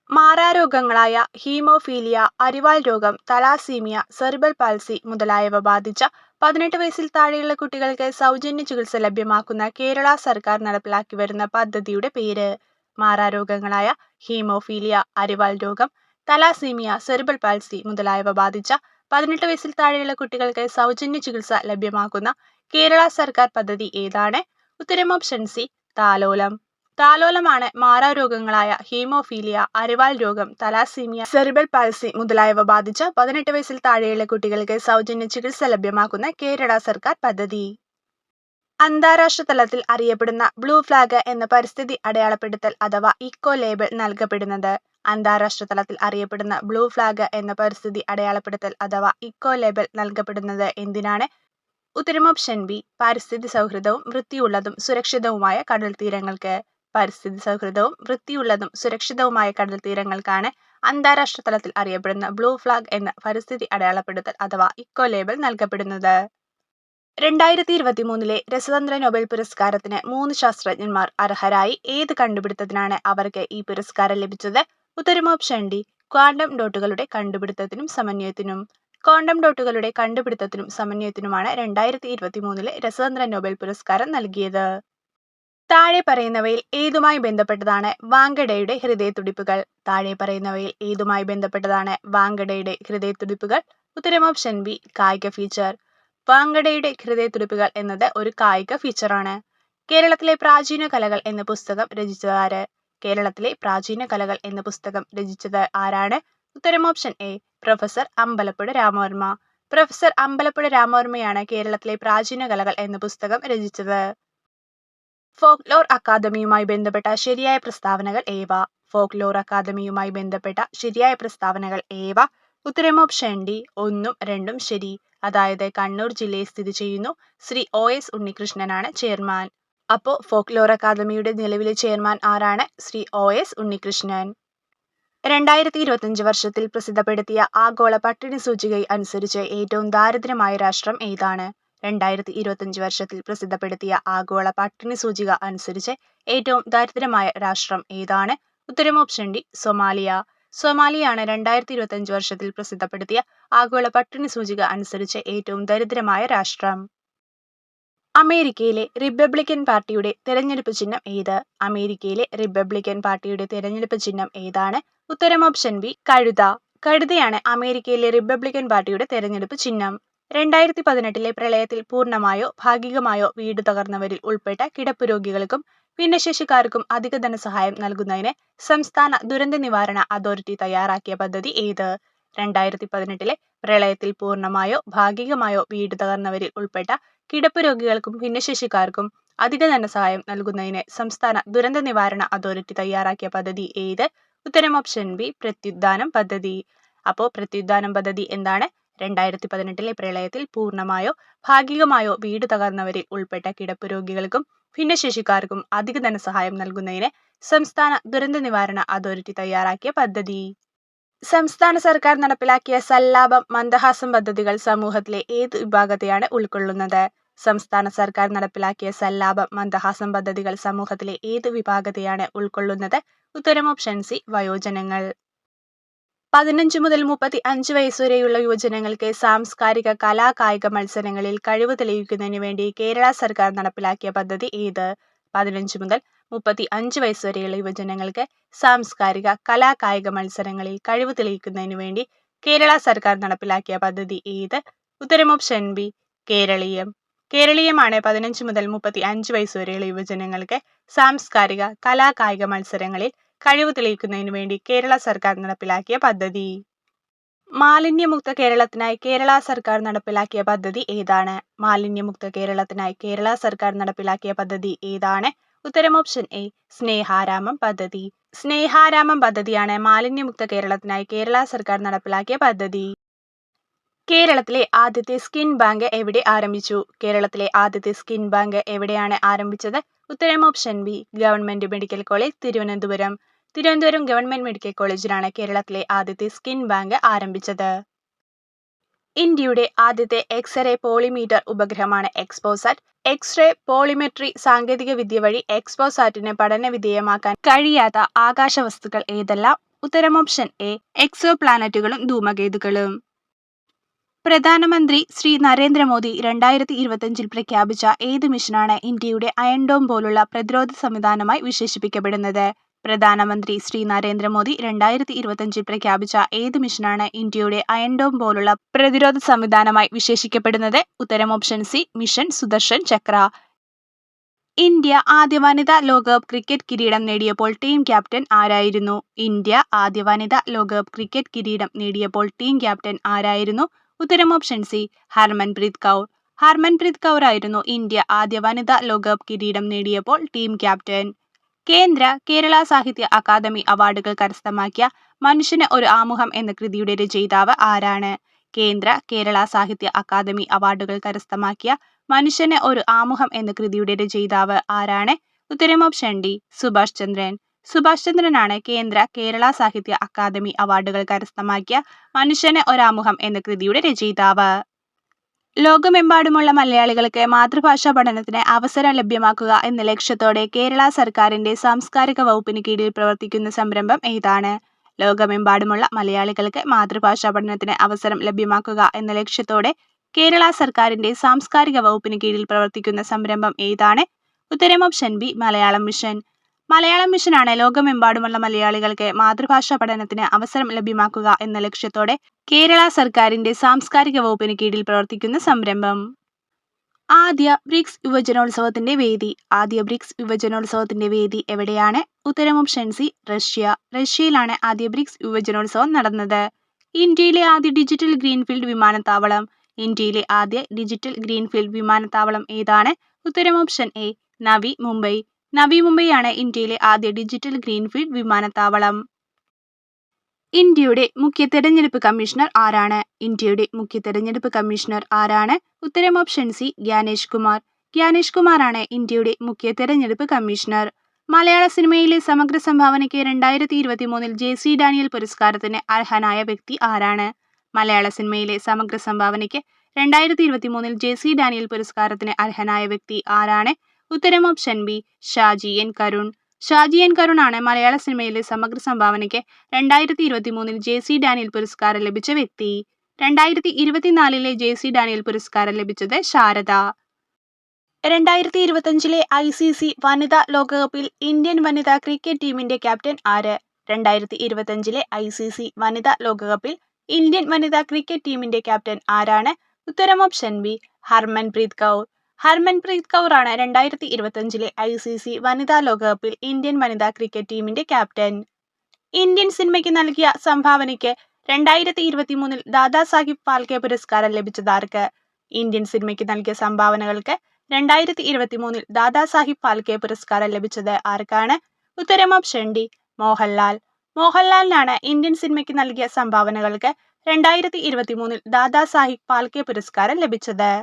മാറാരോഗങ്ങളായ ഹീമോഫീലിയ, അരിവാൾ രോഗം, തലാസീമിയ, സെറിബ്രൽ പാൾസി മുതലായവ ബാധിച്ച 18 വയസ്സിൽ താഴെയുള്ള കുട്ടികൾക്ക് സൗജന്യ ചികിത്സ ലഭ്യമാക്കുന്ന കേരള സർക്കാർ നടപ്പിലാക്കി വരുന്ന പദ്ധതിയുടെ പേര്? മാറാരോഗങ്ങളായ ഹീമോഫീലിയ, അരിവാൾ രോഗം, തലാസീമിയ, സെറിബ്രൽ പാൾസി മുതലായവ ബാധിച്ച 18 വയസ്സിൽ താഴെയുള്ള കുട്ടികൾക്ക് സൗജന്യ ചികിത്സ ലഭ്യമാക്കുന്ന കേരള സർക്കാർ പദ്ധതി ഏതാണ്? ഉത്തരം ഓപ്ഷൻ സി താലോലം. താലോലമാണ് മാറാരോഗങ്ങളായ ഹീമോഫീലിയ, അരിവാൾ രോഗം, തലാസീമിയ, സെറിബ്രൽ പാൾസി മുതലായവ ബാധിച്ച 18 വയസ്സിൽ താഴെയുള്ള കുട്ടികൾക്ക് സൗജന്യ ചികിത്സ ലഭ്യമാക്കുന്ന കേരള സർക്കാർ പദ്ധതി. അന്താരാഷ്ട്ര തലത്തിൽ അറിയപ്പെടുന്ന ബ്ലൂ ഫ്ലാഗ് എന്ന പരിസ്ഥിതി അടയാളപ്പെടുത്തൽ അഥവാ ഇക്കോ ലേബൽ നൽകപ്പെടുന്നത്? അന്താരാഷ്ട്ര തലത്തിൽ അറിയപ്പെടുന്ന ബ്ലൂ ഫ്ലാഗ് എന്ന പരിസ്ഥിതി അടയാളപ്പെടുത്തൽ അഥവാ ഇക്കോ ലേബൽ നൽകപ്പെടുന്നത് എന്തിനാണ്? ഉത്തരം ഓപ്ഷൻ ബി പരിസ്ഥിതി സൗഹൃദവും വൃത്തിയുള്ളതും സുരക്ഷിതവുമായ കടൽ തീരങ്ങൾക്ക്. പരിസ്ഥിതി സൗഹൃദവും വൃത്തിയുള്ളതും സുരക്ഷിതവുമായ കടൽ തീരങ്ങൾക്കാണ് അന്താരാഷ്ട്ര തലത്തിൽ അറിയപ്പെടുന്ന ബ്ലൂ ഫ്ലാഗ് എന്ന പരിസ്ഥിതി അടയാളപ്പെടുത്തൽ അഥവാ ഇക്കോ ലേബൽ നൽകപ്പെടുന്നത്. 2023 രസതന്ത്ര നൊബേൽ പുരസ്കാരത്തിന് 3 ശാസ്ത്രജ്ഞന്മാർ അർഹരായി. ഏത് കണ്ടുപിടുത്തത്തിനാണ് അവർക്ക് ഈ പുരസ്കാരം ലഭിച്ചത്? ഉത്തരം ഓപ്ഷൻ ഡി ക്വാണ്ടം ഡോട്ടുകളുടെ കണ്ടുപിടുത്തത്തിനും സമന്വയത്തിനും. ക്വാണ്ടം ഡോട്ടുകളുടെ കണ്ടുപിടുത്തത്തിനും സമന്വയത്തിനുമാണ് 2023 രസതന്ത്ര നൊബേൽ പുരസ്കാരം നൽകിയത്. താഴെ പറയുന്നവയിൽ ഏതുമായി ബന്ധപ്പെട്ടതാണ് വാങ്കഡയുടെ ഹൃദയത്തുടിപ്പുകൾ? താഴെ പറയുന്നവയിൽ ഏതുമായി ബന്ധപ്പെട്ടതാണ് വാങ്കഡയുടെ ഹൃദയത്തുടിപ്പുകൾ? ഉത്തരം ഓപ്ഷൻ ബി കായിക ഫീച്ചർ. വാങ്കഡയുടെ ഹൃദയത്തുടിപ്പുകൾ എന്നത് ഒരു കായിക ഫീച്ചറാണ്. കേരളത്തിലെ പ്രാചീന കലകൾ എന്ന പുസ്തകം രചിച്ചത് ആര്? കേരളത്തിലെ പ്രാചീന കലകൾ എന്ന പുസ്തകം രചിച്ചത് ആരാണ്? ഉത്തരം option A professor Ambalappuzha Ramavarma. Professor Ambalappuzha രാമവർമ്മയാണ് കേരളത്തിലെ പ്രാചീന കലകൾ എന്ന പുസ്തകം രചിച്ചത്. ഫോക്ലോർ അക്കാദമിയുമായി ബന്ധപ്പെട്ട ശരിയായ പ്രസ്താവനകൾ ഏവ? ഫോക്ലോർ അക്കാദമിയുമായി ബന്ധപ്പെട്ട ശരിയായ പ്രസ്താവനകൾ ഏവ? ഉത്തരം ഓപ്ഷൻ ഡി 1ഉം 2ഉം ശരി. അതായത് കണ്ണൂർ ജില്ലയിൽ സ്ഥിതി ചെയ്യുന്നു. ശ്രീ OS ഉണ്ണികൃഷ്ണനാണ് ചെയർമാൻ. അപ്പോൾ ഫോക്ലോർ അക്കാദമിയുടെ നിലവിലെ ചെയർമാൻ ആരാണ്? ശ്രീ OS ഉണ്ണികൃഷ്ണൻ. 2025 വർഷത്തിൽ പ്രസിദ്ധപ്പെടുത്തിയ ആഗോള പട്ടിണി സൂചിക അനുസരിച്ച് ഏറ്റവും ദാരിദ്ര്യമായ രാഷ്ട്രം ഏതാണ്? 2025 വർഷത്തിൽ പ്രസിദ്ധപ്പെടുത്തിയ ആഗോള പട്ടിണി സൂചിക അനുസരിച്ച് ഏറ്റവും ദരിദ്രമായ രാഷ്ട്രം ഏതാണ്? ഉത്തരം ഓപ്ഷൻ ഡി സൊമാലിയ. സൊമാലിയാണ് 2025 വർഷത്തിൽ പ്രസിദ്ധപ്പെടുത്തിയ ആഗോള പട്ടിണി സൂചിക അനുസരിച്ച് ഏറ്റവും ദരിദ്രമായ രാഷ്ട്രം. അമേരിക്കയിലെ റിപ്പബ്ലിക്കൻ പാർട്ടിയുടെ തെരഞ്ഞെടുപ്പ് ചിഹ്നം ഏത്? അമേരിക്കയിലെ റിപ്പബ്ലിക്കൻ പാർട്ടിയുടെ തെരഞ്ഞെടുപ്പ് ചിഹ്നം ഏതാണ്? ഉത്തരം ഓപ്ഷൻ ബി കഴുത. കഴുതയാണ് അമേരിക്കയിലെ റിപ്പബ്ലിക്കൻ പാർട്ടിയുടെ തെരഞ്ഞെടുപ്പ് ചിഹ്നം. 2018 പ്രളയത്തിൽ പൂർണ്ണമായോ ഭാഗികമായോ വീട് തകർന്നവരിൽ ഉൾപ്പെട്ട കിടപ്പ് രോഗികൾക്കും ഭിന്നശേഷിക്കാർക്കും അധിക ധനസഹായം നൽകുന്നതിന് സംസ്ഥാന ദുരന്ത നിവാരണ അതോറിറ്റി തയ്യാറാക്കിയ പദ്ധതി ഏത്? 2018 പ്രളയത്തിൽ പൂർണ്ണമായോ ഭാഗികമായോ വീട് തകർന്നവരിൽ ഉൾപ്പെട്ട കിടപ്പ് രോഗികൾക്കും ഭിന്നശേഷിക്കാർക്കും അധിക ധനസഹായം നൽകുന്നതിന് സംസ്ഥാന ദുരന്ത നിവാരണ അതോറിറ്റി തയ്യാറാക്കിയ പദ്ധതി ഏത്? ഉത്തരം ഓപ്ഷൻ ബി പ്രത്യുത്ഥാനം പദ്ധതി. അപ്പോൾ പ്രത്യുത്ഥാനം പദ്ധതി എന്താണ്? 2018 പ്രളയത്തിൽ പൂർണ്ണമായോ ഭാഗികമായോ വീട് തകർന്നവരിൽ ഉൾപ്പെട്ട കിടപ്പ് രോഗികൾക്കും ഭിന്നശേഷിക്കാർക്കും അധിക ധനസഹായം നൽകുന്നതിന് സംസ്ഥാന ദുരന്ത നിവാരണ അതോറിറ്റി തയ്യാറാക്കിയ പദ്ധതി. സംസ്ഥാന സർക്കാർ നടപ്പിലാക്കിയ സല്ലാപം മന്ദഹാസം പദ്ധതികൾ സമൂഹത്തിലെ ഏത് വിഭാഗത്തെയാണ് ഉൾക്കൊള്ളുന്നത്? സംസ്ഥാന സർക്കാർ നടപ്പിലാക്കിയ സല്ലാപം മന്ദഹാസം പദ്ധതികൾ സമൂഹത്തിലെ ഏത് വിഭാഗത്തെയാണ് ഉൾക്കൊള്ളുന്നത്? ഉത്തരം ഓപ്ഷൻ സി വയോജനങ്ങൾ. 15 മുതൽ 35 വയസ്സുവരെയുള്ള യുവജനങ്ങൾക്ക് സാംസ്കാരിക കലാ കായിക മത്സരങ്ങളിൽ കഴിവ് തെളിയിക്കുന്നതിന് വേണ്ടി കേരള സർക്കാർ നടപ്പിലാക്കിയ പദ്ധതി ഏത്? 15 മുതൽ 35 വയസ്സുവരെയുള്ള യുവജനങ്ങൾക്ക് സാംസ്കാരിക കലാ കായിക മത്സരങ്ങളിൽ കഴിവ് തെളിയിക്കുന്നതിന് വേണ്ടി കേരള സർക്കാർ നടപ്പിലാക്കിയ പദ്ധതി ഏത്? ഉത്തരം ഓപ്ഷൻ ബി കേരളീയം. കേരളീയമാണ് 15 മുതൽ 35 വയസ്സുവരെയുള്ള യുവജനങ്ങൾക്ക് സാംസ്കാരിക കലാ കായിക മത്സരങ്ങളിൽ കഴിവ് തെളിയിക്കുന്നതിന് വേണ്ടി കേരള സർക്കാർ നടപ്പിലാക്കിയ പദ്ധതി. മാലിന്യമുക്ത കേരളത്തിനായി കേരള സർക്കാർ നടപ്പിലാക്കിയ പദ്ധതി ഏതാണ്? മാലിന്യമുക്ത കേരളത്തിനായി കേരള സർക്കാർ നടപ്പിലാക്കിയ പദ്ധതി ഏതാണ്? ഉത്തരം ഓപ്ഷൻ എ സ്നേഹാരാമം പദ്ധതി. സ്നേഹാരാമം പദ്ധതിയാണ് മാലിന്യമുക്ത കേരളത്തിനായി കേരള സർക്കാർ നടപ്പിലാക്കിയ പദ്ധതി. കേരളത്തിലെ ആദ്യത്തെ സ്കിൻ ബാങ്ക് എവിടെ ആരംഭിച്ചു? കേരളത്തിലെ ആദ്യത്തെ സ്കിൻ ബാങ്ക് എവിടെയാണ് ആരംഭിച്ചത്? ഉത്തരം option B government medical college Thiruvananthapuram. Thiruvananthapuram government medical കോളേജിലാണ് കേരളത്തിലെ ആദ്യത്തെ സ്കിൻ ബാങ്ക് ആരംഭിച്ചത്. ഇന്ത്യയുടെ ആദ്യത്തെ എക്സ്റേ പോളിമീറ്റർ ഉപഗ്രഹമാണ് എക്സ്പോസാറ്റ്. എക്സ്റേ പോളിമെട്രി സാങ്കേതിക വിദ്യ വഴി എക്സ്പോസാറ്റിന് പഠന വിധേയമാക്കാൻ കഴിയാത്ത ആകാശവസ്തുക്കൾ ഏതെല്ലാം? ഉത്തരം ഓപ്ഷൻ എ എക്സോ പ്ലാനറ്റുകളും ധൂമകേതുക്കളും. പ്രധാനമന്ത്രി ശ്രീ നരേന്ദ്രമോദി 2025 പ്രഖ്യാപിച്ച ഏത് മിഷനാണ് ഇന്ത്യയുടെ അയൺ ഡോം പോലുള്ള പ്രതിരോധ സംവിധാനമായി വിശേഷിപ്പിക്കപ്പെടുന്നത്? പ്രധാനമന്ത്രി ശ്രീ നരേന്ദ്രമോദി 2025 പ്രഖ്യാപിച്ച ഏത് മിഷനാണ് ഇന്ത്യയുടെ അയൺ ഡോം പോലുള്ള പ്രതിരോധ സംവിധാനമായി വിശേഷിക്കപ്പെടുന്നത്? ഉത്തരം ഓപ്ഷൻ സി മിഷൻ സുദർശൻ ചക്ര. ഇന്ത്യ ആദ്യ വനിതാ ലോകകപ്പ് ക്രിക്കറ്റ് കിരീടം നേടിയപ്പോൾ ടീം ക്യാപ്റ്റൻ ആരായിരുന്നു? ഇന്ത്യ ആദ്യ വനിതാ ലോകകപ്പ് ക്രിക്കറ്റ് കിരീടം നേടിയപ്പോൾ ടീം ക്യാപ്റ്റൻ ആരായിരുന്നു? ഉത്തരം ഓപ്ഷൻ സി ഹർമൻപ്രീത് കൗർ. ഹർമൻപ്രീത് കൗർ ആയിരുന്നു ഇന്ത്യ ആദ്യ വനിതാ ലോകകപ്പ് കിരീടം നേടിയപ്പോൾ ടീം ക്യാപ്റ്റൻ. കേരള സാഹിത്യ അക്കാദമി അവാർഡുകൾ കരസ്ഥമാക്കിയ മനുഷ്യന് ഒരു ആമുഖം എന്ന കൃതിയുടെ രചയിതാവ് ആരാണ്? കേരള സാഹിത്യ അക്കാദമി അവാർഡുകൾ കരസ്ഥമാക്കിയ മനുഷ്യന് ഒരു ആമുഖം എന്ന കൃതിയുടെ രചയിതാവ് ആരാണ്? ഉത്തരം ഓപ്ഷൻ ഡി സുഭാഷ് ചന്ദ്രൻ. സുഭാഷ് ചന്ദ്രനാണ് കേരള സാഹിത്യ അക്കാദമി അവാർഡുകൾ കരസ്ഥമാക്കിയ മനുഷ്യന് ഒരാമുഖം എന്ന കൃതിയുടെ രചയിതാവ്. ലോകമെമ്പാടുമുള്ള മലയാളികൾക്ക് മാതൃഭാഷാ പഠനത്തിന് അവസരം ലഭ്യമാക്കുക എന്ന ലക്ഷ്യത്തോടെ കേരള സർക്കാരിന്റെ സാംസ്കാരിക വകുപ്പിന് കീഴിൽ പ്രവർത്തിക്കുന്ന സംരംഭം ഏതാണ്? ലോകമെമ്പാടുമുള്ള മലയാളികൾക്ക് മാതൃഭാഷാ പഠനത്തിന് അവസരം ലഭ്യമാക്കുക എന്ന ലക്ഷ്യത്തോടെ കേരള സർക്കാരിന്റെ സാംസ്കാരിക വകുപ്പിന് കീഴിൽ പ്രവർത്തിക്കുന്ന സംരംഭം ഏതാണ്? ഉത്തരം option B Malayalam mission. Malayalam മിഷനാണ് ലോകമെമ്പാടുമുള്ള മലയാളികൾക്ക് മാതൃഭാഷാ പഠനത്തിന് അവസരം ലഭ്യമാക്കുക എന്ന ലക്ഷ്യത്തോടെ കേരള സർക്കാരിന്റെ സാംസ്കാരിക വകുപ്പിന് കീഴിൽ പ്രവർത്തിക്കുന്ന സംരംഭം. ആദ്യ ബ്രിക്സ് യുവജനോത്സവത്തിന്റെ വേദി. ആദ്യ ബ്രിക്സ് യുവജനോത്സവത്തിന്റെ വേദി എവിടെയാണ്? ഉത്തരം ഓപ്ഷൻ സി റഷ്യ. റഷ്യയിലാണ് ആദ്യ ബ്രിക്സ് യുവജനോത്സവം നടന്നത്. ഇന്ത്യയിലെ ആദ്യ ഡിജിറ്റൽ ഗ്രീൻഫീൽഡ് വിമാനത്താവളം. ഇന്ത്യയിലെ ആദ്യ ഡിജിറ്റൽ ഗ്രീൻഫീൽഡ് വിമാനത്താവളം ഏതാണ്? ഉത്തരം ഓപ്ഷൻ എ നവി മുംബൈ. നവി മുംബൈയാണ് ഇന്ത്യയിലെ ആദ്യ ഡിജിറ്റൽ ഗ്രീൻഫീൽഡ് വിമാനത്താവളം. ഇന്ത്യയുടെ മുഖ്യ തെരഞ്ഞെടുപ്പ് കമ്മീഷണർ ആരാണ്? ഇന്ത്യയുടെ മുഖ്യ തെരഞ്ഞെടുപ്പ് കമ്മീഷണർ ആരാണ്? ഉത്തരം ഓപ്ഷൻ സി ഗ്യാനേഷ് കുമാർ. ഗ്യാനേഷ് കുമാറാണ് ഇന്ത്യയുടെ മുഖ്യ തെരഞ്ഞെടുപ്പ് കമ്മീഷണർ. മലയാള സിനിമയിലെ സമഗ്ര സംഭാവനയ്ക്ക് 2023 JC ഡാനിയൽ പുരസ്കാരത്തിന് അർഹനായ വ്യക്തി ആരാണ്? മലയാള സിനിമയിലെ സമഗ്ര സംഭാവനയ്ക്ക് 2023 JC ഡാനിയൽ പുരസ്കാരത്തിന് അർഹനായ വ്യക്തി ആരാണ്? ഉത്തരം option B Shaji N Karun. Shaji N കരുണാണ് മലയാള സിനിമയിലെ സമഗ്ര സംഭാവനയ്ക്ക് 2023 ജെ.സി. ഡാനിയൽ പുരസ്കാരം ലഭിച്ച വ്യക്തി. 2024 ജെ.സി. ഡാനിയൽ പുരസ്കാരം ലഭിച്ചത് ശാരദ. 2025 ICC വനിതാ ലോകകപ്പിൽ ഇന്ത്യൻ വനിതാ ക്രിക്കറ്റ് ടീമിന്റെ ക്യാപ്റ്റൻ ആര്? 2025 ICC വനിതാ ലോകകപ്പിൽ ഇന്ത്യൻ വനിതാ ക്രിക്കറ്റ് ടീമിന്റെ ക്യാപ്റ്റൻ ആരാണ്? ഉത്തരം ഓപ്ഷൻ ബി, ഹർമൻപ്രീത് കൗർ. ഹർമൻപ്രീത് കൗർ ആണ് 2025 ICC വനിതാ ലോകകപ്പിൽ ഇന്ത്യൻ വനിതാ ക്രിക്കറ്റ് ടീമിന്റെ ക്യാപ്റ്റൻ. ഇന്ത്യൻ സിനിമയ്ക്ക് നൽകിയ സംഭാവനയ്ക്ക് 2023 ദാദാസാഹിബ് ഫാൽക്കെ പുരസ്കാരം ലഭിച്ചതാർക്ക്? ഇന്ത്യൻ സിനിമയ്ക്ക് നൽകിയ സംഭാവനകൾക്ക് 2023 ദാദാസാഹിബ് ഫാൽക്കെ പുരസ്കാരം ലഭിച്ചത് ആർക്കാണ്? ഉത്തരം ഓപ്ഷൻ ഡി, മോഹൻലാൽ. മോഹൻലാലിനാണ് ഇന്ത്യൻ സിനിമയ്ക്ക് നൽകിയ സംഭാവനകൾക്ക് 2023 ദാദാസാഹിബ് ഫാൽക്കെ പുരസ്കാരം ലഭിച്ചത്.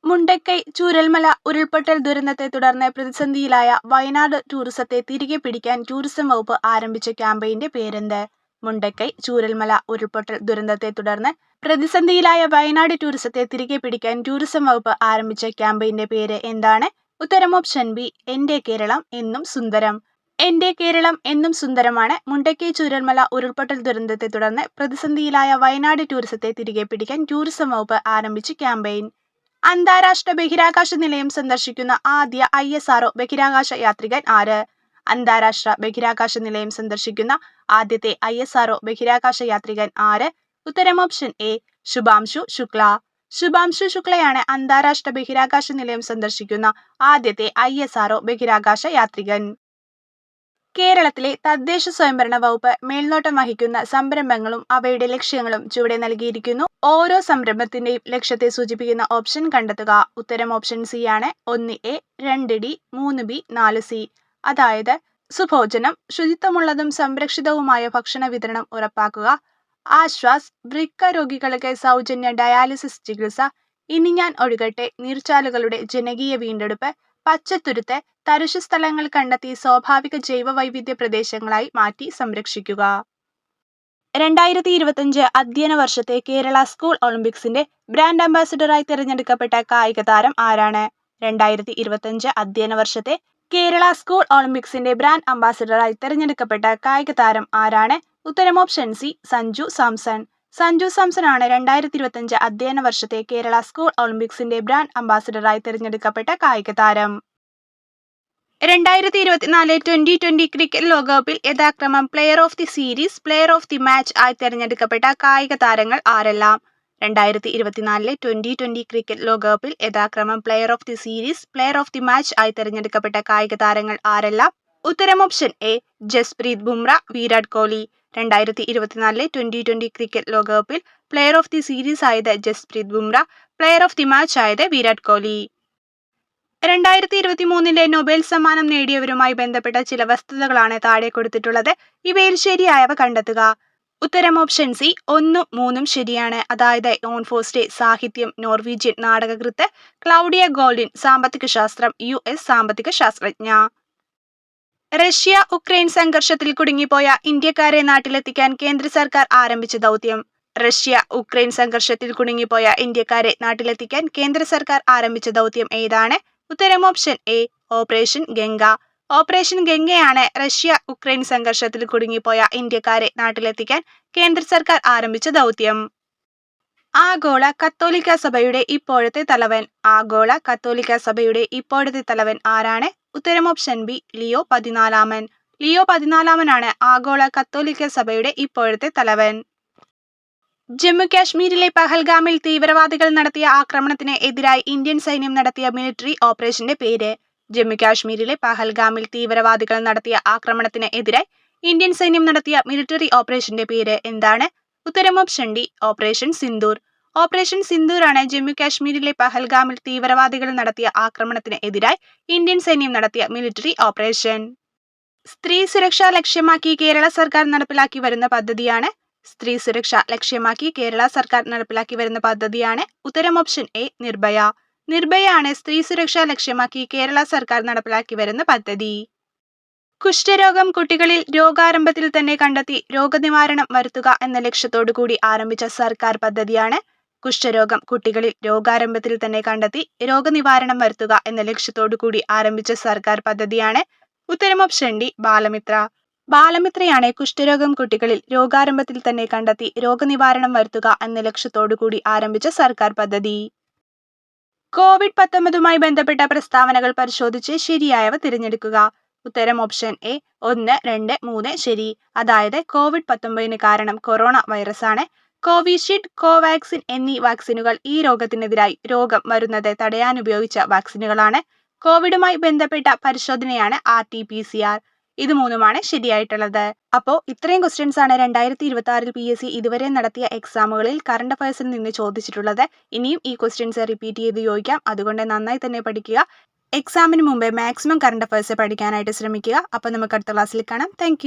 മുണ്ടക്കൈ ചൂരൽമല ഉരുൾപൊട്ടൽ ദുരന്തത്തെ തുടർന്ന് പ്രതിസന്ധിയിലായ വയനാട് ടൂറിസത്തെ തിരികെ പിടിക്കാൻ ടൂറിസം വകുപ്പ് ആരംഭിച്ച ക്യാമ്പയിന്റെ പേരെന്ത്? മുണ്ടക്കൈ ചൂരൽമല ഉരുൾപൊട്ടൽ ദുരന്തത്തെ തുടർന്ന് പ്രതിസന്ധിയിലായ വയനാട് ടൂറിസത്തെ തിരികെ പിടിക്കാൻ ടൂറിസം വകുപ്പ് ആരംഭിച്ച ക്യാമ്പയിന്റെ പേര് എന്താണ്? ഉത്തരം ഓപ്ഷൻ ബി, എന്റെ കേരളം എന്നും സുന്ദരം. എന്റെ കേരളം എന്നും സുന്ദരമാണ് മുണ്ടക്കൈ ചൂരൽമല ഉരുൾപൊട്ടൽ ദുരന്തത്തെ തുടർന്ന് പ്രതിസന്ധിയിലായ വയനാട് ടൂറിസത്തെ തിരികെ പിടിക്കാൻ ടൂറിസം വകുപ്പ് ആരംഭിച്ച ക്യാമ്പയിൻ. അന്താരാഷ്ട്ര ബഹിരാകാശ നിലയം സന്ദർശിക്കുന്ന ആദ്യ ISRO ബഹിരാകാശ യാത്രികൻ ആര്? അന്താരാഷ്ട്ര ബഹിരാകാശ നിലയം സന്ദർശിക്കുന്ന ആദ്യത്തെ ISRO ബഹിരാകാശ യാത്രികൻ ആര്? ഉത്തരം ഓപ്ഷൻ എ, ശുഭാംശു ശുക്ല. ശുഭാംശു ശുക്ലയാണ് അന്താരാഷ്ട്ര ബഹിരാകാശ നിലയം സന്ദർശിക്കുന്ന ആദ്യത്തെ ISRO ബഹിരാകാശ യാത്രികൻ. കേരളത്തിലെ തദ്ദേശ സ്വയംഭരണ വകുപ്പ് മേൽനോട്ടം വഹിക്കുന്ന സംരംഭങ്ങളും അവയുടെ ലക്ഷ്യങ്ങളും ചുവടെ നൽകിയിരിക്കുന്നു. ഓരോ സംരംഭത്തിന്റെയും ലക്ഷ്യത്തെ സൂചിപ്പിക്കുന്ന ഓപ്ഷൻ കണ്ടെത്തുക. ഉത്തരം ഓപ്ഷൻ സി ആണ്. 1A, 2D, 3B, 4C. അതായത് സുഭോജനം, ശുചിത്വമുള്ളതും സംരക്ഷിതവുമായ ഭക്ഷണ വിതരണം ഉറപ്പാക്കുക. ആശ്വാസ്, വൃക്ക രോഗികൾക്ക് സൗജന്യ ഡയാലിസിസ് ചികിത്സ. ഇനി ഞാൻ ഒഴുകട്ടെ, നീർച്ചാലുകളുടെ ജനകീയ വീണ്ടെടുപ്പ്. പച്ചത്തുരുത്ത്, തരിശു സ്ഥലങ്ങൾ കണ്ടെത്തി സ്വാഭാവിക ജൈവവൈവിധ്യ പ്രദേശങ്ങളായി മാറ്റി സംരക്ഷിക്കുക. 2025 അധ്യയന വർഷത്തെ കേരള സ്കൂൾ ഒളിമ്പിക്സിന്റെ ബ്രാൻഡ് അംബാസിഡറായി തിരഞ്ഞെടുക്കപ്പെട്ട കായിക താരം ആരാണ്? 2025 അധ്യയന വർഷത്തെ കേരള സ്കൂൾ ഒളിമ്പിക്സിന്റെ ബ്രാൻഡ് അംബാസിഡറായി തിരഞ്ഞെടുക്കപ്പെട്ട കായിക താരം ആരാണ്? ഉത്തരം ഓപ്ഷൻ സി, സഞ്ജു സാംസൺ. സഞ്ജു സാംസൺ ആണ് 2025 അധ്യയന വർഷത്തെ കേരള സ്കൂൾ ഒളിമ്പിക്സിന്റെ ബ്രാൻഡ് അംബാസിഡറായി തിരഞ്ഞെടുക്കപ്പെട്ട കായിക താരം. 2024 2020 ക്രിക്കറ്റ് ലോകകപ്പിൽ യഥാക്രമം player of the series, player of the match ആയി തിരഞ്ഞെടുക്കപ്പെട്ട കായിക താരങ്ങൾ ആരെല്ലാം? 2024 2020 ക്രിക്കറ്റ് ലോകകപ്പിൽ യഥാക്രമം player of the series, player of the match ആയി തിരഞ്ഞെടുക്കപ്പെട്ട കായിക താരങ്ങൾ ആരെല്ലാം? ഉത്തരം option A, Jasprit Bumrah, Virat Kohli. 2024 2020 cricket ലോകകപ്പിൽ പ്ലെയർ ഓഫ് ദി സീരീസ് ആയത് Jasprit Bumrah, player of the match ആയത് വിരാട് കോഹ്ലി. 2023 നൊബേൽ സമ്മാനം നേടിയവരുമായി ബന്ധപ്പെട്ട ചില വസ്തുതകളാണ് താഴെ കൊടുത്തിട്ടുള്ളത്. ഇവയിൽ ശരിയായവ കണ്ടെത്തുക. ഉത്തരം ഓപ്ഷൻ സി, 1ഉം 3ഉം ശരിയാണ്. അതായത് യോൺ ഫോസ്റ്റെ സാഹിത്യം, നോർവീജിയൻ നാടകകൃത്ത്. ക്ലൗഡിയ ഗോൾഡിൻ സാമ്പത്തിക ശാസ്ത്രം, US സാമ്പത്തിക ശാസ്ത്രജ്ഞ. റഷ്യ ഉക്രൈൻ സംഘർഷത്തിൽ കുടുങ്ങിപ്പോയ ഇന്ത്യക്കാരെ നാട്ടിലെത്തിക്കാൻ കേന്ദ്ര സർക്കാർ ആരംഭിച്ച ദൗത്യം. റഷ്യ ഉക്രൈൻ സംഘർഷത്തിൽ കുടുങ്ങിപ്പോയ ഇന്ത്യക്കാരെ നാട്ടിലെത്തിക്കാൻ കേന്ദ്ര സർക്കാർ ആരംഭിച്ച ദൗത്യം ഏതാണ്? ഉത്തരം option A, operation Ganga. Operation ഗംഗയാണ് റഷ്യ ഉക്രൈൻ സംഘർഷത്തിൽ കുടുങ്ങിപ്പോയ ഇന്ത്യക്കാരെ നാട്ടിലെത്തിക്കാൻ കേന്ദ്ര സർക്കാർ ആരംഭിച്ച ദൗത്യം. ആഗോള കത്തോലിക്ക സഭയുടെ ഇപ്പോഴത്തെ തലവൻ. ആഗോള കത്തോലിക്ക സഭയുടെ ഇപ്പോഴത്തെ തലവൻ ആരാണ്? ഉത്തരം ഓപ്ഷൻ ബി, ലിയോ 14. ലിയോ 14 ആഗോള കത്തോലിക്ക സഭയുടെ ഇപ്പോഴത്തെ തലവൻ. ജമ്മു കാശ്മീരിലെ പഹൽഗാമിൽ തീവ്രവാദികൾ നടത്തിയ ആക്രമണത്തിന് എതിരായി ഇന്ത്യൻ സൈന്യം നടത്തിയ മിലിറ്ററി ഓപ്പറേഷന്റെ പേര്. ജമ്മു കാശ്മീരിലെ പഹൽഗാമിൽ തീവ്രവാദികൾ നടത്തിയ ആക്രമണത്തിന് എതിരായി ഇന്ത്യൻ സൈന്യം നടത്തിയ മിലിറ്ററി ഓപ്പറേഷന്റെ പേര് എന്താണ്? ഉത്തരം option D, operation Sindoor. Operation Sindoor ആണ് ജമ്മു കാശ്മീരിലെ പഹൽഗാമിൽ തീവ്രവാദികൾ നടത്തിയ ആക്രമണത്തിന് എതിരായി ഇന്ത്യൻ സൈന്യം നടത്തിയ മിലിറ്ററി ഓപ്പറേഷൻ. സ്ത്രീ സുരക്ഷ ലക്ഷ്യമാക്കി കേരള സർക്കാർ നടപ്പിലാക്കി വരുന്ന പദ്ധതിയാണ്. സ്ത്രീ സുരക്ഷ ലക്ഷ്യമാക്കി കേരള സർക്കാർ നടപ്പിലാക്കി വരുന്ന പദ്ധതിയാണ്. ഉത്തരം ഓപ്ഷൻ എ, നിർഭയ. നിർഭയയാണ് സ്ത്രീ സുരക്ഷ ലക്ഷ്യമാക്കി കേരള സർക്കാർ നടപ്പിലാക്കി വരുന്ന പദ്ധതി. കുഷ്ഠരോഗം കുട്ടികളിൽ രോഗാരംഭത്തിൽ തന്നെ കണ്ടെത്തി രോഗനിവാരണം വരുത്തുക എന്ന ലക്ഷ്യത്തോടു കൂടി ആരംഭിച്ച സർക്കാർ പദ്ധതിയാണ്. കുഷ്ഠരോഗം കുട്ടികളിൽ രോഗാരംഭത്തിൽ തന്നെ കണ്ടെത്തി രോഗനിവാരണം വരുത്തുക എന്ന ലക്ഷ്യത്തോടു കൂടി ആരംഭിച്ച സർക്കാർ പദ്ധതിയാണ് ഉത്തരം ഓപ്ഷൻ ഡി ബാലമിത്ര. ബാലമിത്രയാണ് കുഷ്ഠരോഗം കുട്ടികളിൽ രോഗാരംഭത്തിൽ തന്നെ കണ്ടെത്തി രോഗനിവാരണം വരുത്തുക എന്ന ലക്ഷ്യത്തോടുകൂടി ആരംഭിച്ച സർക്കാർ പദ്ധതി. കോവിഡ്-19മായി ബന്ധപ്പെട്ട പ്രസ്താവനകൾ പരിശോധിച്ച് ശരിയായവ തിരഞ്ഞെടുക്കുക. ഉത്തരം ഓപ്ഷൻ എ 1, 2, 3 ശരി. അതായത് കോവിഡ്-19 കാരണം കൊറോണ വൈറസാണ്. കോവിഷീൽഡ്, കോവാക്സിൻ എന്നീ വാക്സിനുകൾ ഈ രോഗത്തിനെതിരായി രോഗം വരുന്നത് തടയാനുപയോഗിച്ച വാക്സിനുകളാണ്. കോവിഡുമായി ബന്ധപ്പെട്ട പരിശോധനയാണ് RT-PCR. ഇത് മൂന്നുമാണ് ശരിയായിട്ടുള്ളത്. അപ്പോൾ ഇത്രയും ക്വസ്റ്റ്യൻസ് ആണ് 2026 PSC ഇതുവരെ നടത്തിയ എക്സാമുകളിൽ കറണ്ട് അഫയേഴ്സിൽ നിന്ന് ചോദിച്ചിട്ടുള്ളത്. ഇനിയും ഈ ക്വസ്റ്റ്യൻസ് റിപ്പീറ്റ് ചെയ്ത് ചോദിക്കാം. അതുകൊണ്ട് നന്നായി തന്നെ പഠിക്കുക. എക്സാമിന് മുമ്പേ മാക്സിമം കറണ്ട് അഫയേഴ്സ് പഠിക്കാനായിട്ട് ശ്രമിക്കുക. അപ്പോൾ നമുക്ക് അടുത്ത ക്ലാസ്സിൽ കാണാം. താങ്ക്